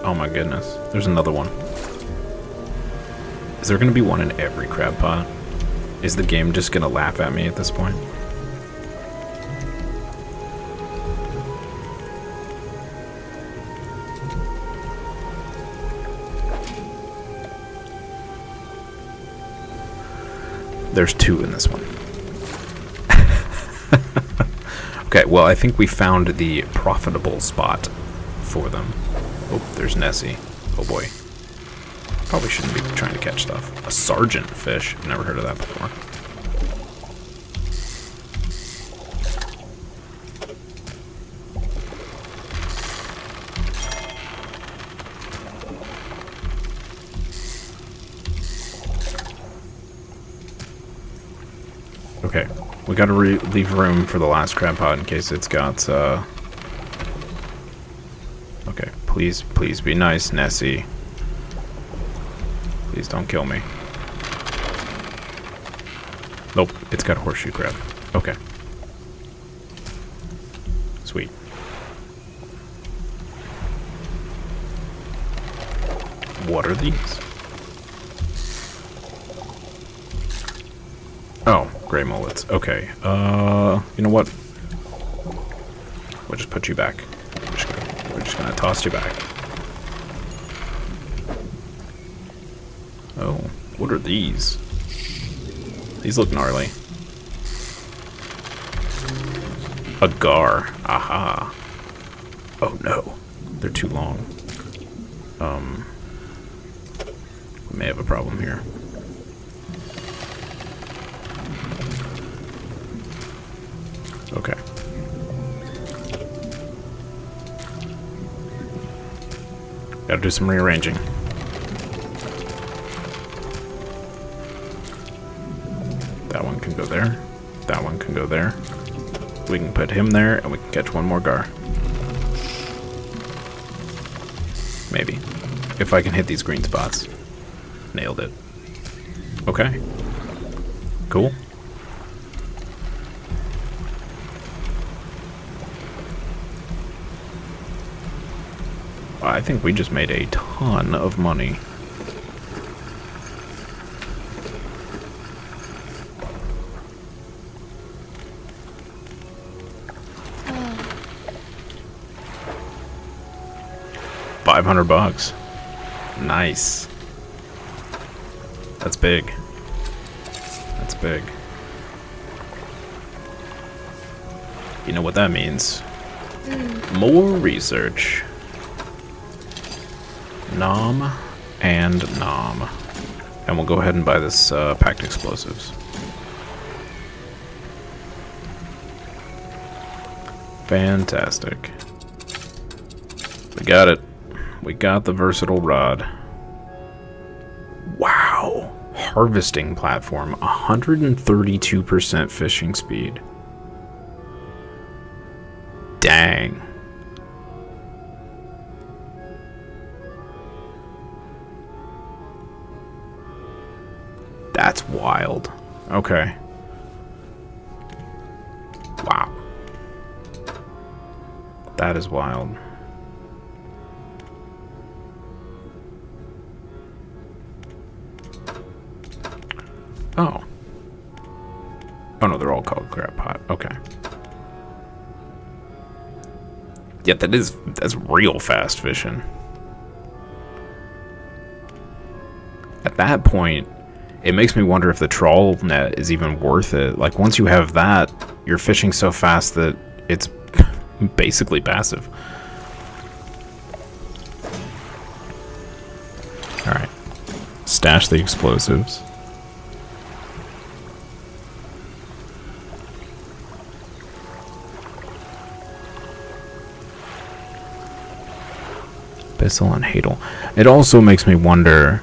Oh my goodness. There's another one. Is there going to be one in every crab pot? Is the game just going to laugh at me at this point? There's two in this one. Okay, well, I think we found the profitable spot for them. Oh, there's Nessie. Oh boy. Probably shouldn't be trying to catch stuff. A sergeant fish. I've never heard of that before. Okay, we gotta leave room for the last crab pot in case it's got, Okay, please be nice, Nessie. Please don't kill me. Nope, it's got a horseshoe crab. Okay. Sweet. What are these? Oh, gray mullets. Okay. You know what? We'll just put you back. We're just gonna toss you back. Oh, what are these? These look gnarly. A gar. Aha. Oh no. They're too long. We may have a problem here. Okay. Gotta do some rearranging. That one can go there. That one can go there. We can put him there, and we can catch one more gar. Maybe. If I can hit these green spots. Nailed it. Okay. Cool. I think we just made a ton of money. $500. Nice. That's big. That's big. You know what that means? More research. Nom and nom. And we'll go ahead and buy this packed explosives. Fantastic. We got it. We got the versatile rod. Wow. Harvesting platform. 132% fishing speed. Dang. That's wild. Okay. Wow. That is wild. Oh. Oh no, they're all called crab pot. Okay. Yeah, that's real fast fishing. At that point, it makes me wonder if the trawl net is even worth it. Like, once you have that, you're fishing so fast that it's basically passive. Alright. Stash the explosives. Bissell and Hadel. It also makes me wonder,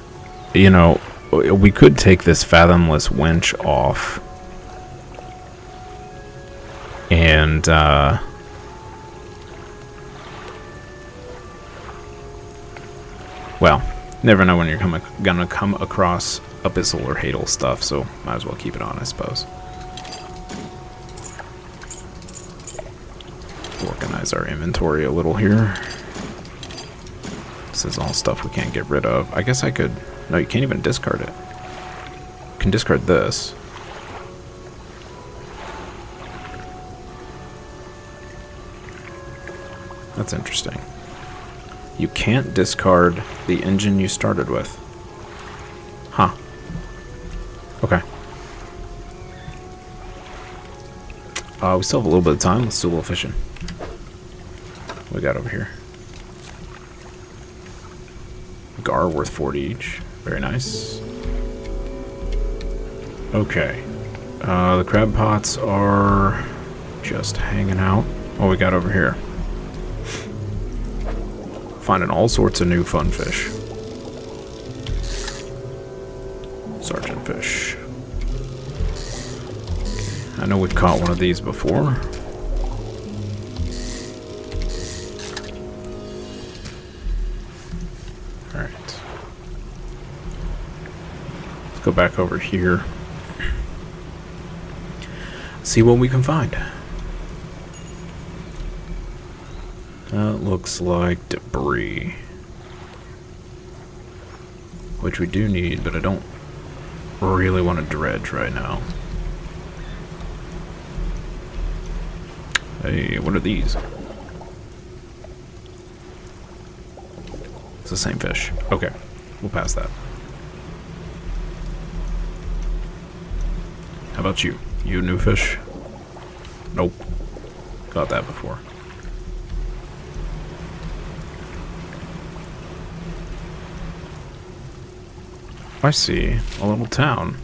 you know, we could take this fathomless winch off and well, never know when you're gonna come across a Bissell or Hadel stuff, so might as well keep it on, I suppose. Organize our inventory a little here. This is all stuff we can't get rid of. I guess I could... No, you can't even discard it. You can discard this. That's interesting. You can't discard the engine you started with. Huh. Okay. We still have a little bit of time. Let's do a little fishing. What we got over here? Gar worth 40 each. Very nice. Okay. The crab pots are just hanging out. What we got over here? Finding all sorts of new fun fish. Sergeant fish. I know we've caught one of these before. Go back over here. See what we can find. That looks like debris. Which we do need, but I don't really want to dredge right now. Hey, what are these? It's the same fish. Okay, we'll pass that. How about you? You a new fish? Nope. Got that before. I see a little town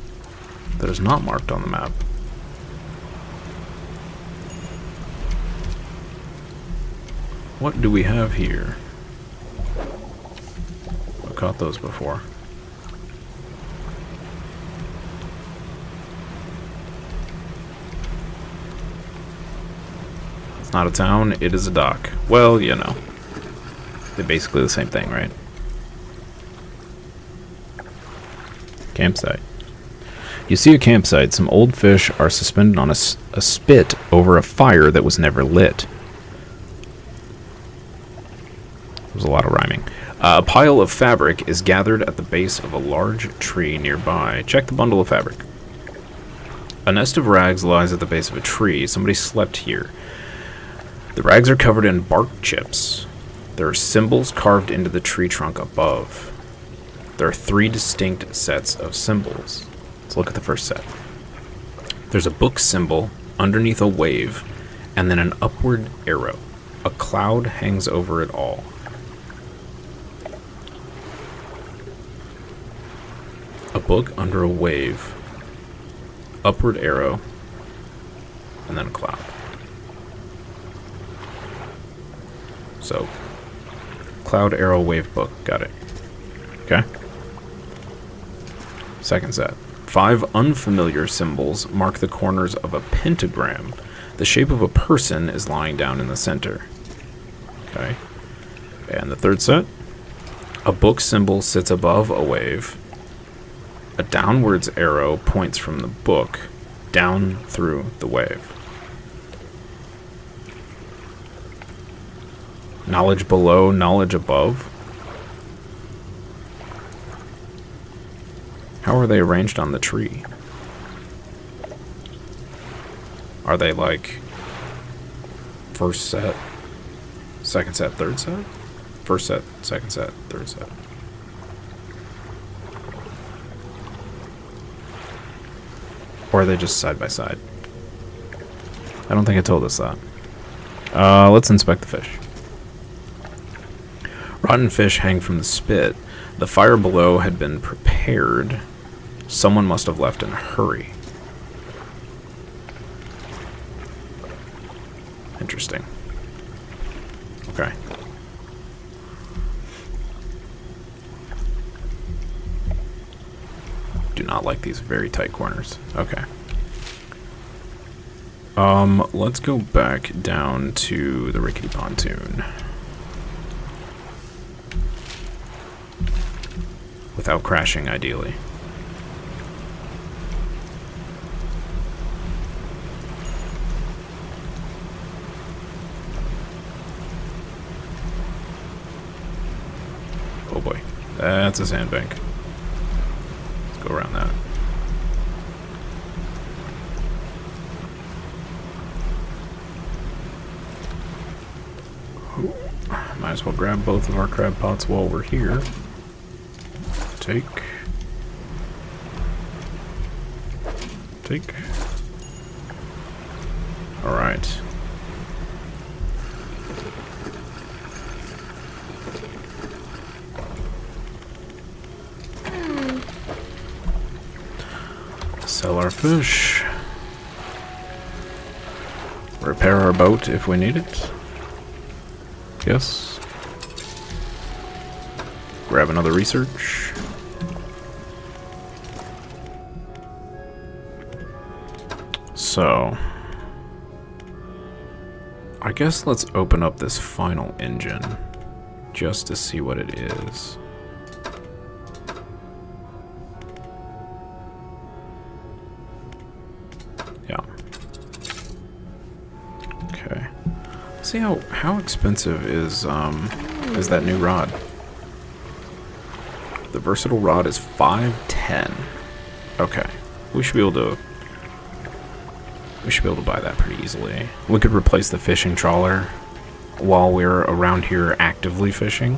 that is not marked on the map. What do we have here? I've caught those before. It's not a town, it is a dock. Well, you know. They're basically the same thing, right? Campsite. You see a campsite. Some old fish are suspended on a spit over a fire that was never lit. There's a lot of rhyming. A pile of fabric is gathered at the base of a large tree nearby. Check the bundle of fabric. A nest of rags lies at the base of a tree. Somebody slept here. The rags are covered in bark chips. There are symbols carved into the tree trunk above. There are 3 distinct sets of symbols. Let's look at the first set. There's a book symbol underneath a wave, and then an upward arrow. A cloud hangs over it all. A book under a wave, upward arrow, and then a cloud. So, cloud, arrow, wave, book. Got it. Okay. Second set. 5 unfamiliar symbols mark the corners of a pentagram. The shape of a person is lying down in the center. Okay. And the third set. A book symbol sits above a wave. A downwards arrow points from the book down through the wave. Knowledge below, knowledge above. How are they arranged on the tree? Are they like first set, second set, third set? First set, second set, third set. Or are they just side by side? I don't think it told us that. Let's inspect the fish. Rotten fish hang from the spit. The fire below had been prepared. Someone must have left in a hurry. Interesting. Okay. Do not like these very tight corners. Okay. Let's go back down to the rickety pontoon. Without crashing, ideally. Oh boy. That's a sandbank. Let's go around that. Might as well grab both of our crab pots while we're here. Take. Alright. Sell our fish. Repair our boat if we need it. Yes. Grab another research. So, I guess let's open up this final engine just to see what it is. Yeah. Okay. See how expensive is that new rod? The versatile rod is $510. Okay. We should be able to buy that pretty easily. We could replace the fishing trawler while we're around here actively fishing.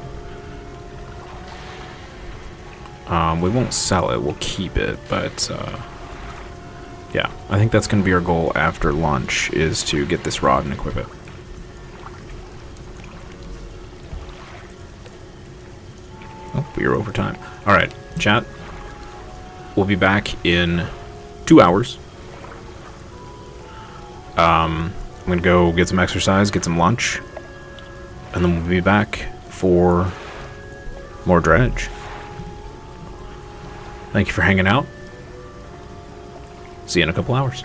We won't sell it, we'll keep it, but yeah, I think that's going to be our goal after lunch, is to get this rod and equip it. Oh, we are over time. Alright, chat. We'll be back in 2 hours. I'm gonna go get some exercise, get some lunch, and then we'll be back for more Dredge. Thank you for hanging out. See you in a couple hours.